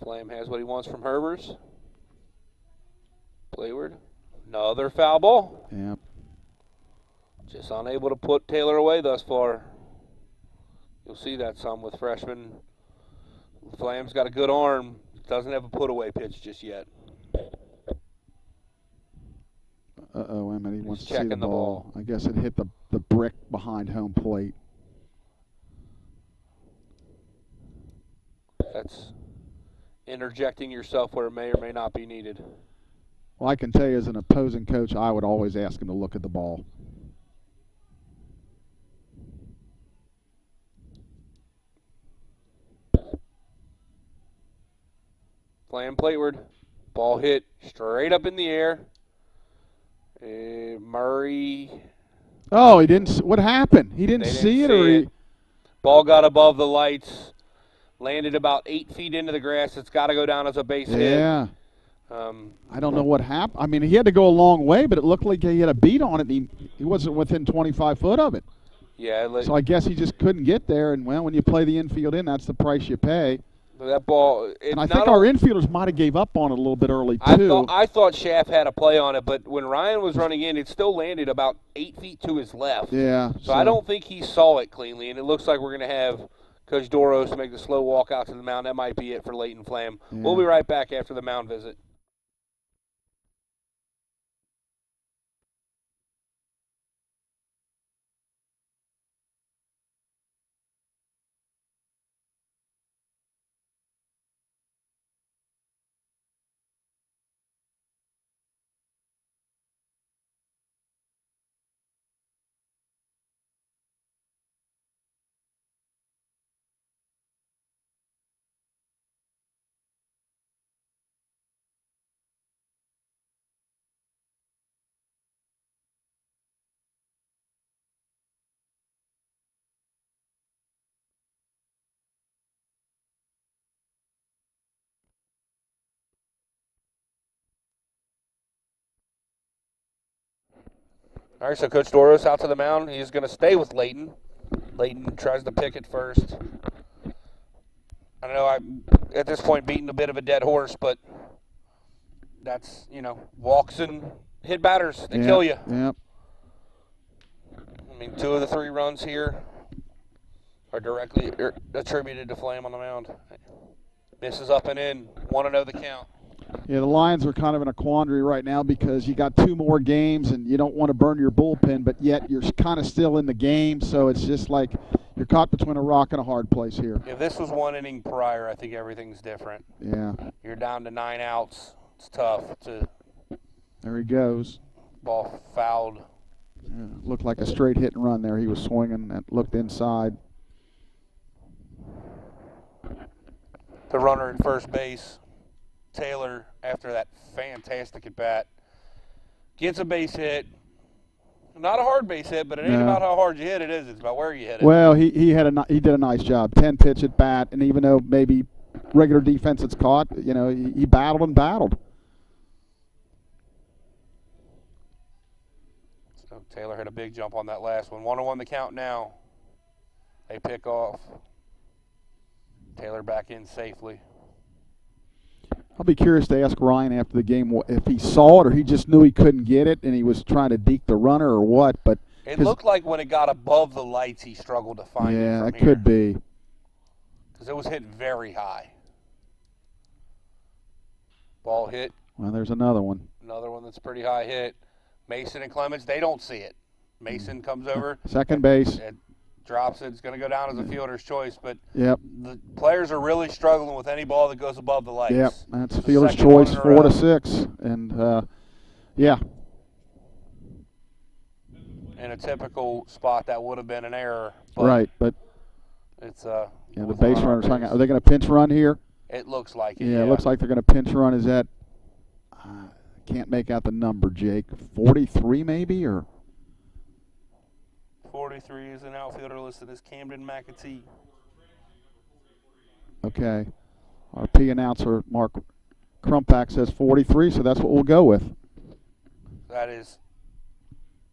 Flam has what he wants from Herbers. Playward. Another foul ball. Yep. Just unable to put Taylor away thus far. You'll see that some with freshmen. Flam's got a good arm. Doesn't have a put-away pitch just yet. Uh-oh, Emmett, he wants He's to see the checking the ball. I guess it hit the brick behind home plate. That's interjecting yourself where it may or may not be needed. Well, I can tell you as an opposing coach, I would always ask him to look at the ball. Flam plateward. Ball hit straight up in the air. Murray. Oh, he didn't. What happened? He didn't They see didn't it, or see he? it. Ball got above the lights, landed about 8 feet into the grass. It's got to go down as a base hit. Yeah. I don't know what happened. I mean, he had to go a long way, but it looked like he had a beat on it. He wasn't within 25 foot of it. Yeah. So I guess he just couldn't get there. And well, when you play the infield in, that's the price you pay. That ball. And I think our infielders might have gave up on it a little bit early too. I thought Schaff had a play on it, but when Ryan was running in, it still landed about 8 feet to his left. Yeah. So I don't think he saw it cleanly, and it looks like we're going to have Coach Doros make the slow walk out to the mound. That might be it for Leighton Flam. Yeah. We'll be right back after the mound visit. All right, so Coach Doros out to the mound. He's going to stay with Leighton. Leighton tries to pick it first. I know I'm, at this point, beating a bit of a dead horse, but that's, walks and hit batters. They kill you. Yep. I mean, 2 of the 3 runs here are directly attributed to Flam on the mound. Misses up and in. 1-0 the count. Yeah, the Lions are kind of in a quandary right now because you got 2 more games and you don't want to burn your bullpen, but yet you're kind of still in the game, so it's just like you're caught between a rock and a hard place here. If this was 1 inning prior, I think everything's different. Yeah. You're down to 9 outs. It's tough to. There he goes. Ball fouled. Yeah, looked like a straight hit and run there. He was swinging and looked inside. The runner at first base, Taylor, after that fantastic at bat, gets a base hit. Not a hard base hit, but it ain't about how hard you hit it, is it? It's about where you hit it. Well, he did a nice job. 10 pitch at bat, and even though maybe regular defense it's caught, he battled and battled. So Taylor had a big jump on that last one. 1-1 the count now. They pick off. Taylor back in safely. I'll be curious to ask Ryan after the game if he saw it or he just knew he couldn't get it and he was trying to deke the runner or what. But it looked like when it got above the lights, he struggled to find it. Yeah, that could be. Because it was hit very high. Ball hit. Well, there's another one. Another one that's pretty high hit. Mason and Clemens, they don't see it. Mason comes over. Second base. It drops it. It's going to go down as a fielder's choice. But yep, the players are really struggling with any ball that goes above the lights. Yep, that's fielder's choice, 4-6. And, yeah. In a typical spot, that would have been an error. But right, but it's yeah, the base runner's hung out. Are they going to pinch run here? It looks like it. Yeah, it looks like they're going to pinch run. Is that? Can't make out the number, Jake. 43 maybe, or? 43 is an outfielder listed as Camden McAtee. Okay. Our P announcer, Mark Krumpach, says 43, so that's what we'll go with. That is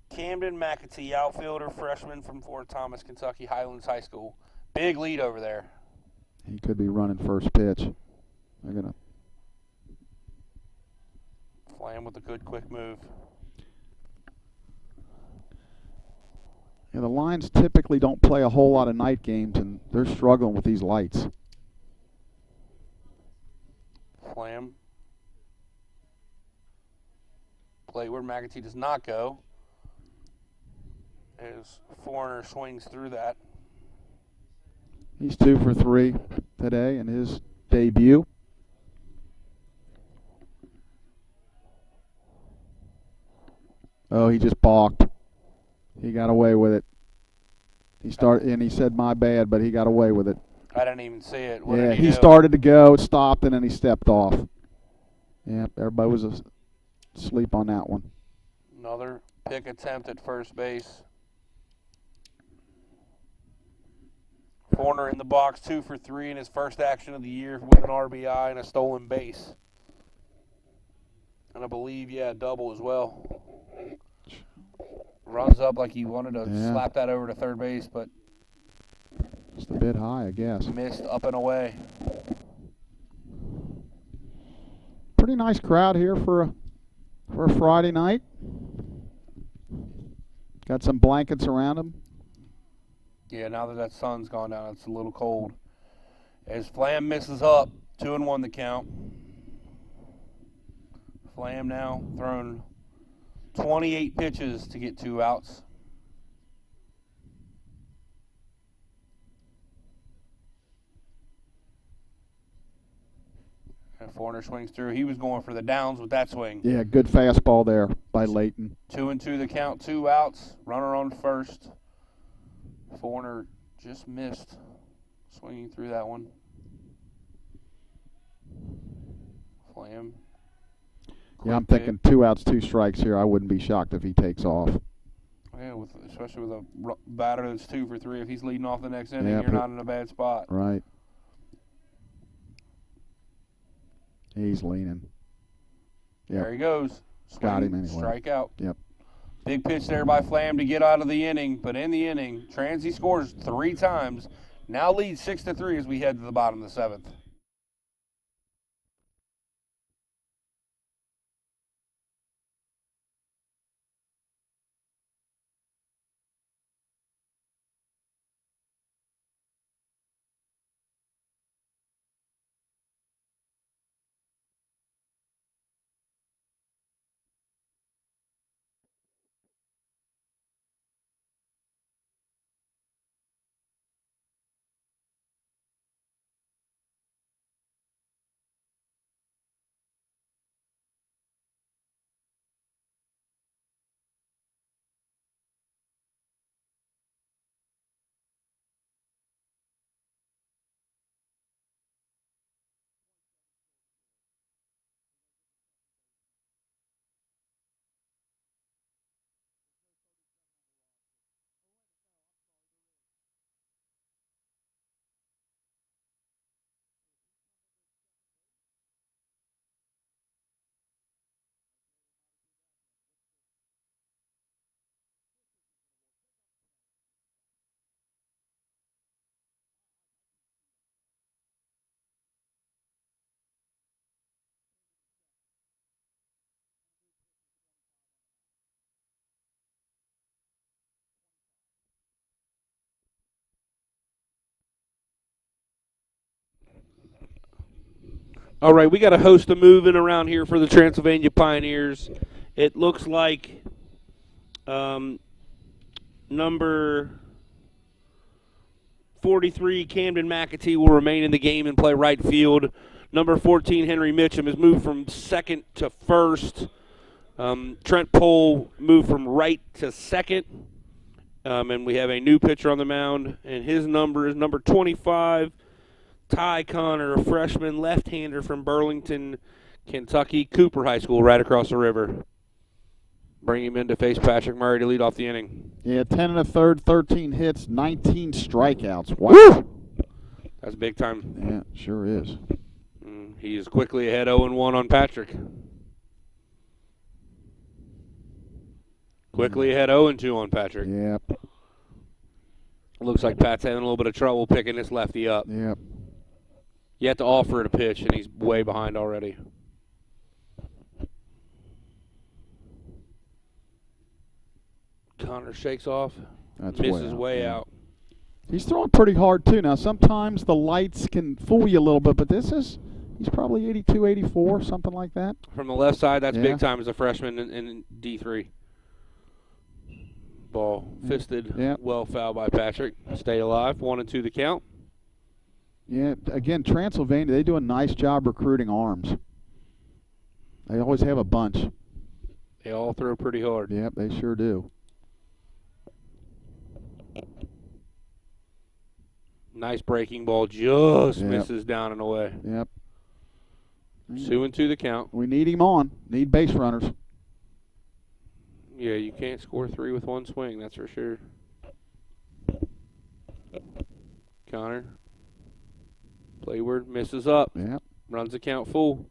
Camden McAtee, outfielder, freshman from Fort Thomas, Kentucky, Highlands High School. Big lead over there. He could be running first pitch. They're going to. Flam with a good quick move. Yeah, the Lions typically don't play a whole lot of night games, and they're struggling with these lights. Flam. Play where McAtee does not go. As Foreigner swings through that. He's 2 for 3 today in his debut. Oh, he just balked. He got away with it. He started, and he said, "My bad," but he got away with it. I didn't even see it. What yeah, did he do? Started to go, stopped, and then he stepped off. Yeah, everybody was asleep on that one. Another pick attempt at first base. Foreigner in the box, 2 for 3 in his first action of the year with an RBI and a stolen base. And I believe, double as well. Runs up like he wanted to slap that over to third base, but just a bit high, I guess. Missed up and away. Pretty nice crowd here for a Friday night. Got some blankets around them. Yeah, now that sun's gone down, it's a little cold. As Flam misses up, 2-1 the count. Flam now thrown 28 pitches to get 2 outs. And Foreigner swings through. He was going for the downs with that swing. Yeah, good fastball there by Layton. 2-2 the count, 2 outs. Runner on first. Foreigner just missed swinging through that one. Flam. Yeah, I'm thinking 2 outs, 2 strikes here. I wouldn't be shocked if he takes off. Yeah, especially with a batter that's 2 for 3. If he's leading off the next inning, you're not in a bad spot. Right. He's leaning. Yep. There he goes. Got him anyway. Strikeout. Yep. Big pitch there by Flam to get out of the inning, but in the inning, Transy scores 3 times. Now leads 6-3 as we head to the bottom of the 7th. All right, we got a host of moving around here for the Transylvania Pioneers. It looks like number 43, Camden McAtee, will remain in the game and play right field. Number 14, Henry Mitchum, has moved from second to first. Trent Pohl moved from right to second. And we have a new pitcher on the mound, and his number is number 25, Ty Connor, a freshman left-hander from Burlington, Kentucky, Cooper High School, right across the river. Bring him in to face Patrick Murray to lead off the inning. Yeah, 10 1/3, 13 hits, 19 strikeouts. Wow. Woo! That's big time. Yeah, sure is. He is quickly ahead 0-1 on Patrick. Quickly ahead 0-2 on Patrick. Yep. Looks like Pat's having a little bit of trouble picking this lefty up. Yep. You have to offer it a pitch, and he's way behind already. Connor shakes off. That's misses way yeah. out. He's throwing pretty hard, too. Now, sometimes the lights can fool you a little bit, but he's probably 82, 84, something like that. From the left side, that's Yeah. big time as a freshman in D3. Ball fisted, Yep. well fouled by Patrick. Stay alive, 1-2 the count. Yeah, again, Transylvania, they do a nice job recruiting arms. They always have a bunch. They all throw pretty hard. Yep, they sure do. Nice breaking ball, just Yep. misses down and away. Yep. 2-2 the count. We need him on. Need base runners. Yeah, you can't score 3 with one swing, that's for sure. Connor. Playward misses up. Yep. Runs the count full.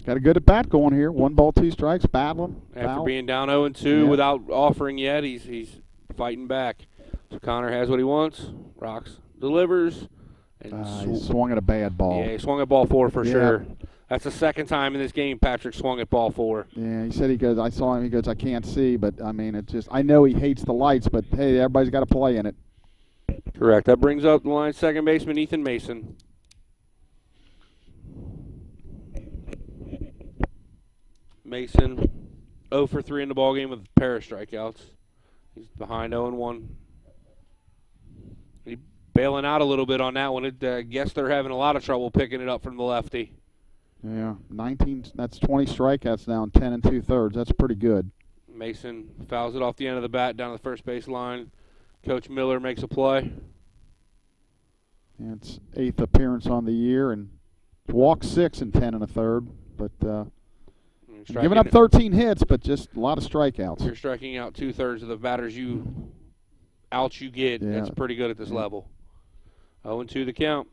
Got a good at bat going here. 1 ball, 2 strikes, battling. After foul. being down 0-2 Yeah. without offering yet, he's fighting back. So Connor has what he wants. Rocks, delivers. And He swung at a bad ball. Yeah, he swung at ball 4 for Yeah. sure. That's the second time in this game Patrick swung at ball 4. Yeah, he said I saw him, he goes, I can't see, but I mean, I know he hates the lights, but hey, everybody's got to play in it. Correct. That brings up the line second baseman Ethan Mason. Mason 0 for 3 in the ballgame with a pair of strikeouts. He's behind 0-1. He's bailing out a little bit on that one. I guess they're having a lot of trouble picking it up from the lefty. Yeah, 19. That's 20 strikeouts now in 10 2/3. That's pretty good. Mason fouls it off the end of the bat down to the first base line. Coach Miller makes a play. And it's 8th appearance on the year and walked 6 in 10 1/3. But giving up 13 hits, but just a lot of strikeouts. You're striking out 2/3 of the batters you get. Yeah. That's pretty good at this level. 0-2 the count.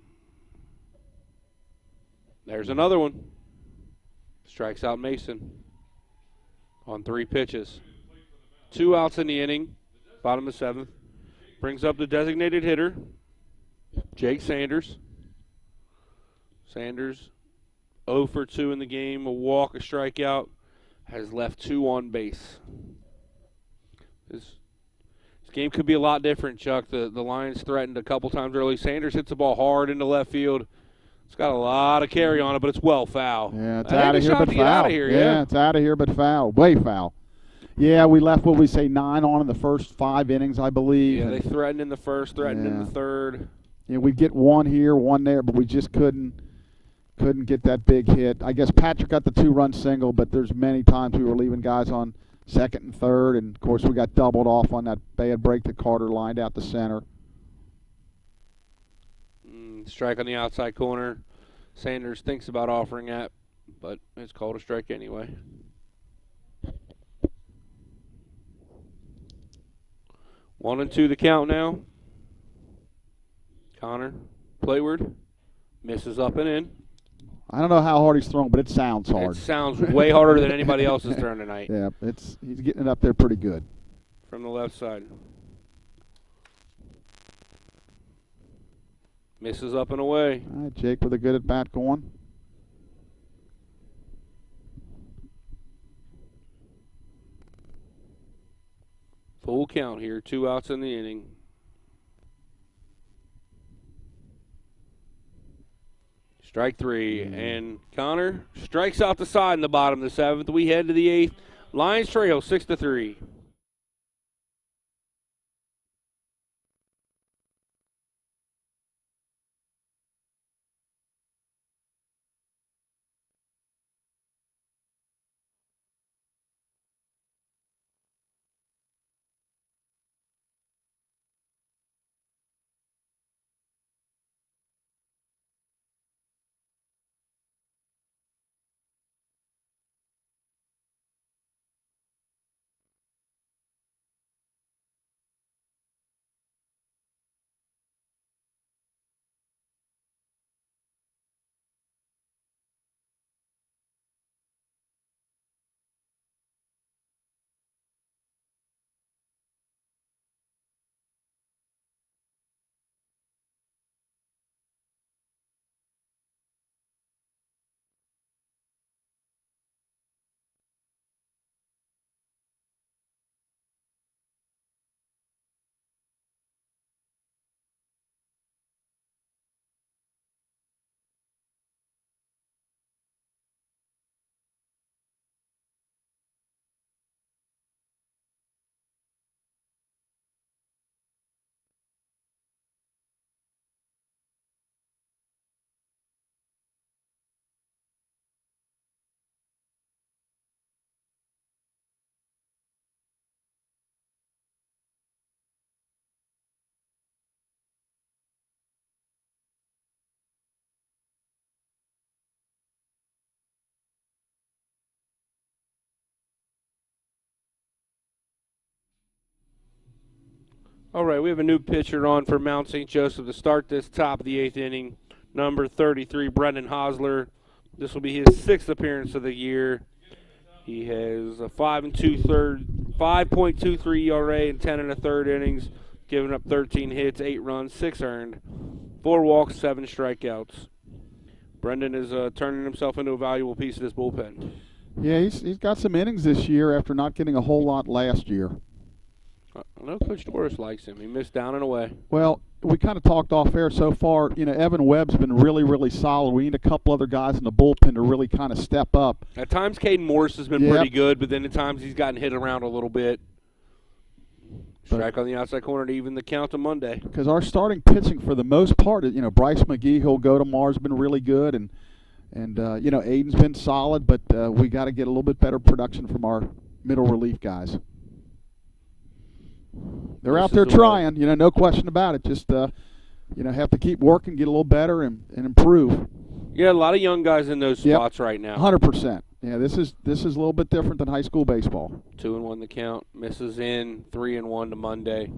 There's another one. Strikes out Mason on 3 pitches. 2 outs in the inning, bottom of 7th. Brings up the designated hitter, Jake Sanders. Sanders 0 for 2 in the game, a walk, a strikeout, has left 2 on base. This game could be a lot different, Chuck. The Lions threatened a couple times early. Sanders hits the ball hard into left field. It's got a lot of carry on it, but it's well foul. Yeah, it's out of here, but foul. Yeah, it's out of here, but foul. Way foul. Yeah, we left, 9 on in the first 5 innings, I believe. Yeah, they threatened in the first, threatened in the third. Yeah, we'd get 1 here, 1 there, but we just couldn't get that big hit. I guess Patrick got the 2-run single, but there's many times we were leaving guys on second and third, and, of course, we got doubled off on that bad break that Carter lined out the center. Strike on the outside corner. Sanders thinks about offering that, but it's called a strike anyway. One and two the count now. Connor, Playward, misses up and in. I don't know how hard he's throwing, but it sounds hard. It sounds way harder than anybody else has thrown tonight. Yeah, he's getting it up there pretty good. From the left side. Misses up and away. All right, Jake with a good at bat going. Full count here, 2 outs in the inning. Strike 3. And Connor strikes out the side in the bottom of the 7th. We head to the 8th. Lions trail 6-3. All right, we have a new pitcher on for Mount St. Joseph to start this top of the 8th inning. Number 33, Brendan Hosler. This will be his 6th appearance of the year. He has a 5.23 ERA in 10 1/3 innings, giving up 13 hits, 8 runs, 6 earned, 4 walks, 7 strikeouts. Brendan is turning himself into a valuable piece of this bullpen. Yeah, he's got some innings this year after not getting a whole lot last year. I know Coach Doris likes him. He missed down and away. Well, we kind of talked off air so far. You know, Evan Webb's been really, really solid. We need a couple other guys in the bullpen to really kind of step up. At times, Caden Morris has been pretty good, but then at times he's gotten hit around a little bit. Strike on the outside corner to even the count on Monday. Because our starting pitching, for the most part, you know, Bryce McGee, who'll go tomorrow, has been really good, and you know, Aiden's been solid, but we got to get a little bit better production from our middle relief guys. They're out there trying, you know, no question about it. Just, you know, have to keep working, get a little better, and improve. Yeah, a lot of young guys in those spots right now. 100%. Yeah, this is a little bit different than high school baseball. 2-1 the count, misses in, 3-1 to Monday.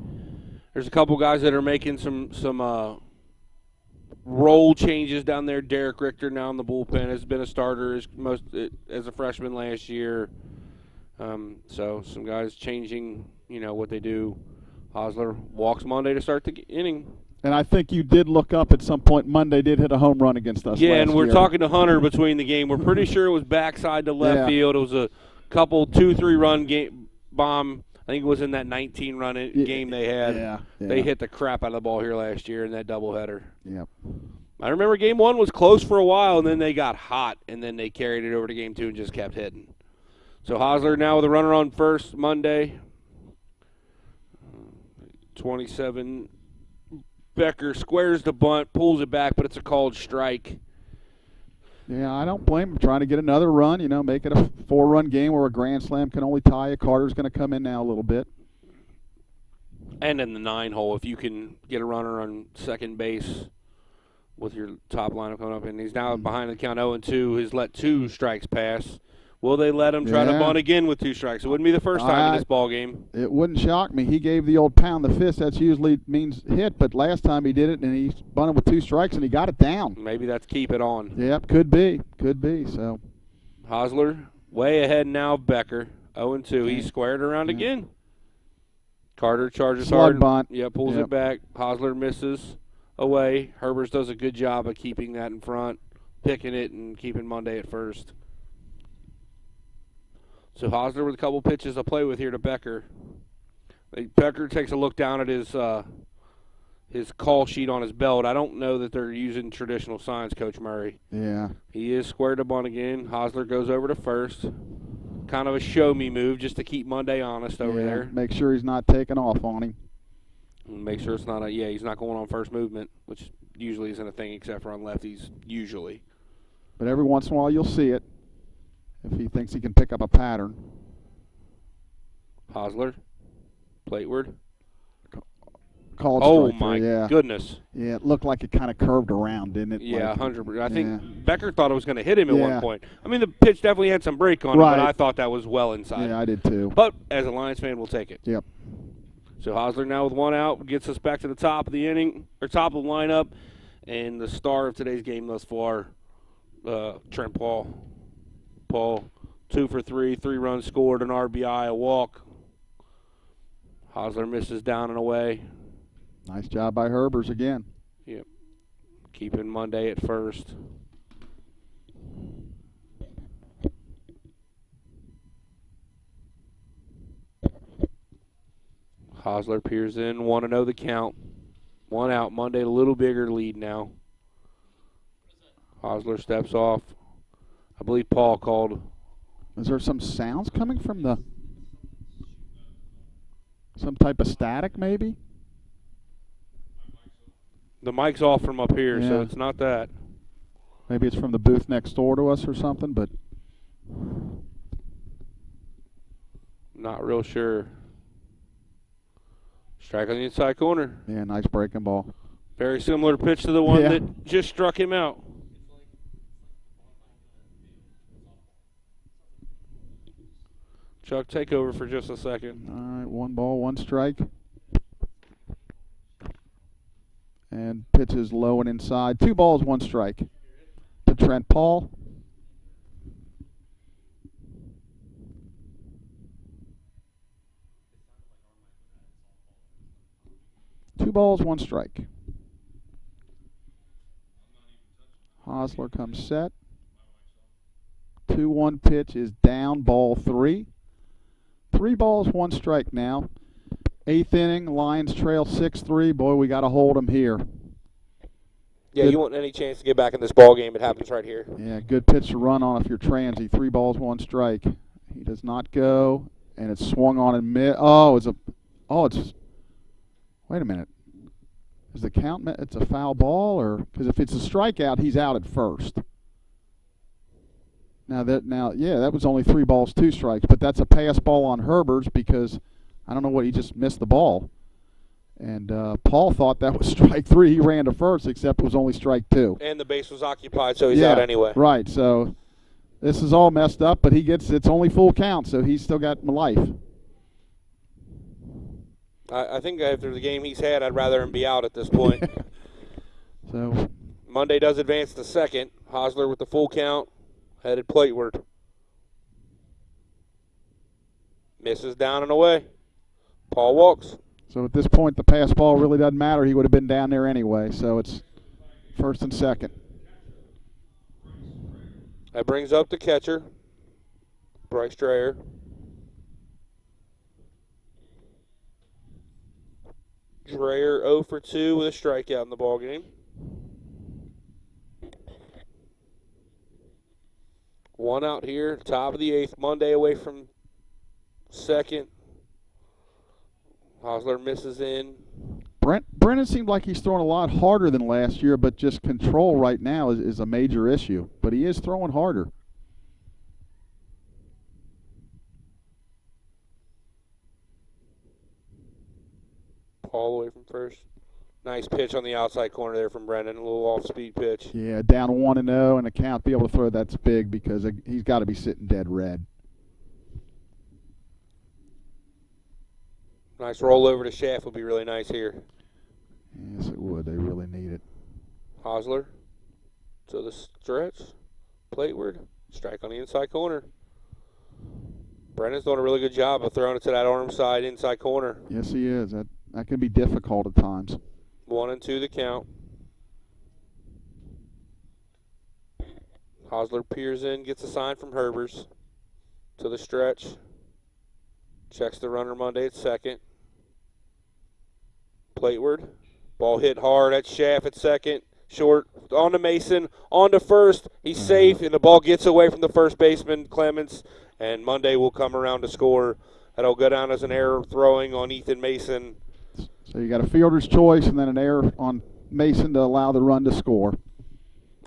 There's a couple guys that are making some role changes down there. Derek Richter now in the bullpen has been a starter as a freshman last year. So some guys changing, you know, what they do. Hosler walks Monday to start the inning. And I think you did look up at some point. Monday did hit a home run against us. Yeah, last and we're year. talking to Hunter between the game. We're pretty sure it was backside to left field. It was a couple 2-3 run game bomb. I think it was in that 19-run game they had. Yeah. They hit the crap out of the ball here last year in that doubleheader. Yep. I remember game 1 was close for a while, and then they got hot, and then they carried it over to game 2 and just kept hitting. So Hosler now with a runner on first Monday. 27. Becker squares the bunt, pulls it back, but it's a called strike. Yeah, I don't blame him trying to get another run, you know, make it a 4-run game where a grand slam can only tie you. Carter's going to come in now a little bit. And in the 9 hole, if you can get a runner on second base with your top lineup coming up, and he's now behind the count 0-2, has let 2 strikes pass. Will they let him try to bunt again with 2 strikes? It wouldn't be the first time in this ball game. It wouldn't shock me. He gave the old pound the fist. That's usually means hit, but last time he did it, and he bunted with 2 strikes, and he got it down. Maybe that's keep it on. Yep, could be. So Hosler way ahead now of Becker. 0-2. He squared around again. Carter charges hard. Bunt. Yeah, pulls it back. Hosler misses away. Herbers does a good job of keeping that in front, picking it, and keeping Monday at first. So Hosler with a couple pitches to play with here to Becker. Becker takes a look down at his his call sheet on his belt. I don't know that they're using traditional signs, Coach Murray. Yeah. He is squared up on again. Hosler goes over to first. Kind of a show-me move just to keep Monday honest over there. Make sure he's not taking off on him. And make sure it's not he's not going on first movement, which usually isn't a thing except for on lefties, usually. But every once in a while you'll see it if he thinks he can pick up a pattern. Hosler, plateward. Called Oh, strike my there, yeah. goodness. Yeah, it looked like it kind of curved around, didn't it? Yeah, like, 100%. I think yeah. Becker thought it was going to hit him at Yeah. one point. I mean, the pitch definitely had some break on it, Right. but I thought that was well inside. Yeah, I did too. But as a Lions fan, we'll take it. Yep. So Hosler now with one out gets us back to the top of the inning, or top of the lineup, and the star of today's game thus far, Trent Paul. Paul, 2 for 3, 3 runs scored, an RBI, a walk. Hosler misses down and away. Nice job by Herbers again. Yep. Keeping Monday at first. Hosler peers in, 1-0 the count. 1 out. Monday a little bigger lead now. Hosler steps off. I believe Paul called. Is there some sounds coming from the... some type of static maybe? The mic's off from up here, so Yeah. it's not that. Maybe it's from the booth next door to us or something, but... Not real sure. Strike on the inside corner. Yeah, nice breaking ball. Very similar pitch to the one Yeah. that just struck him out. Chuck, take over for just a second. All right, 1 ball, 1 strike. And pitches low and inside. 2 balls, 1 strike to Trent Paul. Two balls, 1 strike. Hosler comes set. 2-1 pitch is down, ball 3. 3 balls, 1 strike now. 8th inning, Lions trail 6-3. Boy, we got to hold them here. Yeah, Good. you want any chance to get back in this ball game, it happens right here. Yeah, good pitch to run on if you're Transy. 3 balls, 1 strike. He does not go, and it's swung on and mid. It's. Wait a minute. Is the count? It's a foul ball, or because if it's a strikeout, he's out at first. That was only 3 balls, 2 strikes, but that's a pass ball on Herbers because I don't know what he just missed the ball. And Paul thought that was strike 3. He ran to first, except it was only strike 2. And the base was occupied, so he's out anyway. Right. So this is all messed up, but it's only full count, so he's still got life. I think after the game he's had, I'd rather him be out at this point. So Monday does advance to second. Hosler with the full count, headed plateward. Misses down and away. Paul walks. So at this point, the pass ball really doesn't matter. He would have been down there anyway. So it's first and second. That brings up the catcher, Bryce Dreyer. Dreyer 0 for 2 with a strikeout in the ballgame. 1 out here, top of the 8th. Monday away from second. Hosler misses in. Brennan seemed like he's throwing a lot harder than last year, but just control right now is a major issue. But he is throwing harder. Paul away from first. Nice pitch on the outside corner there from Brennan. A little off-speed pitch. Yeah, down 1-0 and a count. Be able to throw that's big because he's got to be sitting dead red. Nice roll over to Shaft would be really nice here. Yes, it would. They really need it. Hosler to the stretch. Plateward. Strike on the inside corner. Brennan's doing a really good job of throwing it to that arm side inside corner. Yes, he is. That can be difficult at times. 1-2 the count. Hosler peers in, gets a sign from Herbers to the stretch. Checks the runner Monday at second. Plateward. Ball hit hard at Schaff at second. Short on to Mason, on to first. He's safe, and the ball gets away from the first baseman, Clements, and Monday will come around to score. That'll go down as an error throwing on Ethan Mason. So you got a fielder's choice and then an error on Mason to allow the run to score.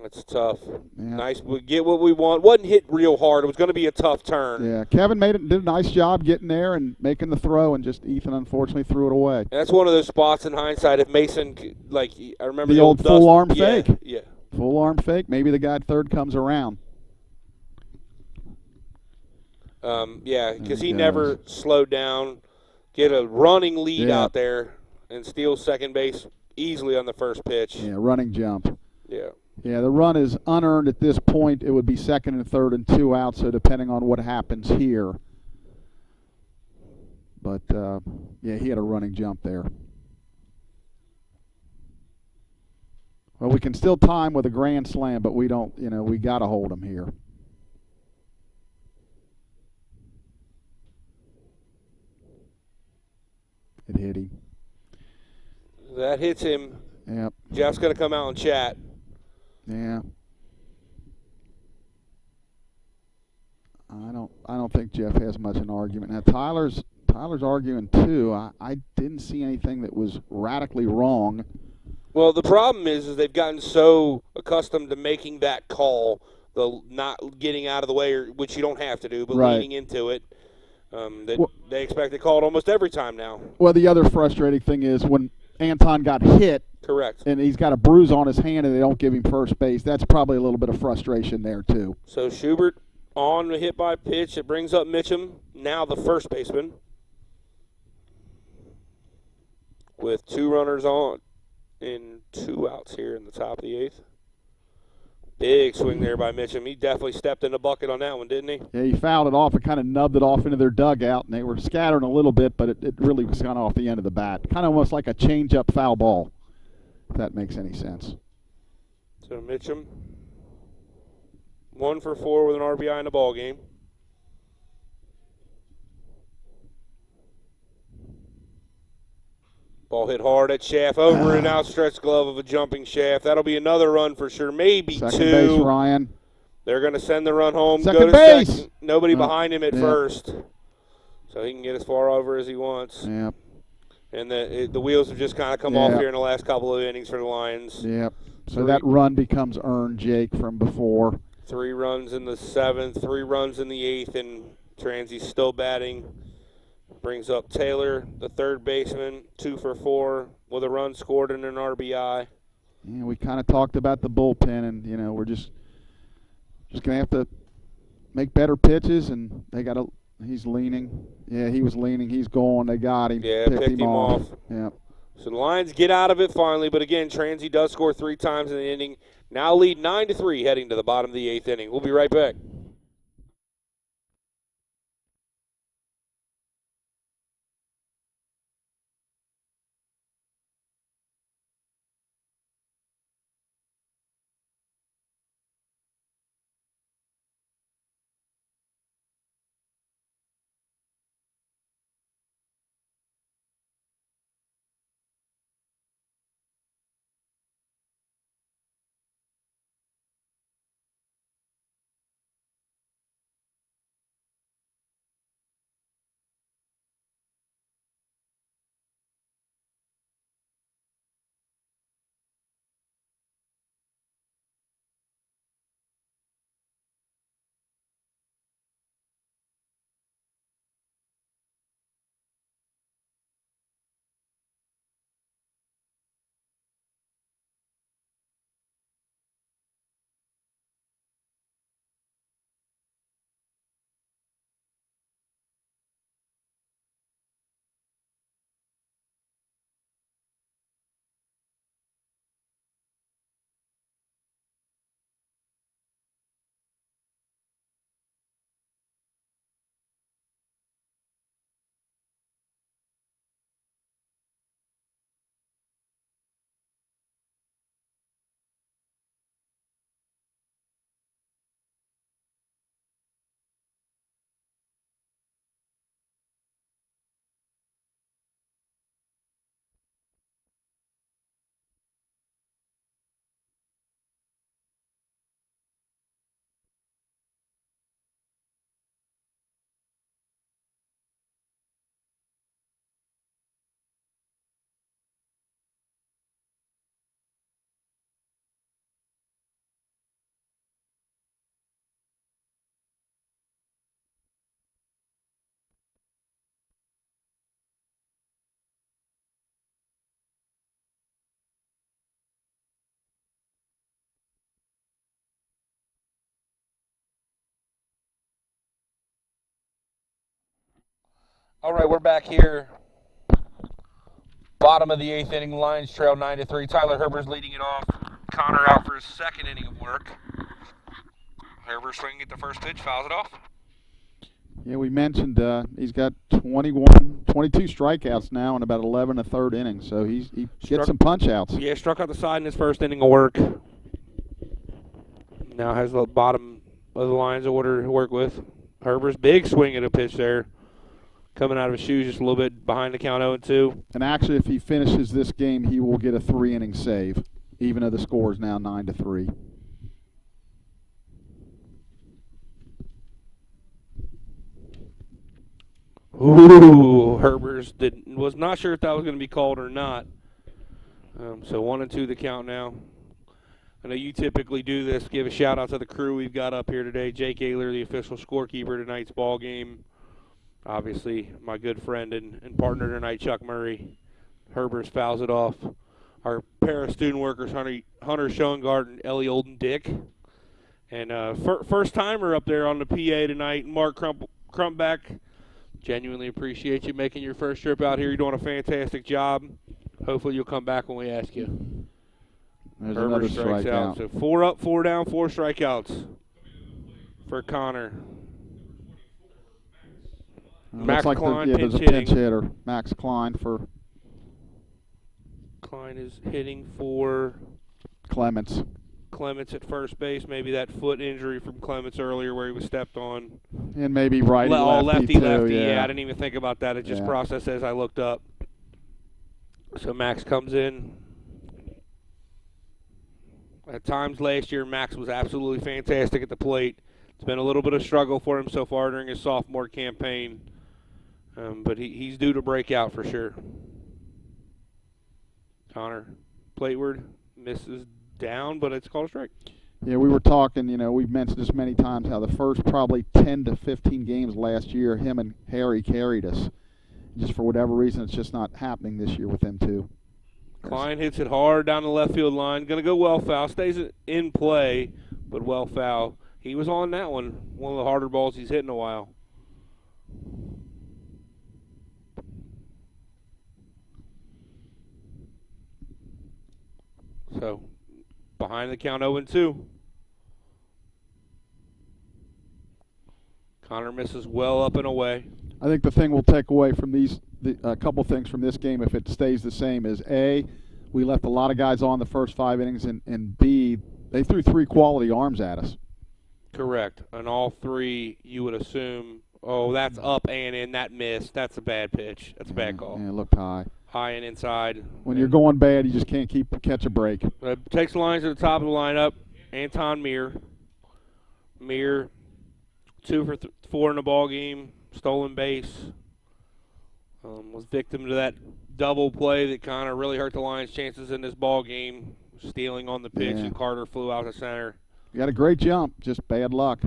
That's tough. Yeah. Nice. We get what we want. Wasn't hit real hard. It was going to be a tough turn. Yeah, Kevin did a nice job getting there and making the throw, and just Ethan unfortunately threw it away. And that's one of those spots in hindsight. If Mason, like, I remember the old full arm fake. Yeah. Full arm fake. Maybe the guy at third comes around. Yeah, because he never slowed down. Get a running lead out there and steal second base easily on the first pitch. Yeah, running jump. Yeah. Yeah, the run is unearned at this point. It would be second and third and 2 out, so depending on what happens here. But, yeah, he had a running jump there. Well, we can still time with a grand slam, but we don't, we got to hold him here. It hit him. That hits him. Yep. Jeff's going to come out and chat. Yeah. I don't think Jeff has much an argument. Now Tyler's arguing too. I didn't see anything that was radically wrong. Well, the problem is they've gotten so accustomed to making that call, the not getting out of the way, which you don't have to do, but leaning into it, that they expect it called almost every time now. Well, the other frustrating thing is when Anton got hit. Correct. And he's got a bruise on his hand, and they don't give him first base. That's probably a little bit of frustration there, too. So Schubert on the hit by pitch. It brings up Mitchum, now the first baseman, with 2 runners on and 2 outs here in the top of the 8th. Big swing there by Mitchum. He definitely stepped in the bucket on that one, didn't he? Yeah, he fouled it off and kind of nubbed it off into their dugout, and they were scattering a little bit, but it really was kind of off the end of the bat. Kind of almost like a change-up foul ball, if that makes any sense. So Mitchum, 1 for 4 with an RBI in the ball game. Ball hit hard at Schaff, over an outstretched glove of a jumping Schaff. That'll be another run for sure, maybe second 2. Base, Ryan. They're going to send the run home. Second go to base. Second. Nobody behind him at first, so he can get as far over as he wants. Yep. And the wheels have just kind of come off here in the last couple of innings for the Lions. Yep. So that run becomes earned, Jake, from before. 3 runs in the 7th, 3 runs in the 8th, and Transy still batting. Brings up Taylor, the third baseman, 2 for 4 with a run scored and an RBI. Yeah, we kind of talked about the bullpen, and we're just gonna have to make better pitches, and they got to. He's leaning. Yeah, he was leaning. He's going. They got him. Yeah, picked him off. Yeah. So the Lions get out of it finally, but again, Transy does score 3 times in the inning. Now lead 9-3 heading to the bottom of the 8th inning. We'll be right back. All right, we're back here. Bottom of the 8th inning, Lions trail 9-3. Tyler Herber's leading it off. Connor out for his second inning of work. Herber swinging at the first pitch, fouls it off. Yeah, we mentioned he's got 22 strikeouts now in about 11 1/3 innings, so he gets some punch outs. Yeah, struck out the side in his first inning of work. Now has the bottom of the Lions order to work with. Herber's big swing at a pitch there. Coming out of his shoes just a little bit behind the count 0-2. And actually, if he finishes this game, he will get a 3-inning save, even though the score is now 9-3. Ooh, Herber's was not sure if that was going to be called or not. So 1-2 the count now. I know you typically do this. Give a shout out to the crew we've got up here today. Jake Ayler, the official scorekeeper tonight's ball game. Obviously, my good friend and partner tonight, Chuck Murray. Herber's fouls it off. Our pair of student workers, Hunter Schoengart and Ellie Olden Dick. And first timer up there on the PA tonight, Mark Crumpback. Genuinely appreciate you making your first trip out here. You're doing a fantastic job. Hopefully you'll come back when we ask you. There's Herber another strikes out. strikeout. So 4 up, 4 down, 4 strikeouts for Connor. Max Looks like Klein there's a pinch pinch hitter. Max Klein for Klein is hitting for Clements. Clements at first base. Maybe that foot injury from Clements earlier where he was stepped on. And maybe righty, lefty, too, lefty. yeah. I didn't even think about that. It just processed as I looked up. So Max comes in. At times last year, Max was absolutely fantastic at the plate. It's been a little bit of struggle for him so far during his sophomore campaign. But he's due to break out for sure. Connor plateward misses down, but it's called a strike. Yeah, we were talking, we've mentioned this many times, how the first probably 10 to 15 games last year, him and Harry carried us. Just for whatever reason, it's just not happening this year with them two. Klein hits it hard down the left field line. Going to go well foul. Stays in play, but well foul. He was on that one of the harder balls he's hit in a while. So, behind the count 0-2. Connor misses well up and away. I think the thing we'll take away from a couple things from this game, if it stays the same, is A, we left a lot of guys on the first 5 innings, and B, they threw 3 quality arms at us. Correct. And all 3, you would assume, that's up and in, that missed. That's a bad pitch. That's a bad call. Yeah, it looked high. High and inside. When you're going bad, you just can't catch a break. Takes the lines to the top of the lineup. Anton Meir. Meir, 2 for 4 in the ball game. Stolen base. Was victim to that double play that kind of really hurt the Lions' chances in this ball game. Stealing on the pitch, and Carter flew out to center. You got a great jump, just bad luck.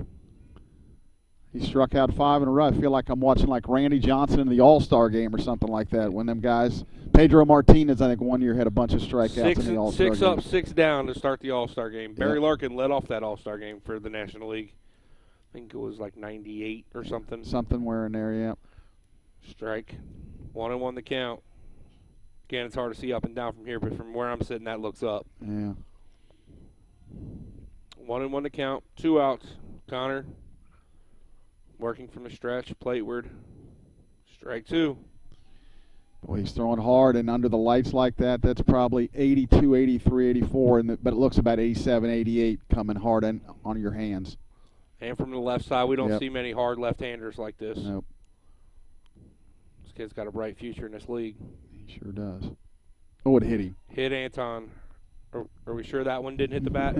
He struck out 5 in a row. I feel like I'm watching like Randy Johnson in the All-Star game or something like that. When them guys, Pedro Martinez, I think one year had a bunch of strikeouts in the All-Star game. 6 up, 6 down to start the All-Star game. Barry Larkin led off that All-Star game for the National League. I think it was like 98 or something. Something where in there, yeah. Strike. 1-1 the count. Again, it's hard to see up and down from here, but from where I'm sitting, that looks up. Yeah. 1-1 the count. 2 outs. Connor working from the stretch. Plateward. Strike 2. Boy, he's throwing hard, and under the lights like that, that's probably 82, 83, 84, but it looks about 87, 88 coming hard on your hands. And from the left side, we don't see many hard left-handers like this. Nope. This kid's got a bright future in this league. He sure does. Oh, it hit him. Hit Anton. Are we sure that one didn't hit the bat?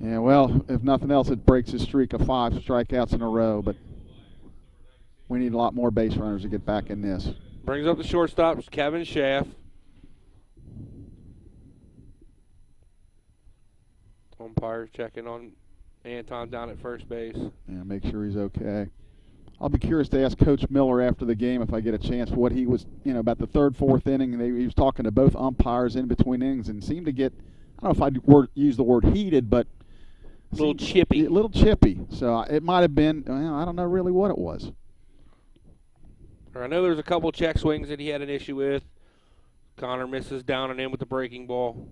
Yeah, well, if nothing else, it breaks his streak of 5 strikeouts in a row, but we need a lot more base runners to get back in this. Brings up the shortstop, Kevin Schaff. Umpire checking on Anton down at first base. Yeah, make sure he's okay. I'll be curious to ask Coach Miller after the game if I get a chance what he was, about the 3rd, 4th inning. He was talking to both umpires in between innings and seemed to get, I don't know if I'd use the word heated, but a little chippy. A little chippy. So it might have been, I don't know really what it was. I know there's a couple check swings that he had an issue with. Connor misses down and in with the breaking ball.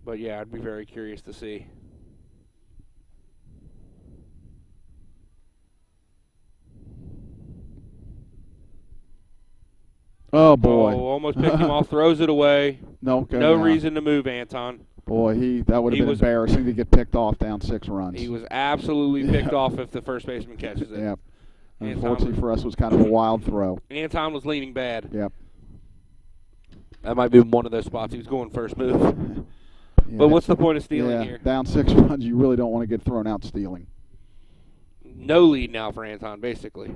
But, yeah, I'd be very curious to see. Oh, boy. Oh, almost picked him off, throws it away. No reason to move, Anton. Boy, that would have been embarrassing to get picked off down 6 runs. He was absolutely picked off if the first baseman catches it. Yep. Unfortunately for us, it was kind of a wild throw. Anton was leaning bad. Yep. That might be one of those spots. He was going first move. But what's the point of stealing here? Down 6 runs, you really don't want to get thrown out stealing. No lead now for Anton, basically.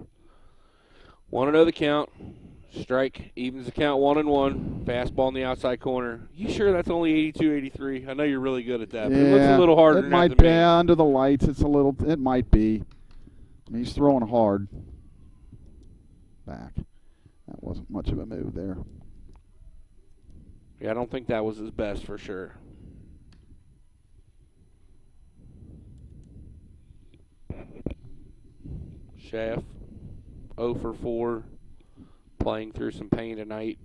1-0 the count. Strike evens the count 1-1. Fastball in the outside corner. You sure that's only 82, 83? I know you're really good at that. But it looks a little harder than that to me. It might be under the lights. It might be. I mean, he's throwing hard. Back. That wasn't much of a move there. Yeah, I don't think that was his best for sure. Schaff, 0 for 4, playing through some pain tonight.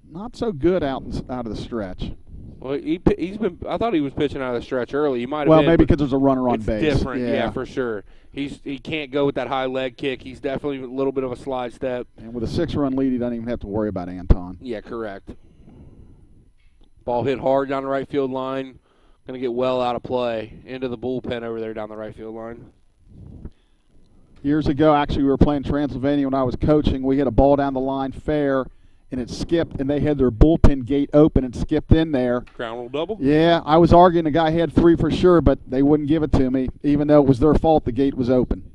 Not so good out of the stretch. Well, he's been. I thought he was pitching out of the stretch early. He might have. Well, been, maybe because there's a runner on it's base. Different, yeah, for sure. He can't go with that high leg kick. He's definitely a little bit of a slide step. And with a 6-run lead, he doesn't even have to worry about Anton. Yeah, correct. Ball hit hard down the right field line. Going to get well out of play into the bullpen over there down the right field line. Years ago, actually, we were playing Transylvania when I was coaching. We hit a ball down the line fair, and it skipped, and they had their bullpen gate open and skipped in there. Ground rule double? Yeah, I was arguing the guy had 3 for sure, but they wouldn't give it to me, even though it was their fault the gate was open.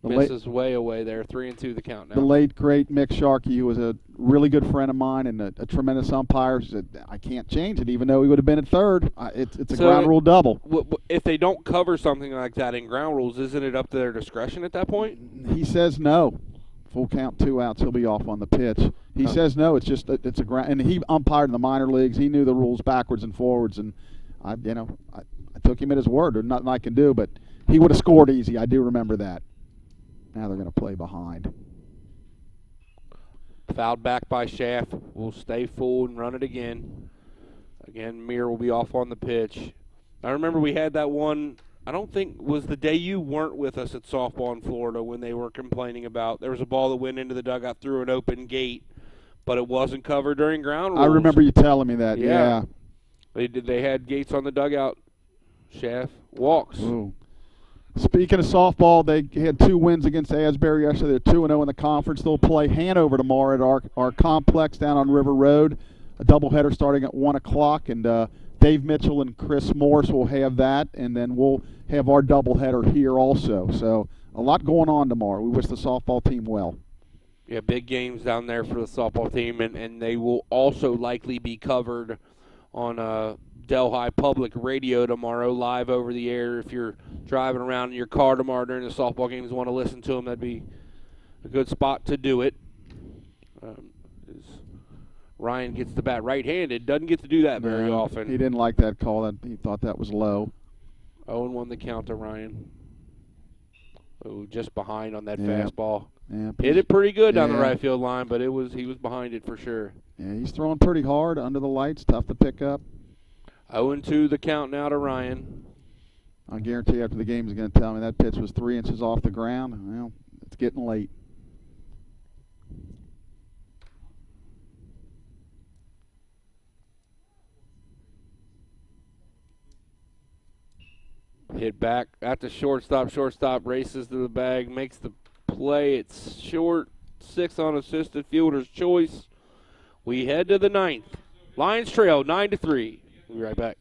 Misses way away there. 3-2 the count now. The late, great Mick Sharkey, who was a really good friend of mine and a tremendous umpire, said, I can't change it, even though he would have been at third. It's a ground rule double. If they don't cover something like that in ground rules, isn't it up to their discretion at that point? He says no. Full count, 2 outs. He'll be off on the pitch. He says no. It's just it's a ground. And he umpired in the minor leagues. He knew the rules backwards and forwards. And I took him at his word. There's nothing I can do. But he would have scored easy. I do remember that. Now they're going to play behind. Fouled back by Schaff. We'll stay full and run it again. Again, Mir will be off on the pitch. I remember we had that one. I don't think was the day you weren't with us at softball in Florida when they were complaining about there was a ball that went into the dugout through an open gate, but it wasn't covered during ground rules. I remember you telling me that. Yeah. They had gates on the dugout. Schaff walks. Ooh. Speaking of softball, they had 2 wins against Asbury yesterday. They're 2-0 in the conference. They'll play Hanover tomorrow at our complex down on River Road. A doubleheader starting at 1 o'clock, and Dave Mitchell and Chris Morris will have that, and then we'll have our doubleheader here also. So a lot going on tomorrow. We wish the softball team well. Yeah, big games down there for the softball team, and they will also likely be covered on Delhi Public Radio tomorrow, live over the air. If you're driving around in your car tomorrow during the softball games and want to listen to them, that'd be a good spot to do it. Ryan gets the bat right-handed. Doesn't get to do that very often. He didn't like that call. He thought that was low. 0-1 the count to Ryan. Oh, just behind on that fastball. Yeah, hit it pretty good down the right field line, but he was behind it for sure. Yeah, he's throwing pretty hard under the lights. Tough to pick up. 0-2 the count now to Ryan. I guarantee after the game he's going to tell me that pitch was 3 inches off the ground. Well, it's getting late. Hit back at the shortstop. Shortstop races to the bag, makes the play. It's short. 6 on assisted fielder's choice. We head to the 9th. Lions trail 9-3. We'll be right back.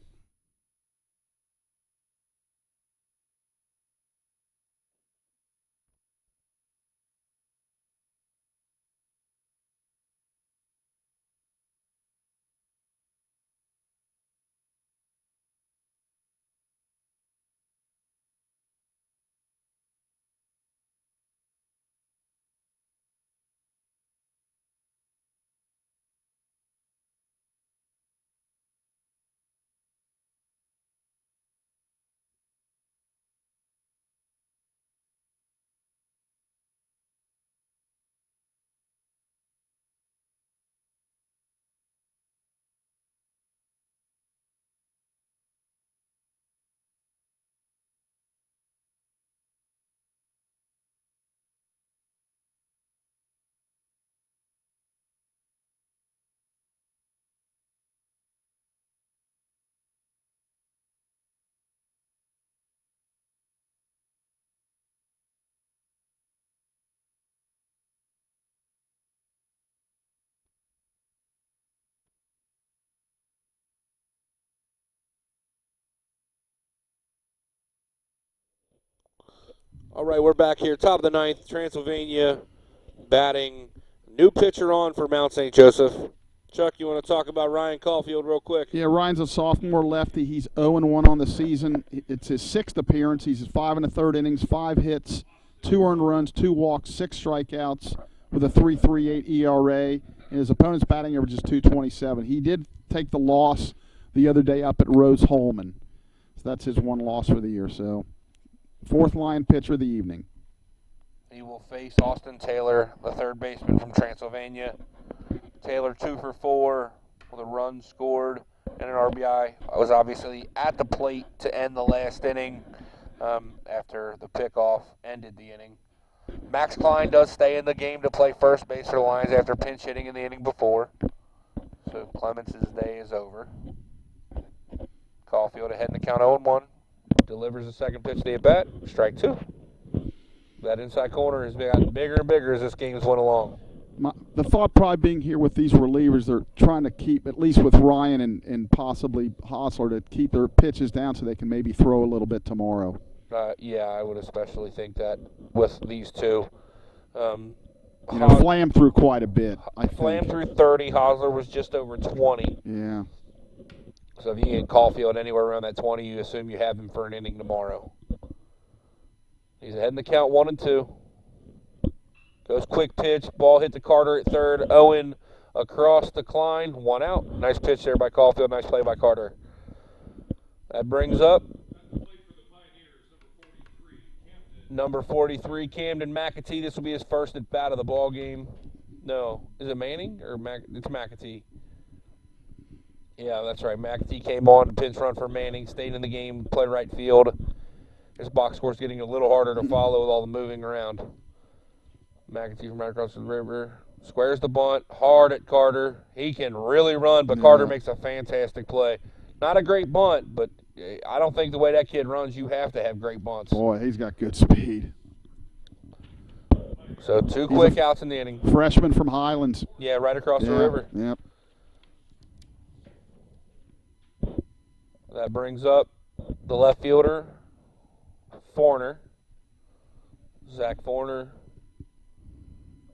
All right, we're back here, top of the ninth. Transylvania batting. New pitcher on for Mount St. Joseph. Chuck, you want to talk about Ryan Caulfield real quick? Yeah, Ryan's a sophomore lefty. He's 0-1 on the season. It's his 6th appearance. He's 5 1/3 innings, 5 hits, 2 earned runs, 2 walks, 6 strikeouts with a 3.38 ERA. And his opponent's batting average is .227. He did take the loss the other day up at Rose Holman. So that's his one loss for the year. So 4th line pitcher of the evening. He will face Austin Taylor, the third baseman from Transylvania. Taylor 2 for 4 with a run scored and an RBI. I was obviously at the plate to end the last inning after the pickoff ended the inning. Max Klein does stay in the game to play first base for the Lions after pinch hitting in the inning before. So Clemens' day is over. Caulfield ahead in the count 0-1. Delivers the second pitch to the at-bat. Strike 2. That inside corner has gotten bigger and bigger as this game's went along. The thought probably being here with these relievers, they're trying to keep, at least with Ryan and possibly Hostler, to keep their pitches down so they can maybe throw a little bit tomorrow. Yeah, I would especially think that with these two. Flam threw quite a bit, I think. Flam threw 30. Hosler was just over 20. Yeah. So if you get Caulfield anywhere around that 20, you assume you have him for an inning tomorrow. He's ahead in the count 1-2. Goes quick pitch. Ball hit to Carter at third. Owen across the Klein. 1 out. Nice pitch there by Caulfield. Nice play by Carter. That brings up number 43, Camden McAtee. This will be his first at bat of the ball game. No, is it Manning or it's McAtee? Yeah, that's right. McAtee came on, pinch run for Manning, stayed in the game, played right field. His box score's getting a little harder to follow with all the moving around. McAtee from right across the river. Squares the bunt, hard at Carter. He can really run, but Carter makes a fantastic play. Not a great bunt, but I don't think the way that kid runs, you have to have great bunts. Boy, he's got good speed. So 2 quick outs in the inning. Freshman from Highlands. Yeah, right across the river. Yep. That brings up the left fielder, Forner. Zach Forner,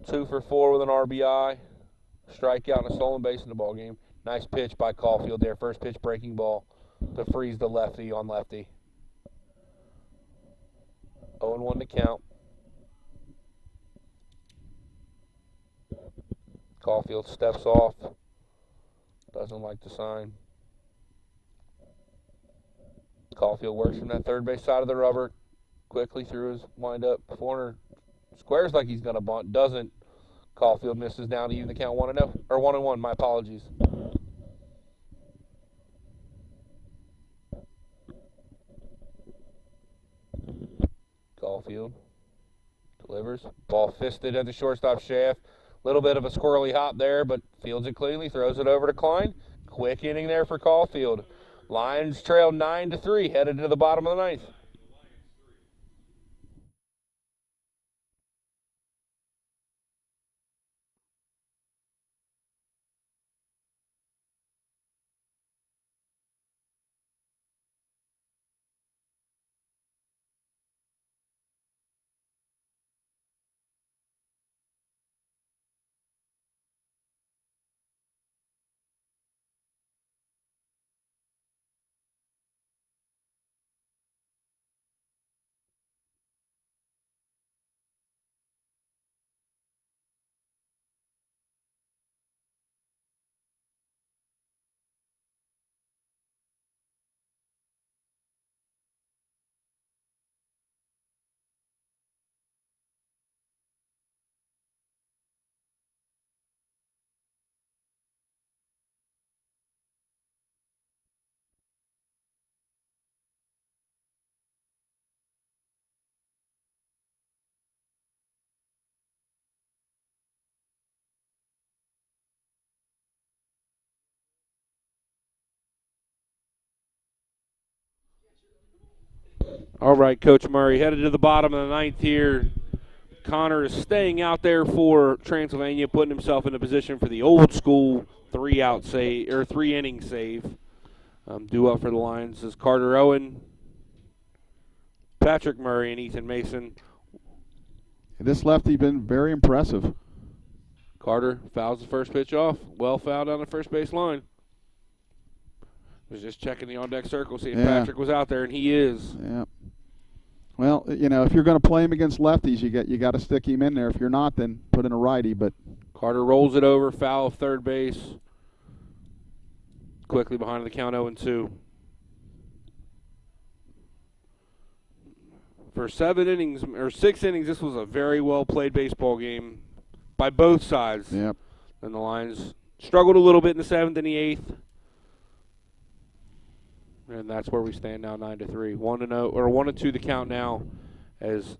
2 for 4 with an RBI. Strikeout and a stolen base in the ball game. Nice pitch by Caulfield there. First pitch breaking ball to freeze the lefty on lefty. 0-1 to count. Caulfield steps off. Doesn't like the sign. Caulfield works from that third base side of the rubber. Quickly through his windup. Forner squares like he's going to bunt. Doesn't. Caulfield misses down to even the count 1-0. Or 1-1, my apologies. Caulfield delivers. Ball fisted at the shortstop shaft. Little bit of a squirrely hop there, but fields it cleanly. Throws it over to Klein. Quick inning there for Caulfield. Lions trail 9-3, headed to the bottom of the ninth. All right, Coach Murray, headed to the bottom of the ninth here. Connor is staying out there for Transylvania, putting himself in a position for the old school 3-out save or 3-inning save. Due up for the Lions is Carter Owen, Patrick Murray, and Ethan Mason. This lefty been very impressive. Carter fouls the first pitch off. Well fouled on the first base line. Was just checking the on-deck circle, see if Patrick was out there, and he is. Yeah. Well, you know, if you're going to play him against lefties, you got to stick him in there. If you're not, then put in a righty. But Carter rolls it over, foul of third base. Quickly behind the count 0-2. For 7 innings, or 6 innings, this was a very well-played baseball game by both sides. Yep. And the Lions struggled a little bit in the 7th and the 8th. And that's where we stand now, 9-3. 1-0 or 1-2 the count now, as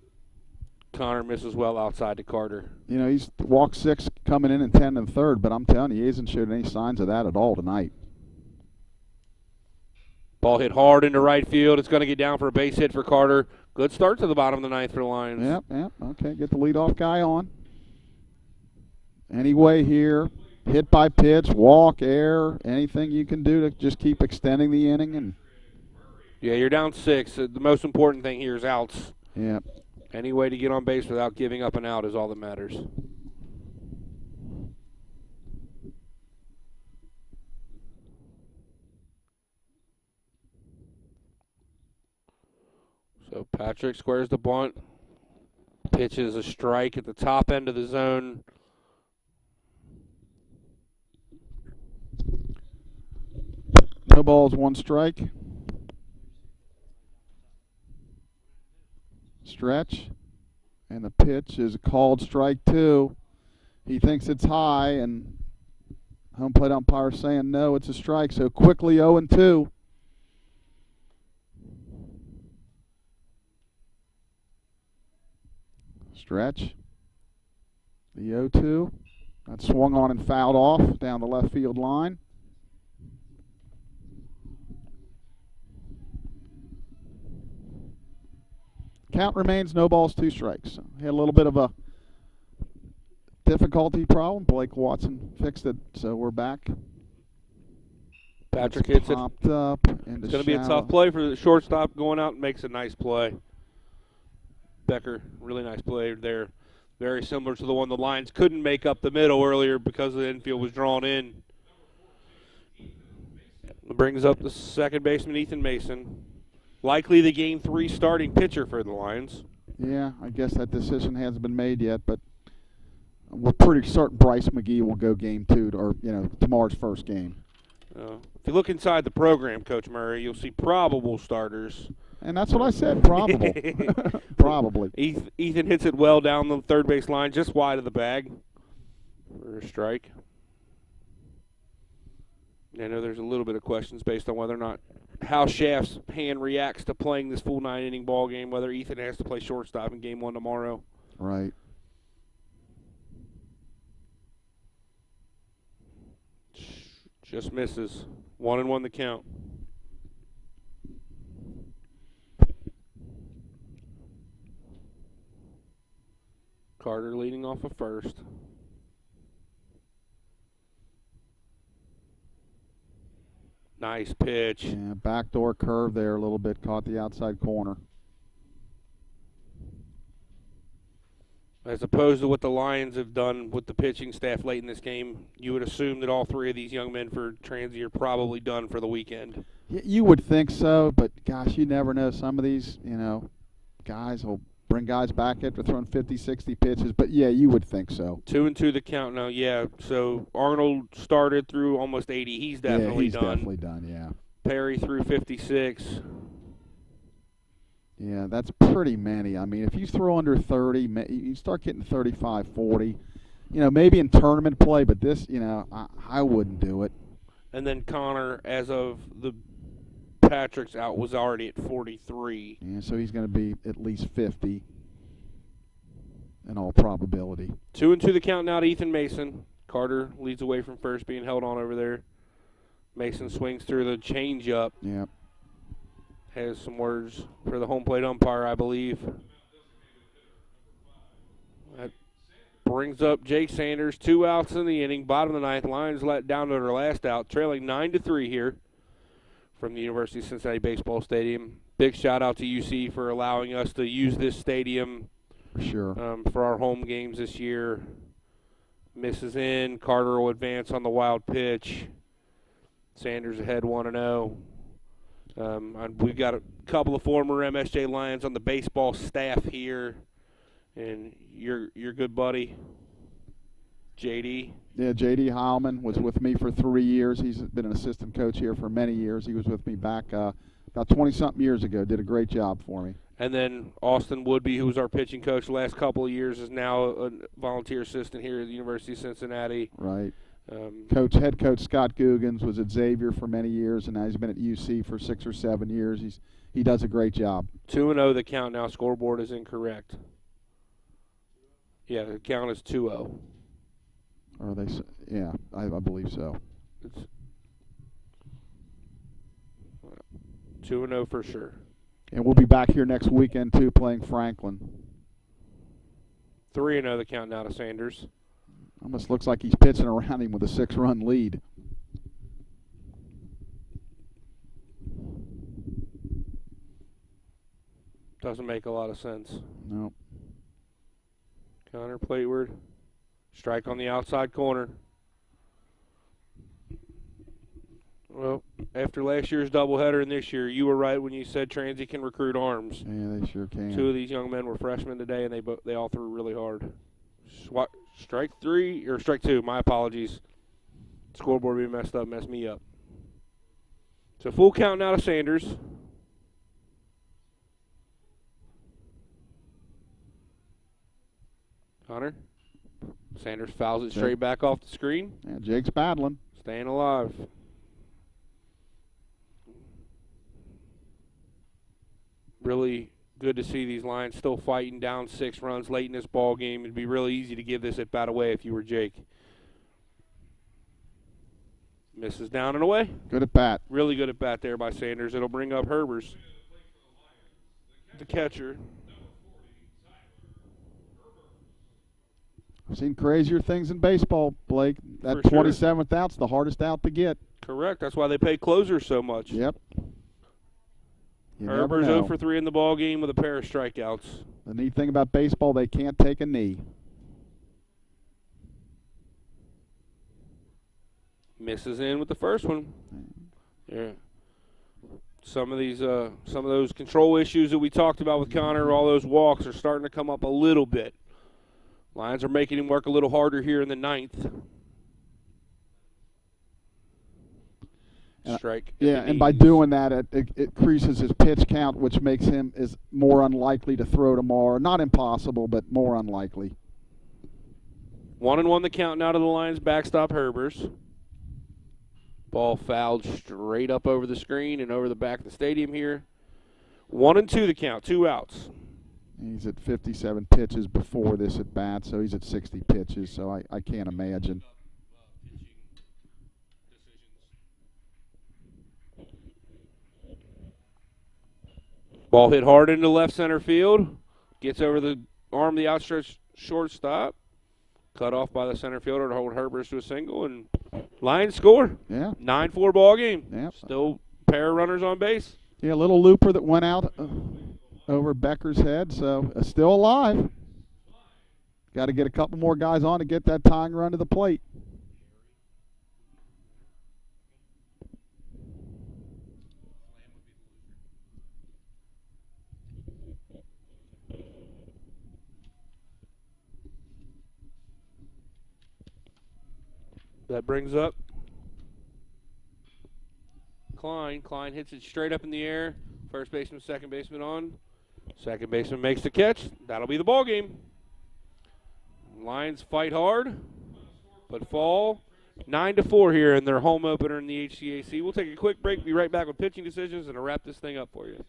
Connor misses well outside to Carter. You know, he's walked 6 coming in and 10 in the third, but I'm telling you, he hasn't showed any signs of that at all tonight. Ball hit hard into right field. It's going to get down for a base hit for Carter. Good start to the bottom of the 9th for the Lions. Yep. Okay, get the leadoff guy on. Anyway here, hit by pitch, walk, error, anything you can do to just keep extending the inning. And yeah, you're down 6. The most important thing here is outs. Yep. Any way to get on base without giving up an out is all that matters. So Patrick squares the bunt. Pitches a strike at the top end of the zone. No balls, 1 strike. Stretch. And the pitch is a called strike 2. He thinks it's high, and home plate umpire saying no, it's a strike. So quickly 0-2. Stretch. The 0-2. That swung on and fouled off down the left field line. Count remains no balls, 2 strikes. Had a little bit of a difficulty problem. Blake Watson fixed it, so we're back. Patrick hits it. Popped up into It's going to be a tough play for the shortstop. Going out and makes a nice play. Becker, really nice play there. Very similar to the one the Lions couldn't make up the middle earlier because the infield was drawn in. Brings up the second baseman, Ethan Mason. Likely the Game 3 starting pitcher for the Lions. Yeah, I guess that decision hasn't been made yet, but we're pretty certain Bryce McGee will go Game 2, or tomorrow's first game. If you look inside the program, Coach Murray, you'll see probable starters. And that's what I said, probable. Probably. Ethan hits it well down the third base line, just wide of the bag for a strike. I know there's a little bit of questions based on whether or not how Shaft's hand reacts to playing this full 9-inning ball game, whether Ethan has to play shortstop in Game 1 tomorrow. Right. Just misses. 1-1 the count. Carter leading off of first. Nice pitch. Yeah, backdoor curve there a little bit, caught the outside corner. As opposed to what the Lions have done with the pitching staff late in this game, you would assume that all 3 of these young men for Transy are probably done for the weekend. You would think so, but gosh, you never know. Some of these, guys will bring guys back after throwing 50, 60 pitches. But, yeah, you would think so. 2-2 the count now, yeah. So Arnold started through almost 80. He's definitely done. Yeah, he's definitely done, yeah. Perry through 56. Yeah, that's pretty many. I mean, if you throw under 30, you start getting 35, 40. Maybe in tournament play, but this, I wouldn't do it. And then Connor, as of the Patrick's out, was already at 43. Yeah, so he's going to be at least 50 in all probability. 2-2 the count now to Ethan Mason. Carter leads away from first, being held on over there. Mason swings through the changeup. Yeah. Has some words for the home plate umpire, I believe. That brings up Jake Sanders. 2 outs in the inning. Bottom of the 9th. Lions let down to their last out, trailing 9-3 here from the University of Cincinnati Baseball Stadium. Big shout out to UC for allowing us to use this stadium For sure. For our home games this year. Misses in. Carter will advance on the wild pitch. Sanders ahead 1-0. We've got a couple of former MSJ Lions on the baseball staff here, and your good buddy, JD. Yeah, JD Heilman was with me for 3 years. He's been an assistant coach here for many years. He was with me back about 20-something years ago. Did a great job for me. And then Austin Woodby, who was our pitching coach the last couple of years, is now a volunteer assistant here at the University of Cincinnati. Right. Head coach Scott Guggens was at Xavier for many years, and now he's been at UC for 6 or 7 years. He does a great job. 2-0 the count now. Scoreboard is incorrect. Yeah, the count is 2-0. Are they? Yeah, I believe so. It's 2-0 for sure. And we'll be back here next weekend, too, playing Franklin. 3-0 the count now to Sanders. Almost looks like he's pitching around him with a 6-run lead. Doesn't make a lot of sense. No. Connor Plateward. Strike on the outside corner. Well, after last year's doubleheader and this year, you were right when you said Transy can recruit arms. Yeah, they sure can. 2 of these young men were freshmen today, and they all threw really hard. Strike 3 or strike 2. My apologies. Scoreboard being messed me up. So full count now to Sanders. Connor. Sanders fouls it straight back off the screen. Yeah, Jake's battling. Staying alive. Really good to see these Lions still fighting, down 6 runs late in this ball game. It'd be really easy to give this at bat away if you were Jake. Misses down and away. Good at bat. Really good at bat there by Sanders. It'll bring up Herbers, the catcher. I've seen crazier things in baseball, Blake. That For sure. 27th out's the hardest out to get. Correct. That's why they pay closers so much. Yep. You never Herbers know. 0 for 3 in the ball game with a pair of strikeouts. The neat thing about baseball, they can't take a knee. Misses in with the first one. Yeah. Some of those control issues that we talked about with Connor, all those walks are starting to come up a little bit. Lions are making him work a little harder here in the 9th. Strike. Yeah, and by doing that, it increases his pitch count, which makes him is more unlikely to throw tomorrow. Not impossible, but more unlikely. 1-1 the count now to the Lions backstop Herbers. Ball fouled straight up over the screen and over the back of the stadium here. 1-2 the count, 2 outs. He's at 57 pitches before this at bat, so he's at 60 pitches, so I can't imagine. Ball hit hard into left center field. Gets over the arm of the outstretched shortstop. Cut off by the center fielder to hold Herbers to a single, and Lions score. Yeah. 9-4 ball game. Yeah. Still pair of runners on base. Yeah, a little looper that went out over Becker's head, so still alive. Got to get a couple more guys on to get that tying run to the plate. That brings up Klein. Klein hits it straight up in the air. First baseman, second baseman on. Second baseman makes the catch. That'll be the ball game. Lions fight hard, but fall 9-4 here in their home opener in the HCAC. We'll take a quick break. Be right back with pitching decisions and to wrap this thing up for you.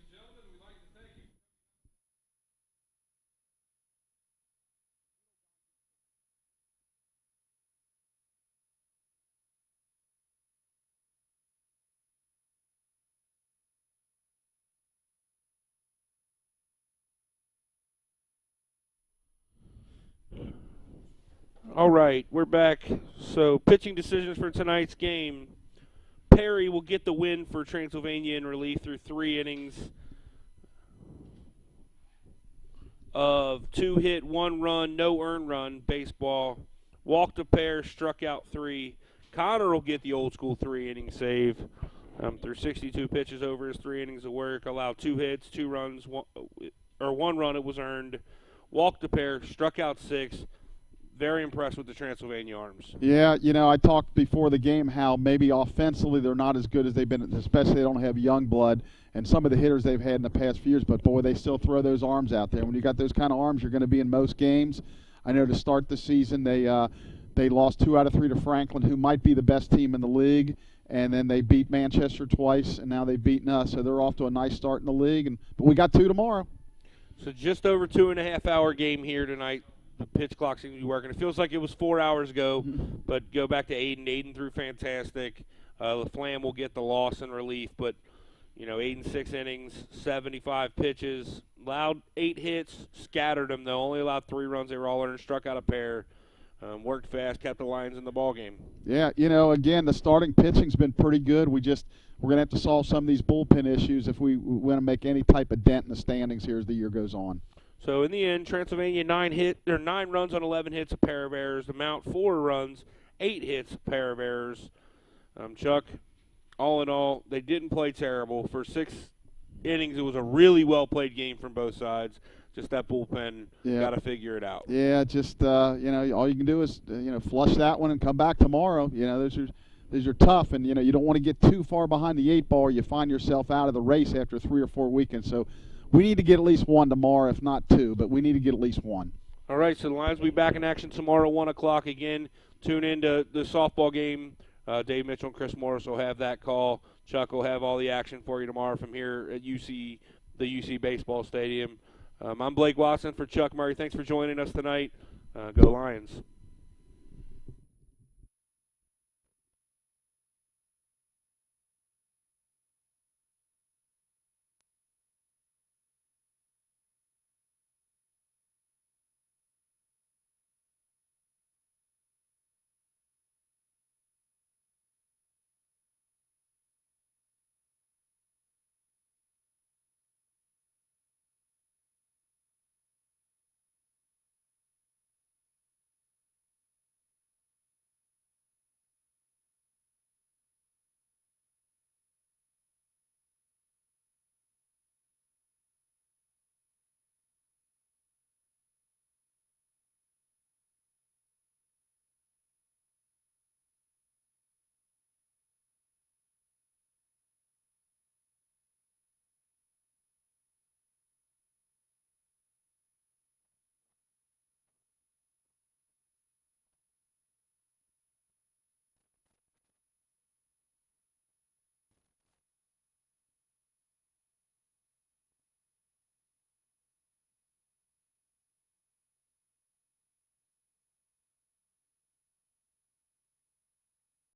All right, we're back. So pitching decisions for tonight's game. Perry will get the win for Transylvania in relief through 3 innings. of 2 hit, 1 run, no earned run baseball. Walked a pair, struck out 3. Connor will get the old school 3-inning save through 62 pitches over his 3 innings of work. Allowed 2 hits, 2 runs, 1 run. It was earned. Walked a pair, struck out 6. Very impressed with the Transylvania arms. Yeah, I talked before the game how maybe offensively they're not as good as they've been, especially they don't have young blood and some of the hitters they've had in the past few years, but boy, they still throw those arms out there. When you got those kind of arms, you're going to be in most games. I know to start the season they lost 2 out of 3 to Franklin, who might be the best team in the league, and then they beat Manchester twice, and now they've beaten us, so they're off to a nice start in the league. But we got 2 tomorrow. So just over 2.5-hour game here tonight. The pitch clock seems to be working. It feels like it was 4 hours ago, but go back to Aiden. Aiden threw fantastic. LaFlamme will get the loss in relief, but, Aiden 6 innings, 75 pitches, allowed 8 hits, scattered them, though. Only allowed 3 runs. They were all earned, struck out a pair. Worked fast, kept the Lions in the ballgame. Yeah, again, the starting pitching's been pretty good. We're going to have to solve some of these bullpen issues if we want to make any type of dent in the standings here as the year goes on. So in the end, Transylvania 9 runs on 11 hits, a pair of errors. The Mount 4 runs, 8 hits, a pair of errors. Chuck, all in all, they didn't play terrible. For 6 innings, it was a really well-played game from both sides. Just that bullpen, got to figure it out. Yeah, just all you can do is flush that one and come back tomorrow. Those are tough, and you don't want to get too far behind the 8 ball, or you find yourself out of the race after 3 or 4 weekends. So we need to get at least 1 tomorrow, if not 2, but we need to get at least 1. All right, so the Lions will be back in action tomorrow, 1 o'clock again. Tune in to the softball game. Dave Mitchell and Chris Morris will have that call. Chuck will have all the action for you tomorrow from here at the UC Baseball Stadium. I'm Blake Watson for Chuck Murray. Thanks for joining us tonight. Go Lions.